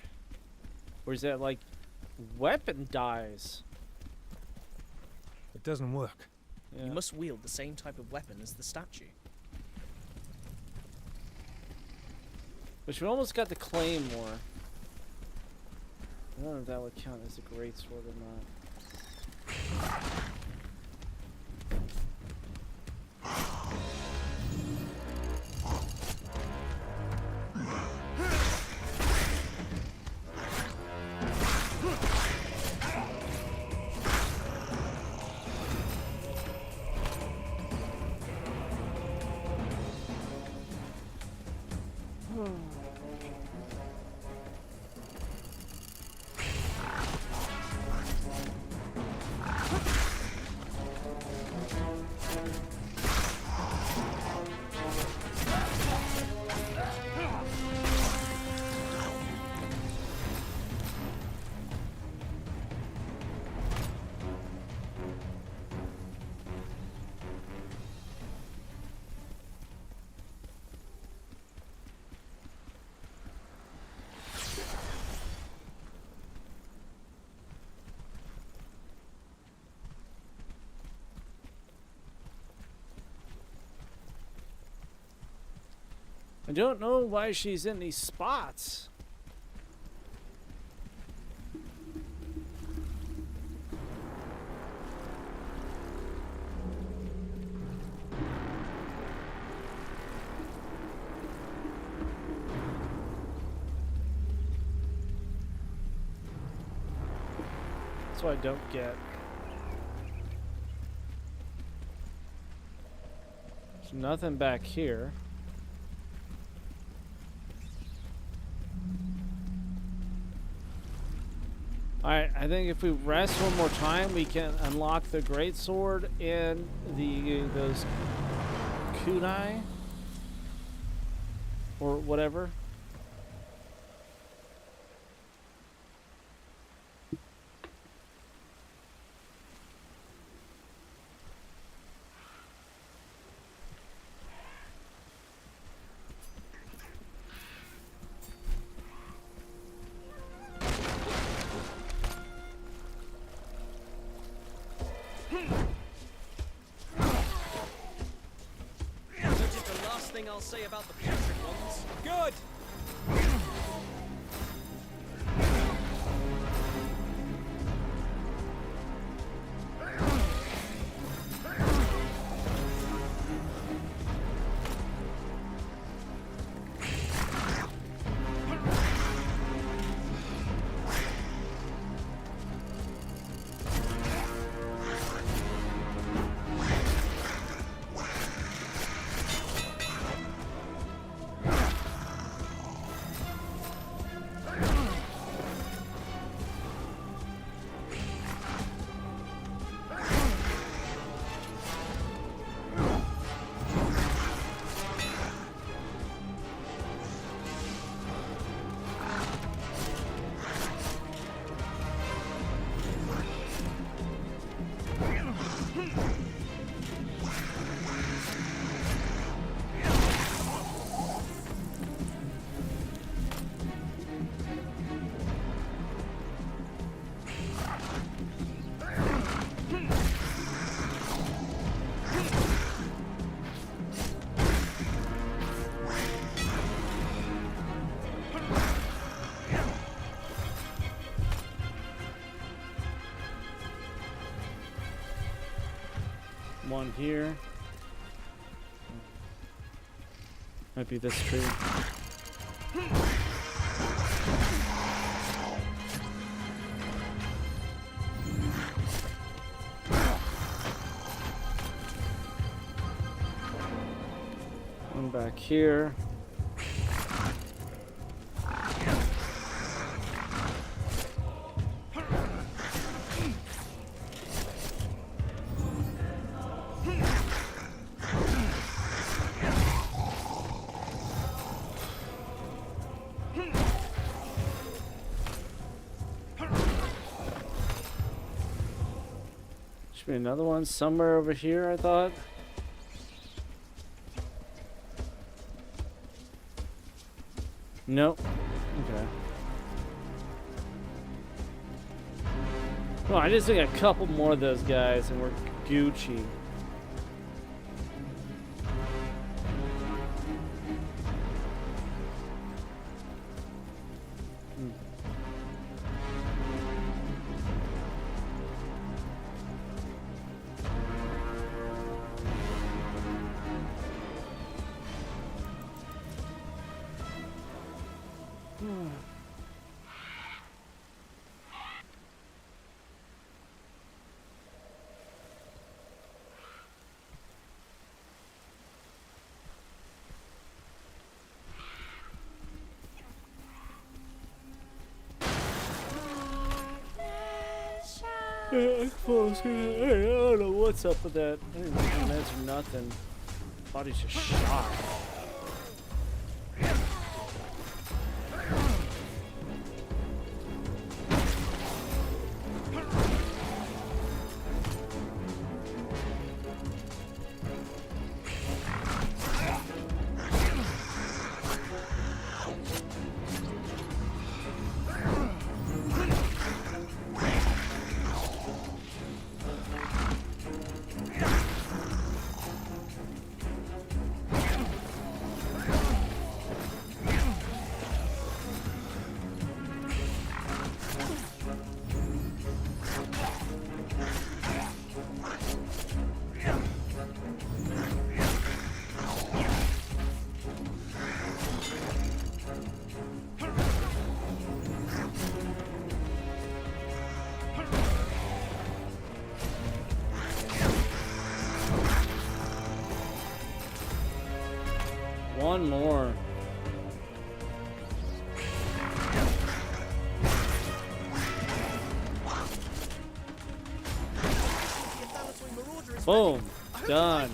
Or is that like weapon dies? It doesn't work. Yeah. You must wield the same type of weapon as the statue. Which we almost got the claymore. I don't know if that would count as a great sword or not. I don't know why she's in these spots. That's what I don't get. There's nothing back here. Alright, I think if we rest one more time, we can unlock the greatsword and those kunai or whatever. I'll say about the putrid ones. Good! One here. Might be this tree. One back here. Should be another one somewhere over here, I thought. Nope. Okay. Well, I just need a couple more of those guys and we're Gucci. I don't know what's up with that. I didn't take meds or nothing. Body's just shot. Boom. Done.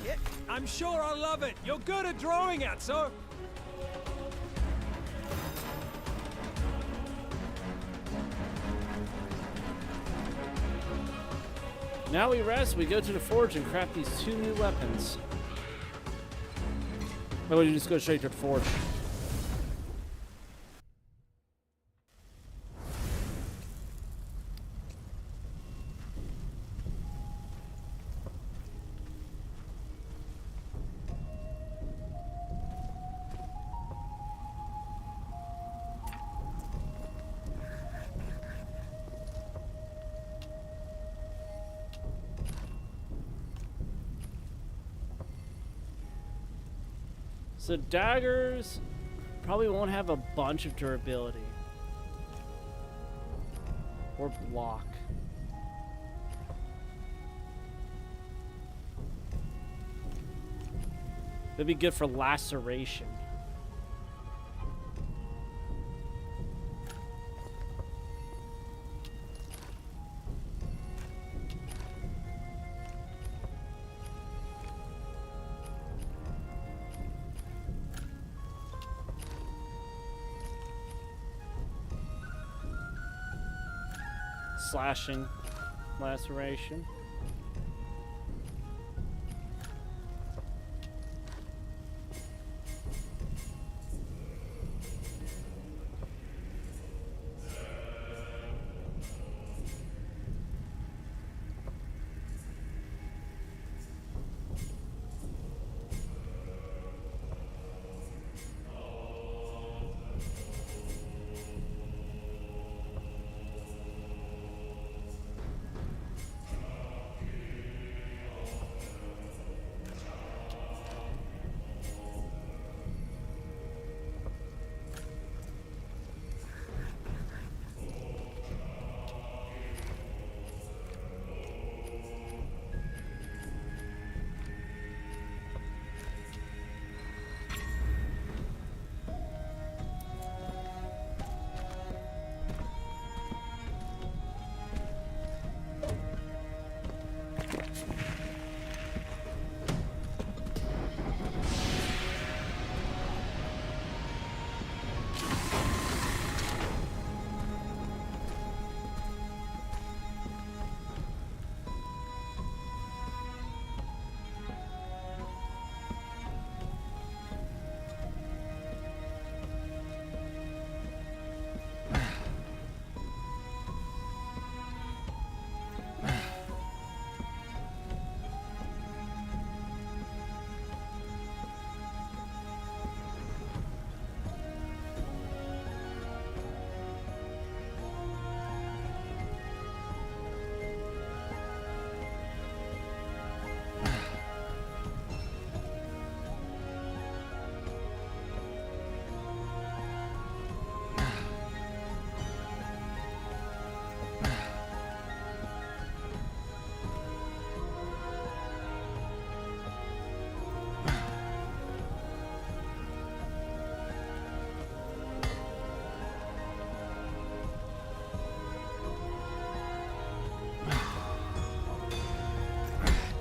I'm sure I'll love it. You're good at drawing it, so. Now we rest, we go to the forge and craft these 2 new weapons. Or would you just go straight to the forge? So daggers probably won't have a bunch of durability. Or block. That'd be good for laceration. Slashing, laceration.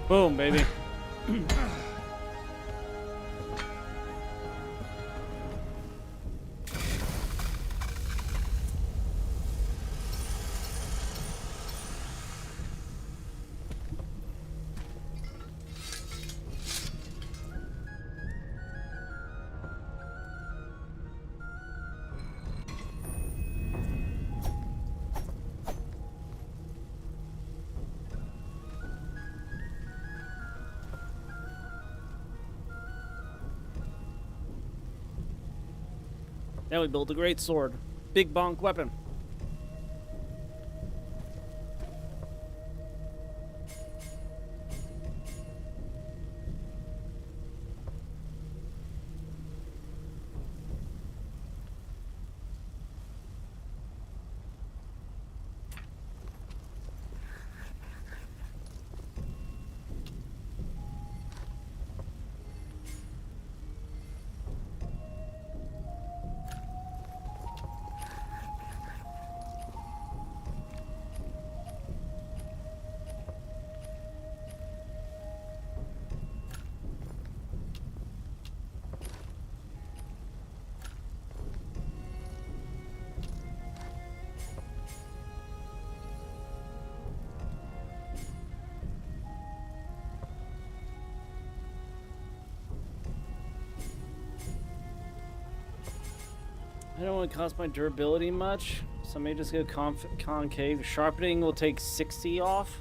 Boom, baby. Now we build a great sword. Big bonk weapon. I don't want to cost my durability much, so I may just go concave. Sharpening will take 60 off.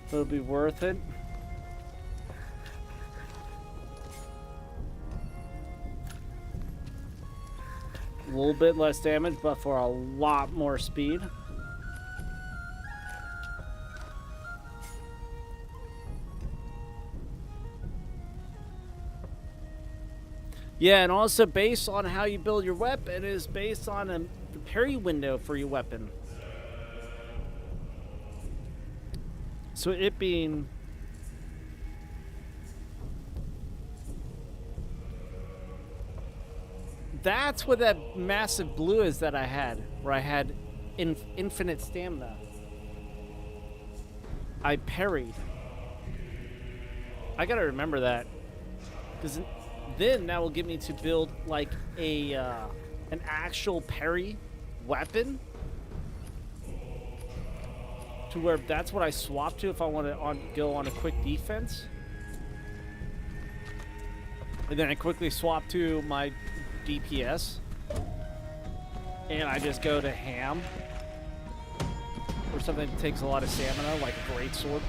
But it'll be worth it. A little bit less damage, but for a lot more speed. Yeah, and also based on how you build your weapon is based on the parry window for your weapon. So it being... That's what that massive blue is that I had, where I had infinite stamina. I parried. I gotta remember that, because then that will get me to build like a an actual parry weapon, to where that's what I swap to if I want to go on a quick defense, and then I quickly swap to my DPS, and I just go to ham, or something that takes a lot of stamina, like a greatsword.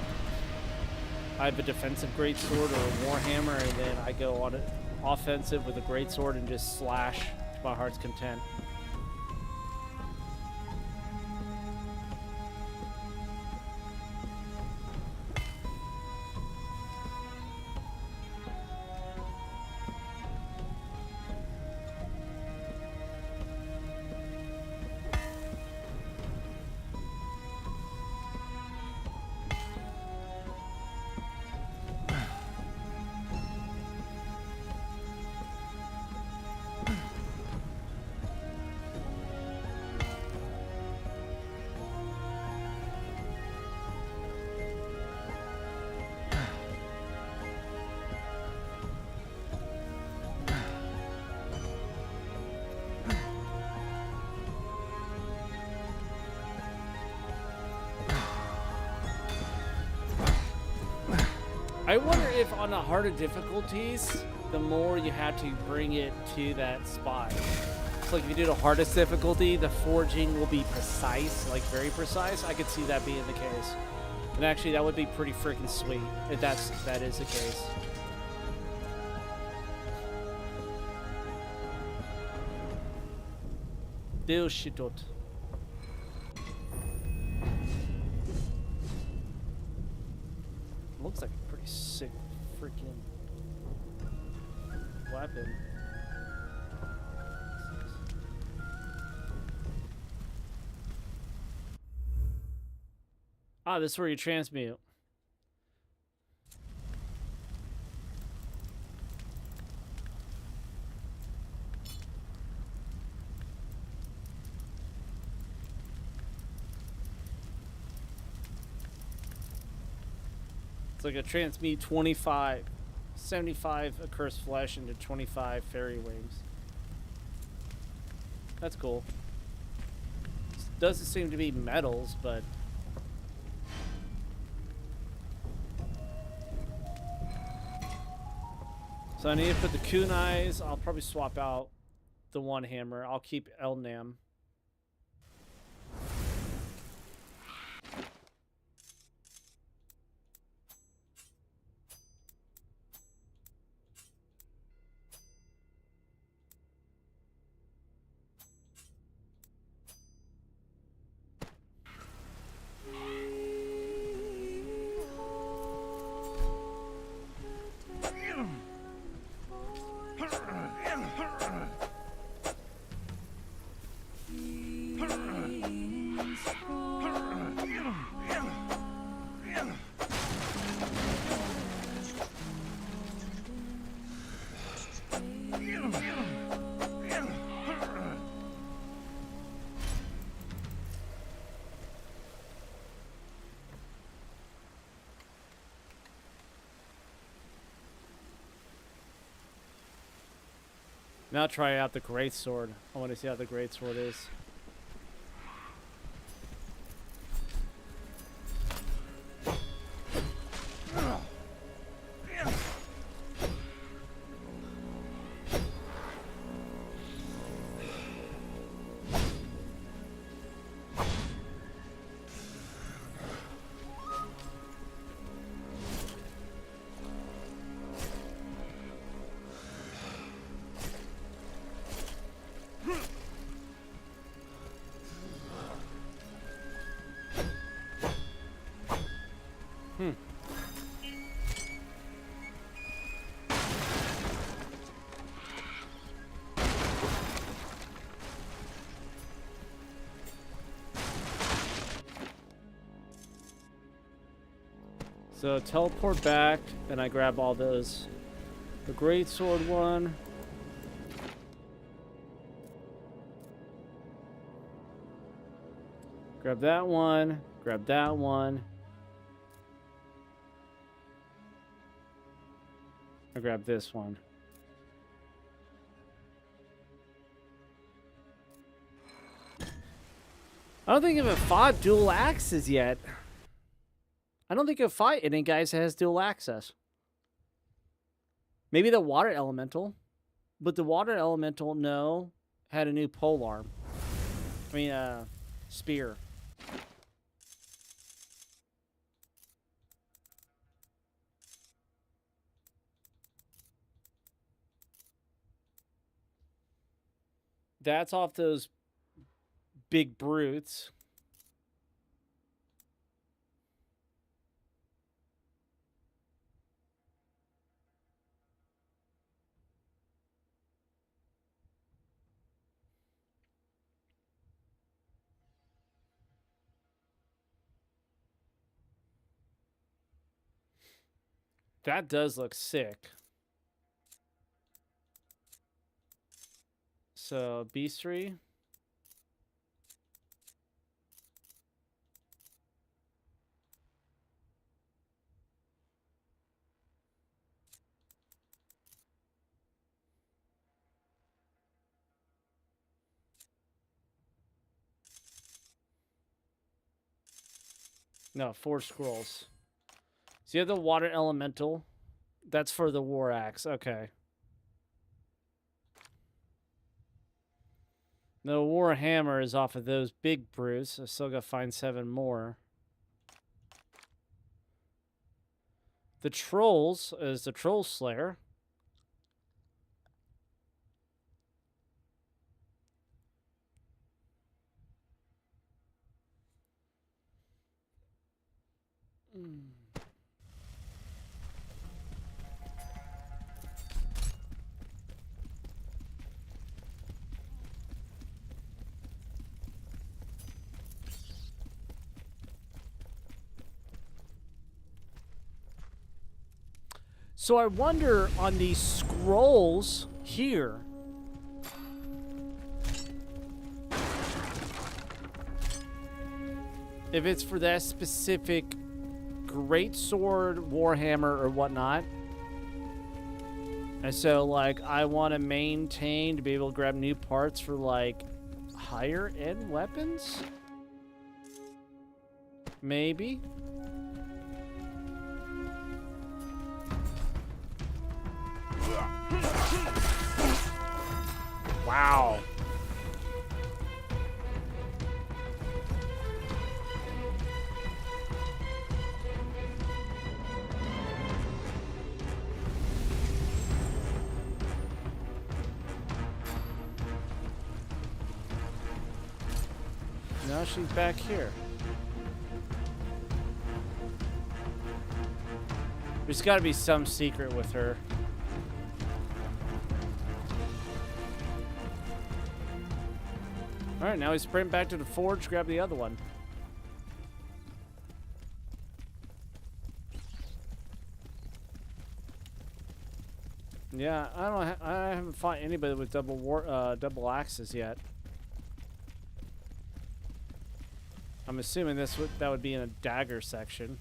I have a defensive greatsword or a warhammer, and then I go on it offensive with a greatsword and just slash to my heart's content. I wonder if on the harder difficulties, the more you have to bring it to that spot. So like if you do the hardest difficulty, the forging will be precise, like very precise. I could see that being the case. And actually that would be pretty freaking sweet if that is the case. Deal shitot. Looks like a pretty sick freaking weapon. Ah, this is where you transmute. It's like a transmute 25, 75 accursed flesh into 25 fairy wings. That's cool. Doesn't seem to be metals, but so I need to put the kunais. I'll probably swap out the one hammer. I'll keep Elnam. Now try out the greatsword. I want to see how the greatsword is. So teleport back, and I grab all those. The great sword one. Grab that one. Grab that one. I grab this one. I don't think I've fought dual axes yet. I don't think I've fought any guys that has dual access. Maybe the water elemental. But the water elemental, no, had a new polearm. I mean, spear. That's off those big brutes. That does look sick. So, beastry. No, 4 scrolls. So you have the water elemental. That's for the war axe. Okay. The war hammer is off of those big brutes. I still gotta find 7 more. The trolls is the troll slayer. So I wonder on these scrolls here, if it's for that specific greatsword, warhammer, or whatnot. And so, like, I want to maintain to be able to grab new parts for, like, higher end weapons? Maybe. Wow. Now she's back here. There's got to be some secret with her. Alright, now we sprint back to the forge, grab the other one. Yeah, I haven't fought anybody with double axes yet. I'm assuming that would be in a dagger section.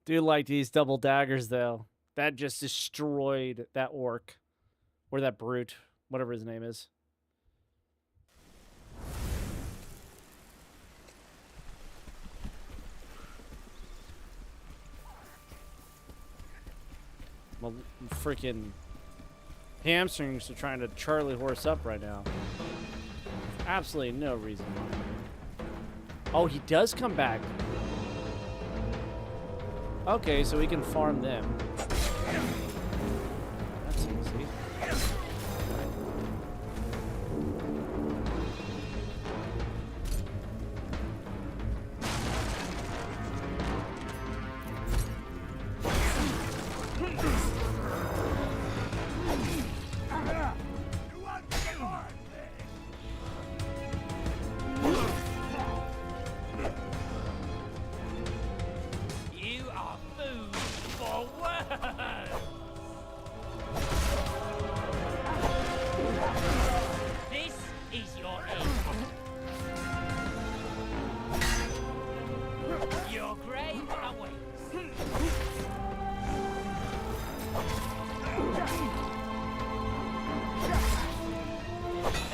Do like these double daggers though. That just destroyed that orc. Or that brute. Whatever his name is. My freaking hamstrings are trying to Charlie horse up right now. Absolutely no reason. Oh, he does come back. Okay, so we can farm them. That's easy. You are food for worms! This is your end. Your grave awaits.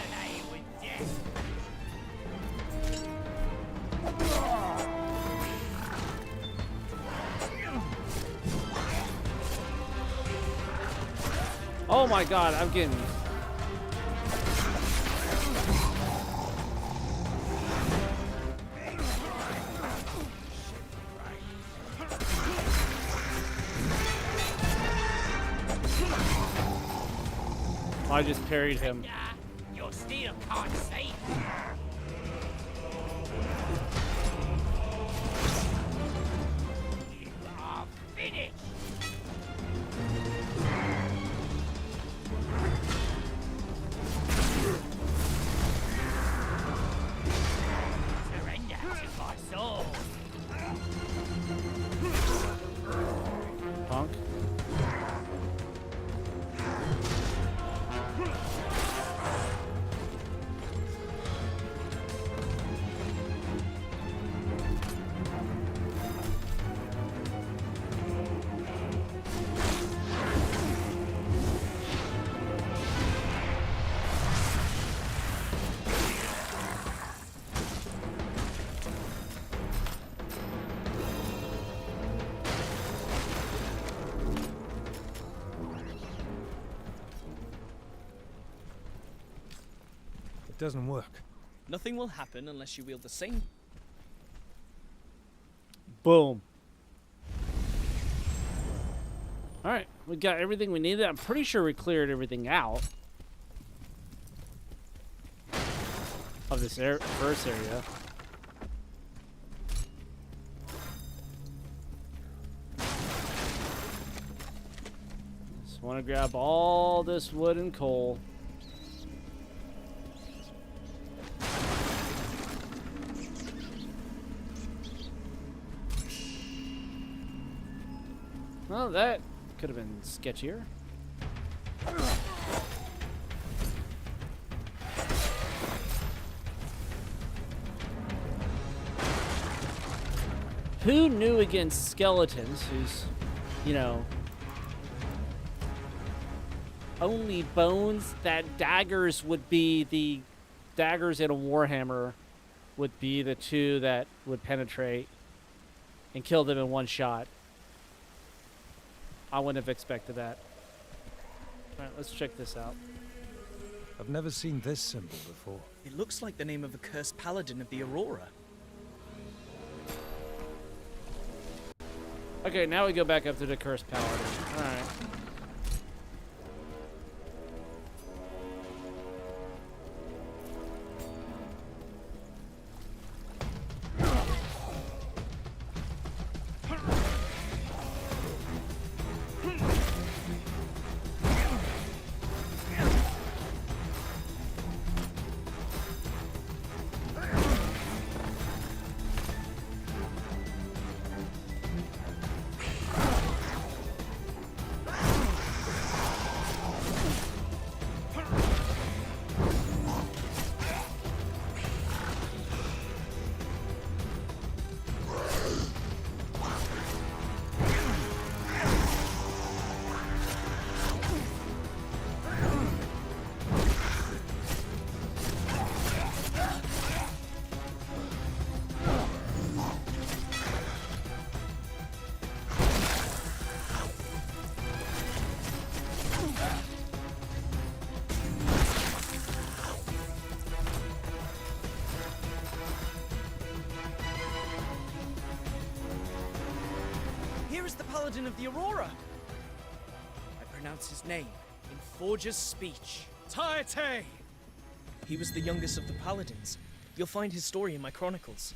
Play with death. Oh my god, I'm getting... I just parried him. Your steel can't save you. You are finished. Surrender to my sword. Punk. It doesn't work. Nothing will happen unless you wield the same. Boom. Alright, we got everything we needed. I'm pretty sure we cleared everything out of this first area. Just want to grab all this wood and coal. Well, that could have been sketchier. Who knew against skeletons whose, you know, only bones, that daggers would be the daggers in a Warhammer would be the two that would penetrate and kill them in one shot. I wouldn't have expected that. Alright, let's check this out. I've never seen this symbol before. It looks like the name of a cursed paladin of the Aurora. Okay, now we go back up to the Cursed Paladin. Alright. Here is the Paladin of the Aurora. I pronounce his name in Forger's speech. Taite! He was the youngest of the Paladins. You'll find his story in my chronicles.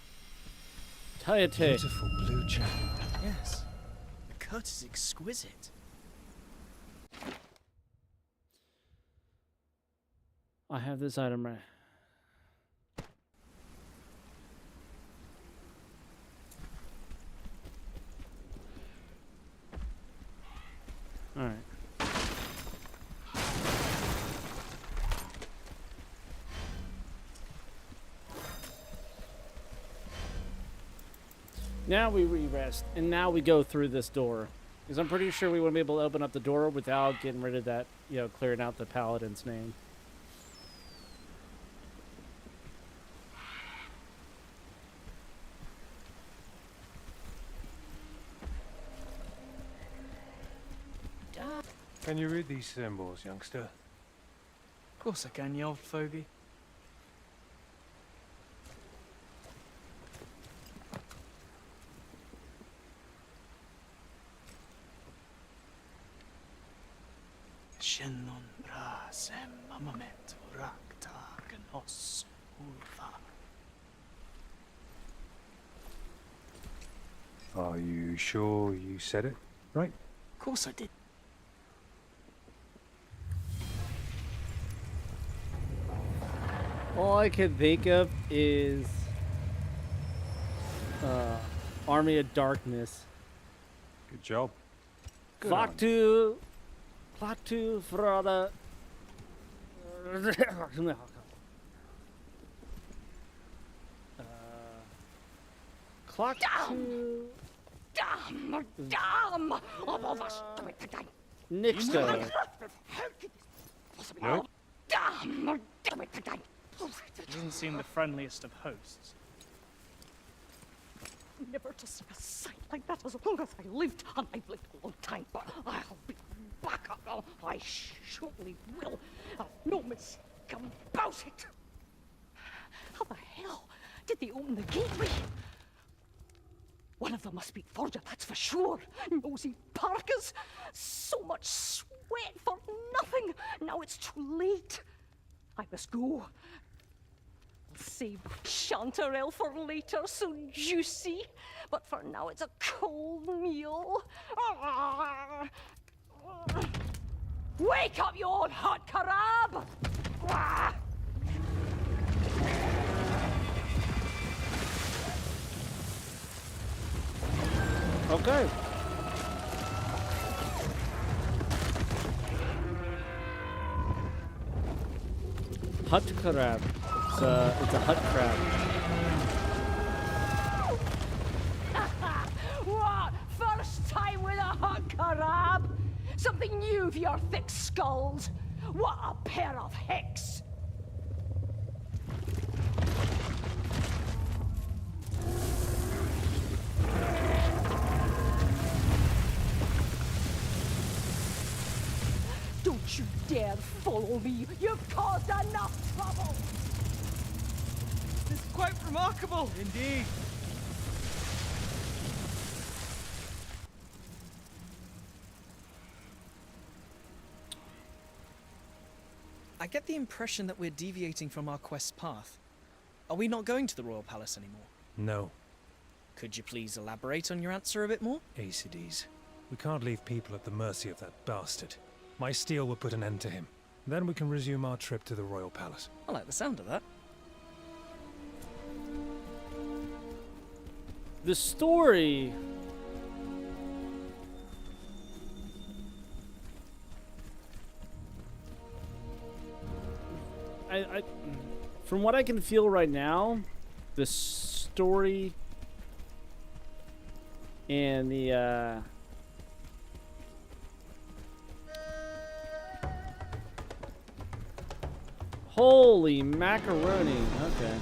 Taite. Beautiful blue chain. Yes. The cut is exquisite. I have this item right. All right. Now we re-rest, and now we go through this door. Because I'm pretty sure we wouldn't be able to open up the door without getting rid of that, clearing out the Paladin's name. Can you read these symbols, youngster? Of course I can, you old fogey. Shinnon brasem mamamet urakta gnos ulva. Are you sure you said it right? Of course I did. All I can think of is Army of Darkness. Good job. Good Flock on to for the clock to Nixto. Nope. He doesn't seem the friendliest of hosts. Never to see a sight like that as long as I lived, and I've lived a long time, but I'll be back. I surely will. No mistake about it. How the hell did they open the gateway? One of them must be Forger, that's for sure. Nosy Parkers. So much sweat for nothing. Now it's too late. I must go. Save Chanterelle for later, so juicy. But for now, it's a cold meal. Wake up, you old hot carab! Okay. Hut crab. It's a hut crab. What? First time with a hot carab? Something new for your thick skulls. What a pair of hicks! Don't you dare follow me! You've caused enough trouble! It's quite remarkable. Indeed. I get the impression that we're deviating from our quest path. Are we not going to the Royal Palace anymore? No. Could you please elaborate on your answer a bit more? Acides. We can't leave people at the mercy of that bastard. My steel will put an end to him. Then we can resume our trip to the Royal Palace. I like the sound of that. The story. From what I can feel right now, the story and the holy macaroni. Okay.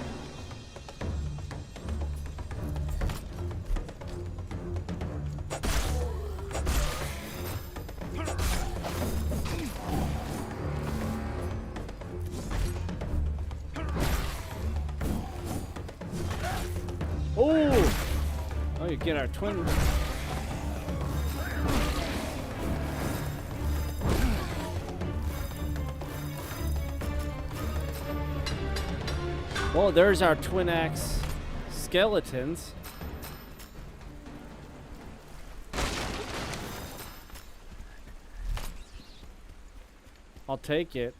Oh, you get our twin. Well, there's our twin axe skeletons. I'll take it.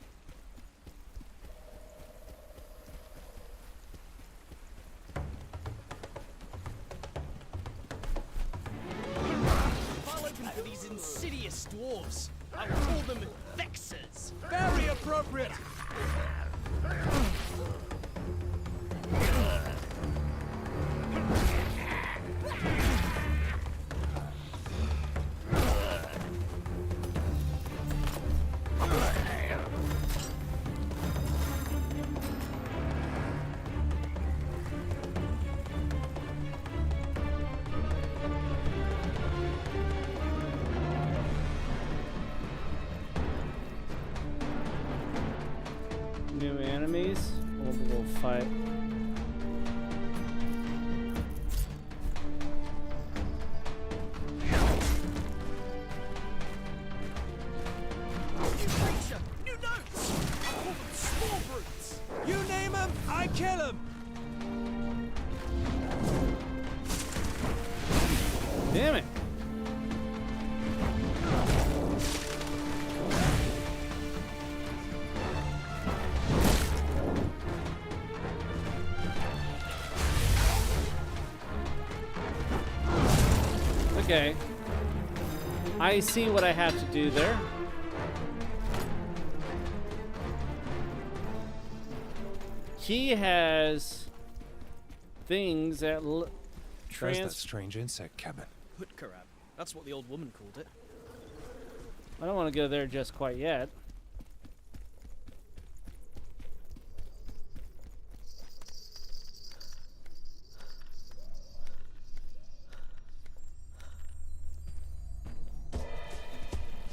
I'll open for these insidious dwarves. I'll call them Vexers. Very appropriate. New enemies. We'll fight. New creature, new notes. I call them small brutes. You name them, I kill them. Damn it. Okay. I see what I have to do there. He has things that There's that strange insect cabin. Hutkarab. That's what the old woman called it. I don't want to go there just quite yet.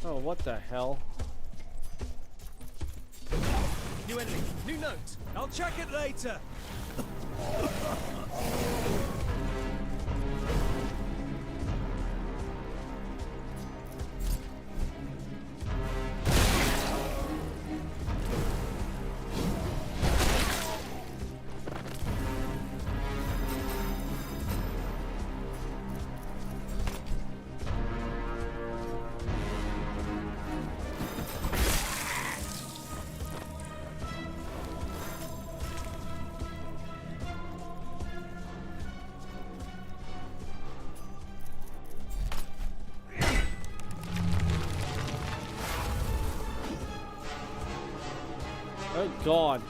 Oh, what the hell? New enemy, new note. I'll check it later. Oh God.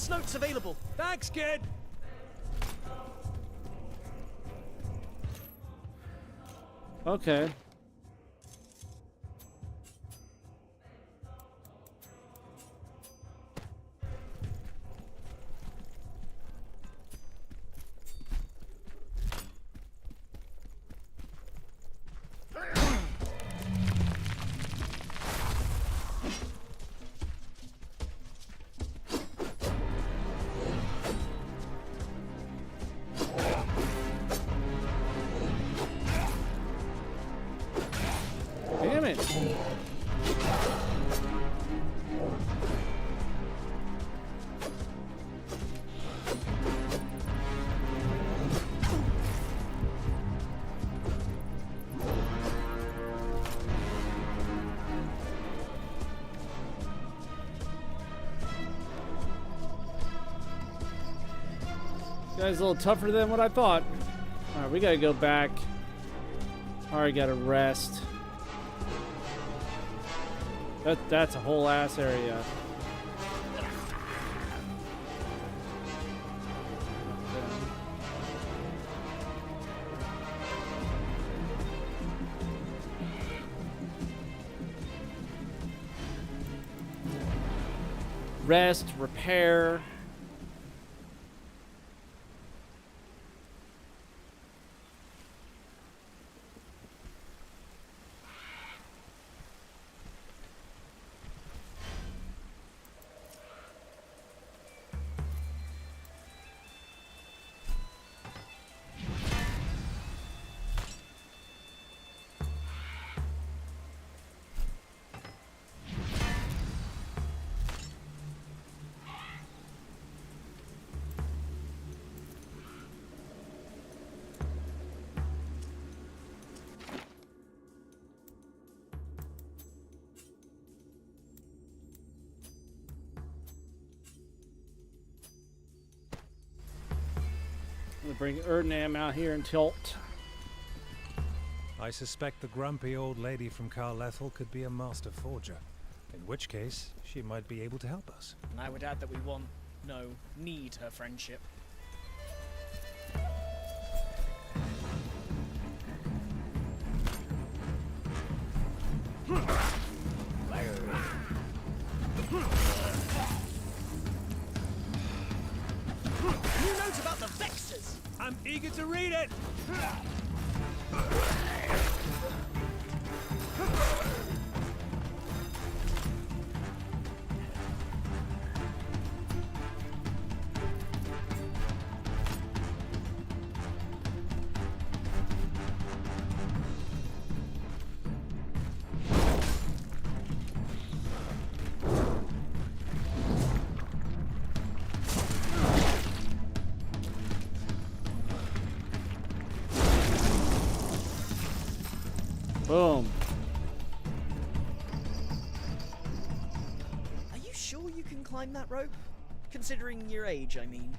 Notes available. Thanks, kid. Okay. Guy's a little tougher than what I thought. Alright, we gotta go back. Alright, gotta rest. That's a whole ass area. Rest, repair. I'm gonna bring Erdnam out here and tilt. I suspect the grumpy old lady from Carlethel could be a master forger, in which case she might be able to help us. And I would add that we need her friendship. New notes about the Vexers! I'm eager to read it! Boom. Are you sure you can climb that rope? Considering your age, I mean.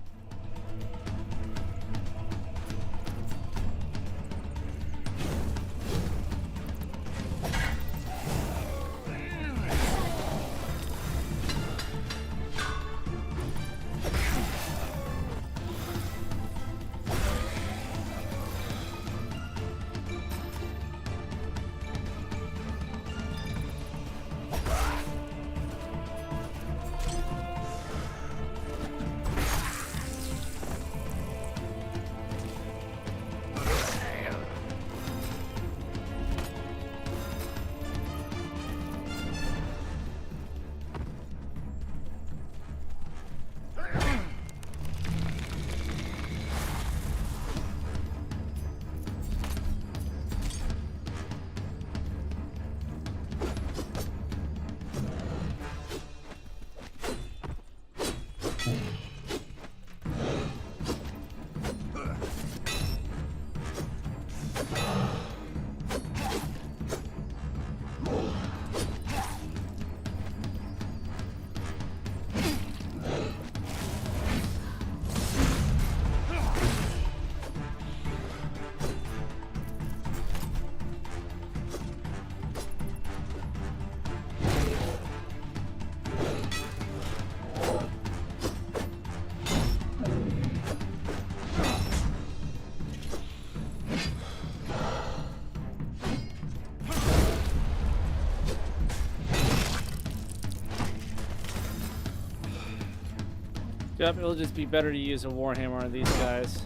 Yep, it'll just be better to use a Warhammer on these guys.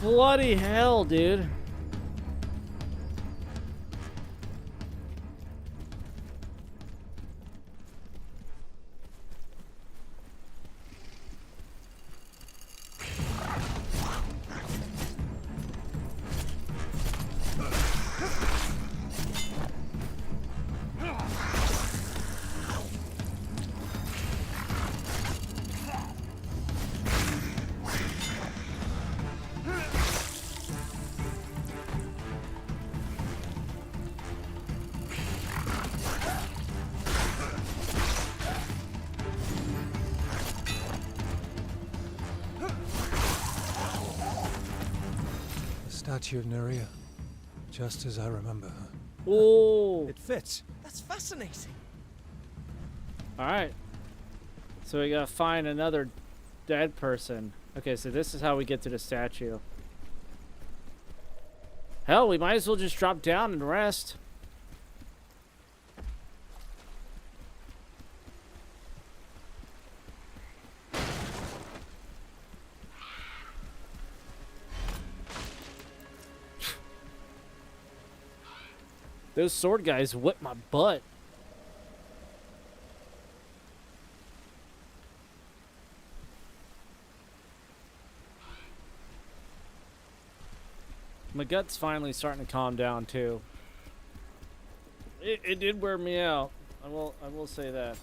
Bloody hell, dude. Statue of Nerea, just as I remember her. Oh, It fits. That's fascinating. all right. So we gotta find another dead person. Okay, so this is how we get to the statue. Hell, we might as well just drop down and rest. Those sword guys whipped my butt. My gut's finally starting to calm down too. It did wear me out. I will say that.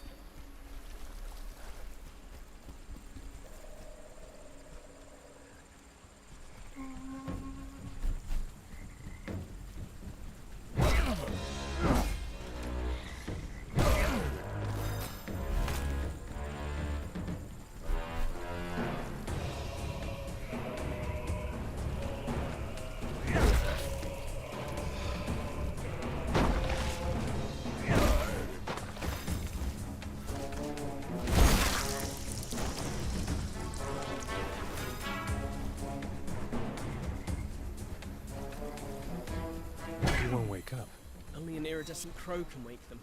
You won't wake up. Only an iridescent crow can wake them.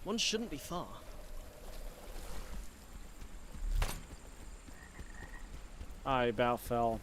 One shouldn't be far. I about fell.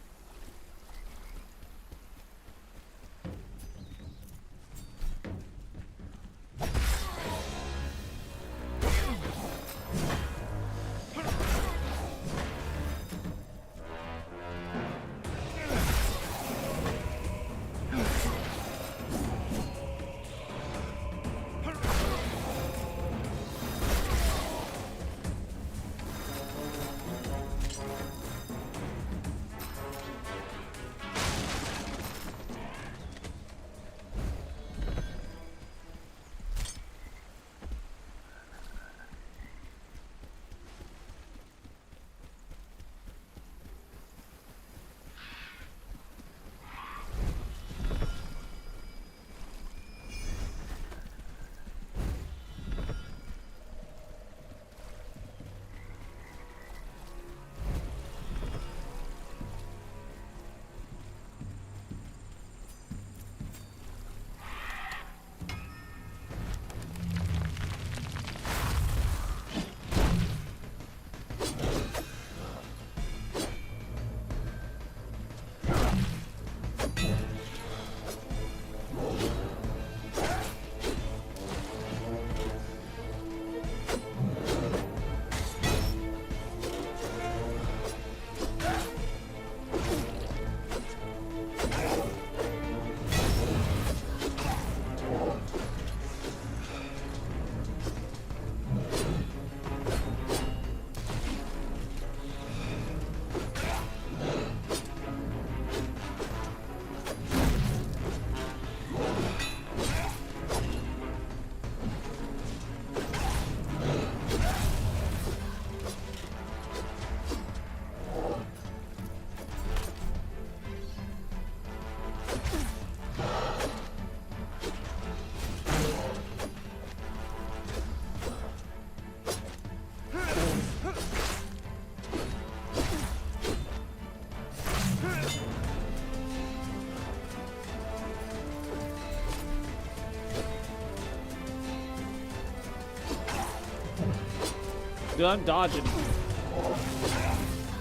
Dude, I'm dodging.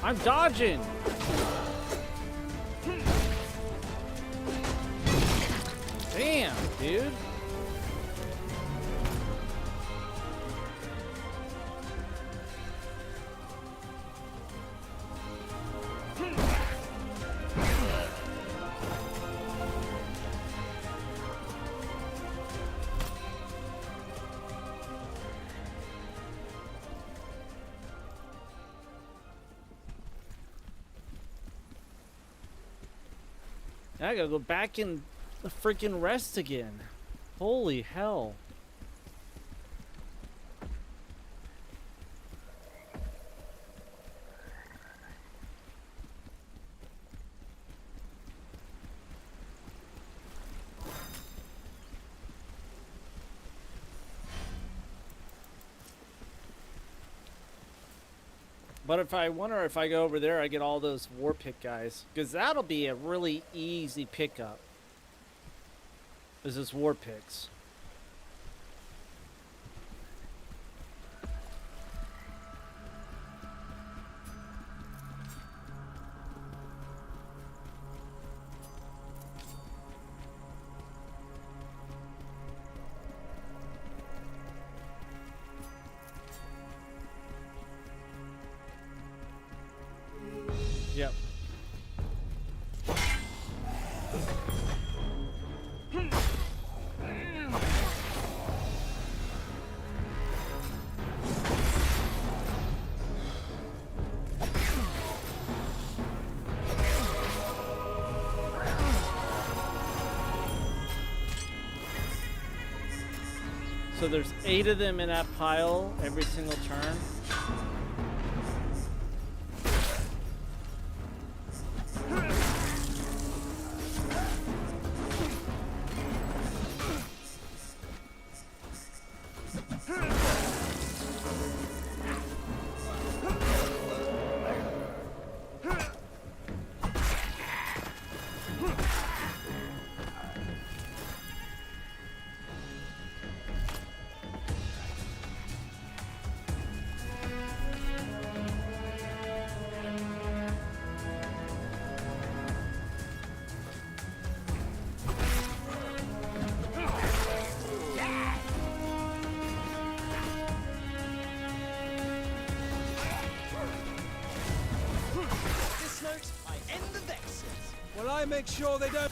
I'm dodging. Damn, dude. I gotta go back in the freaking rest again. Holy hell. But if I wonder if I go over there, I get all those war pick guys. Because that'll be a really easy pickup. Is this war picks. Yep. So there's 8 of them in that pile every single turn. Will I make sure they don't...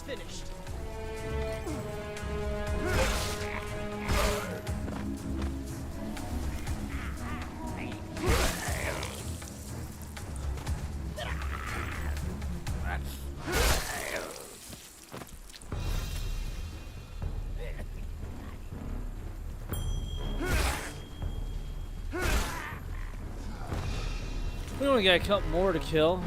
finished. We only got a couple more to kill.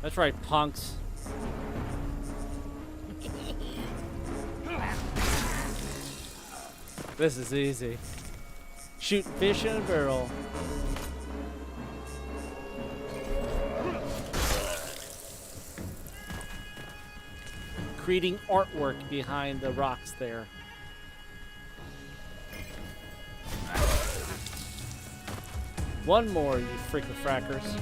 That's right, punks. This is easy. Shoot fish in a barrel. Creating artwork behind the rocks there. One more, you freaking frackers.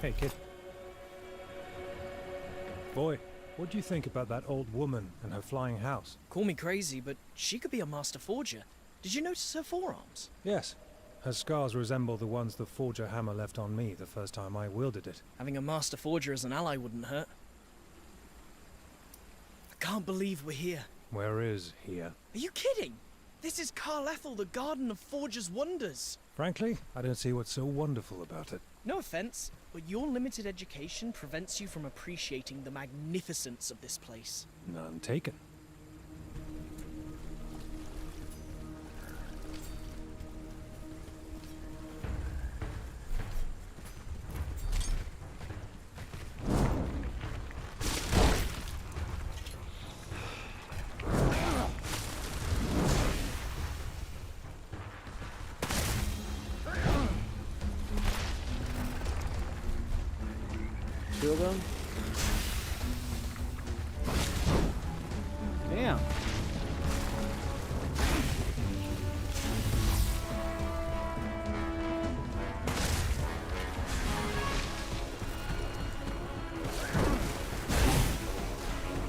Hey, kid. Boy, what do you think about that old woman and her flying house? Call me crazy, but she could be a master forger. Did you notice her forearms? Yes. Her scars resemble the ones the forger hammer left on me the first time I wielded it. Having a master forger as an ally wouldn't hurt. I can't believe we're here. Where is here? Are you kidding? This is Carl Ethel, the Garden of Forger's Wonders. Frankly, I don't see what's so wonderful about it. No offense, but your limited education prevents you from appreciating the magnificence of this place. None taken. Two of them. Damn.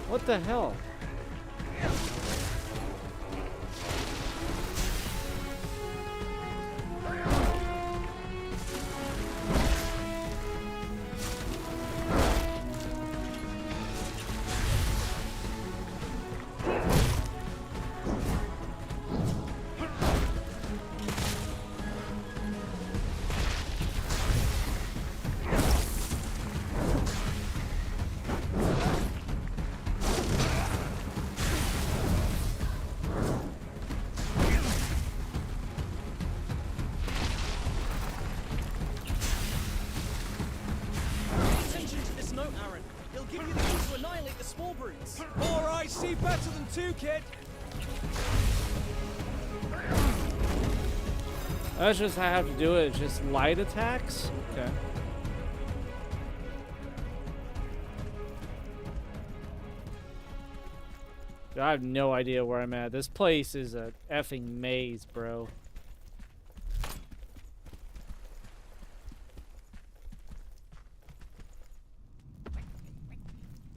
What the hell? Attention to this note, Aaron. It'll give you the key to annihilate the small brutes. All right, see better than two, kid. That's just how I have to do it. It's just light attacks? Okay. I have no idea where I'm at. This place is a effing maze, bro.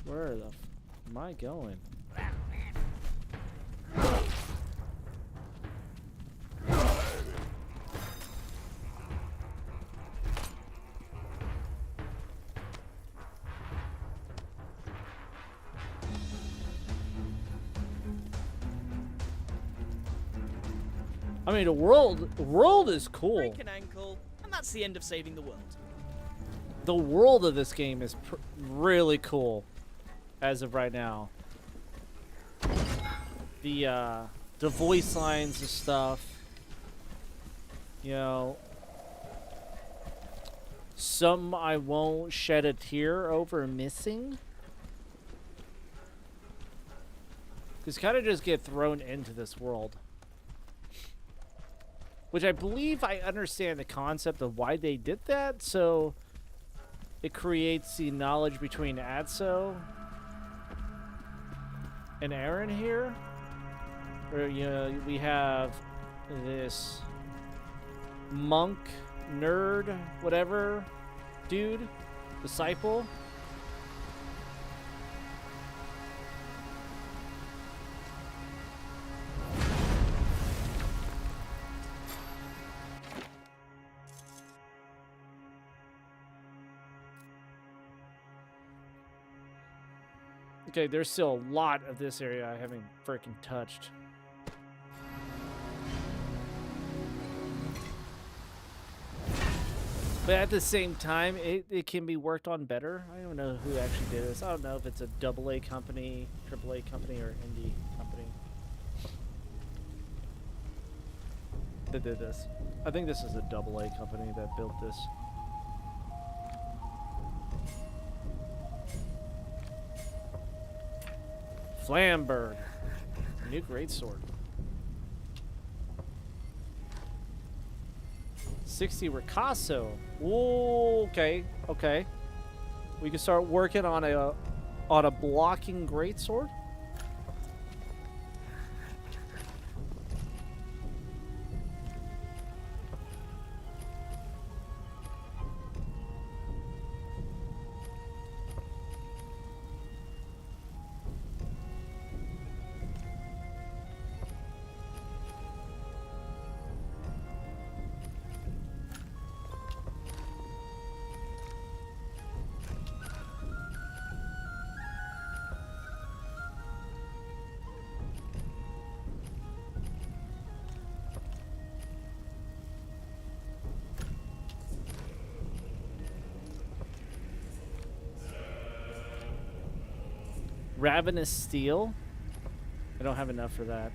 Where the f am I going? I mean, the world is cool. Break an ankle, and that's the end of saving the world. The world of this game is really cool, as of right now. The voice lines and stuff. You know, some I won't shed a tear over missing. Because kind of just get thrown into this world. Which I believe I understand the concept of why they did that, so it creates the knowledge between Adso and Aaron here. Where, you know, we have this monk, nerd, whatever, dude, disciple. Okay, there's still a lot of this area I haven't freaking touched. But at the same time, it can be worked on better. I don't know who actually did this. I don't know if it's a AA company, AAA company, or indie company that did this. I think this is a AA company that built this. Flamberg. New greatsword. 60 Ricasso. Ooh, okay, okay. We can start working on a blocking greatsword. Ravenous Steel. I don't have enough for that.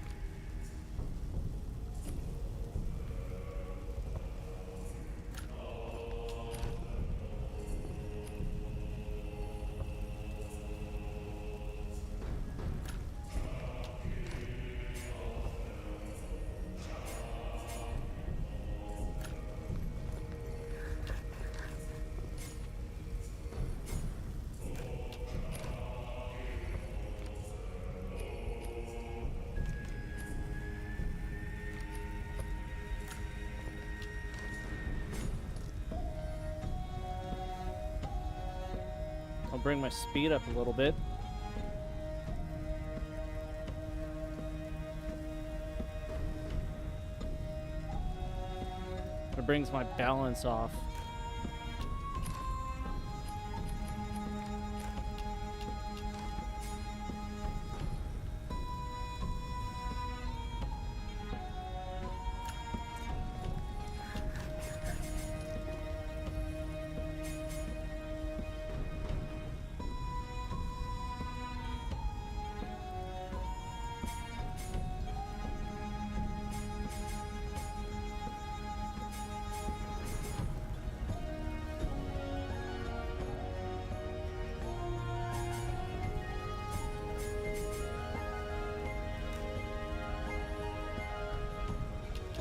I'll bring my speed up a little bit. It brings my balance off.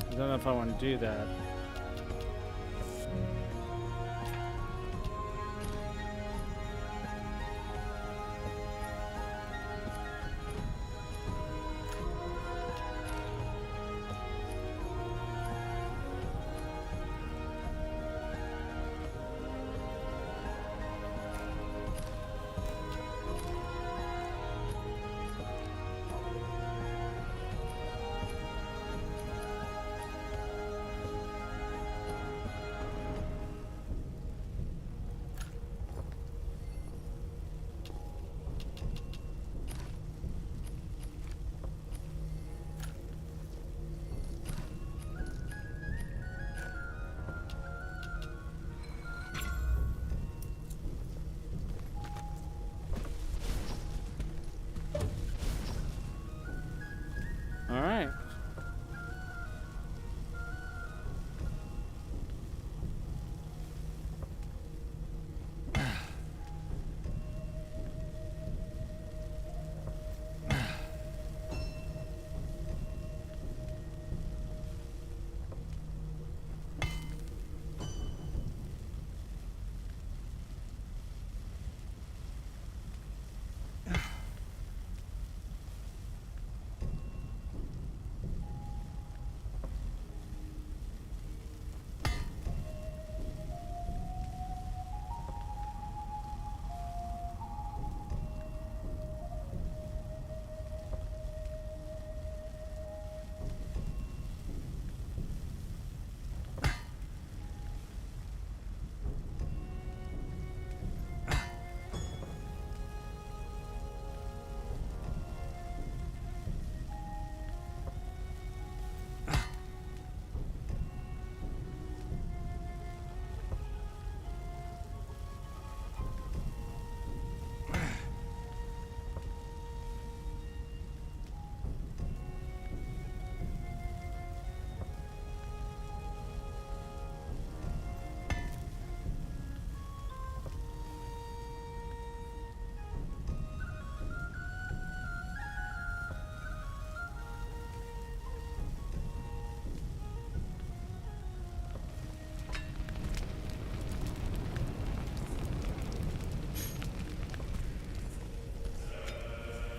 I don't know if I want to do that.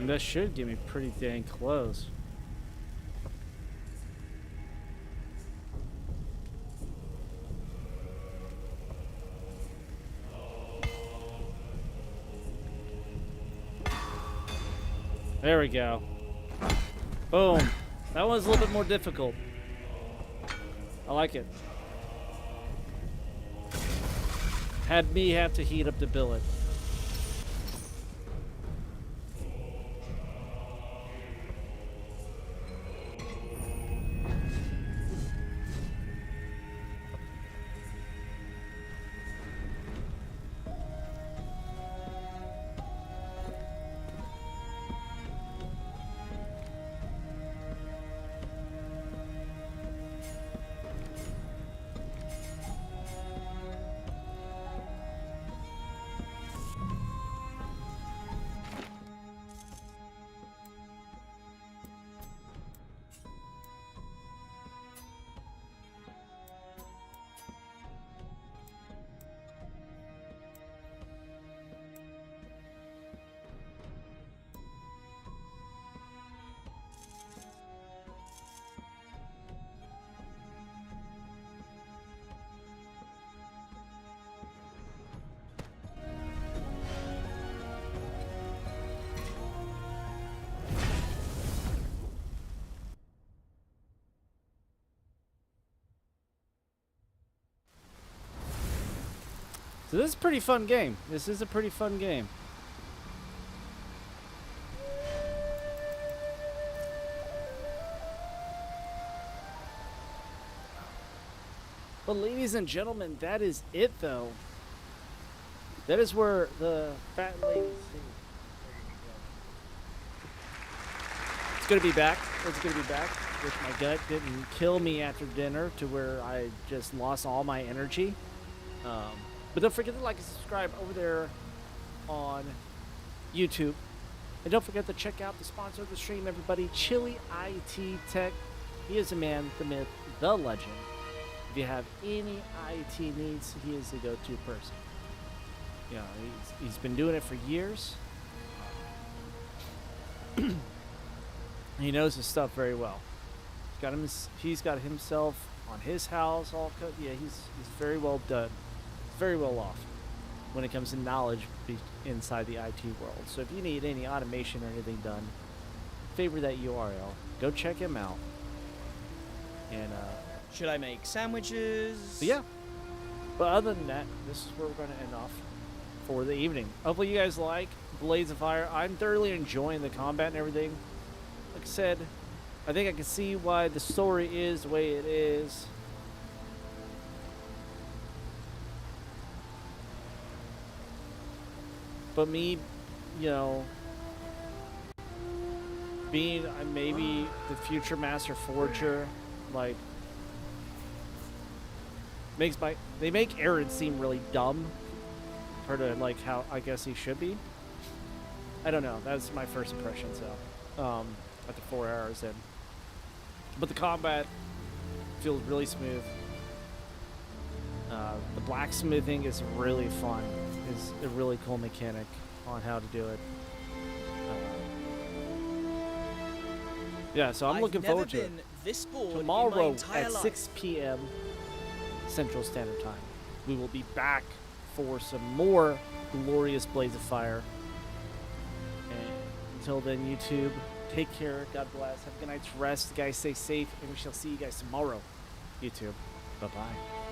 That should get me pretty dang close. There we go. Boom. That one's a little bit more difficult. I like it. Had me have to heat up the billet. So this is a pretty fun game. This is a pretty fun game. But ladies and gentlemen, that is it though. That is where the fat lady It's gonna be back. It's gonna be back. If my gut didn't kill me after dinner to where I just lost all my energy. But don't forget to like and subscribe over there on YouTube. And don't forget to check out the sponsor of the stream, everybody, Chili IT Tech. He is the man, the myth, the legend. If you have any IT needs, he is the go-to person. You know, he's been doing it for years. He knows his stuff very well. He's got himself on his house all cut. Yeah, he's very well done. Very well off when it comes to knowledge inside the IT world. So if you need any automation or anything done, favor that URL. Go check him out. And should I make sandwiches? But yeah. But other than that, this is where we're going to end off for the evening. Hopefully you guys like Blades of Fire. I'm thoroughly enjoying the combat and everything. Like I said, I think I can see why the story is the way it is. But me, you know, being maybe the future Master Forger, like, they make Aaron seem really dumb compared to like how I guess he should be. I don't know. That's my first impression. So, after 4 hours in, but the combat feels really smooth. The blacksmithing is really fun. Is a really cool mechanic on how to do it. Yeah, so I'm looking forward to it. This bored Tomorrow at life. 6 p.m. Central Standard Time, we will be back for some more glorious Blades of Fire. And until then, YouTube, take care. God bless. Have a good night's rest. Guys, stay safe, and we shall see you guys tomorrow. YouTube, bye-bye.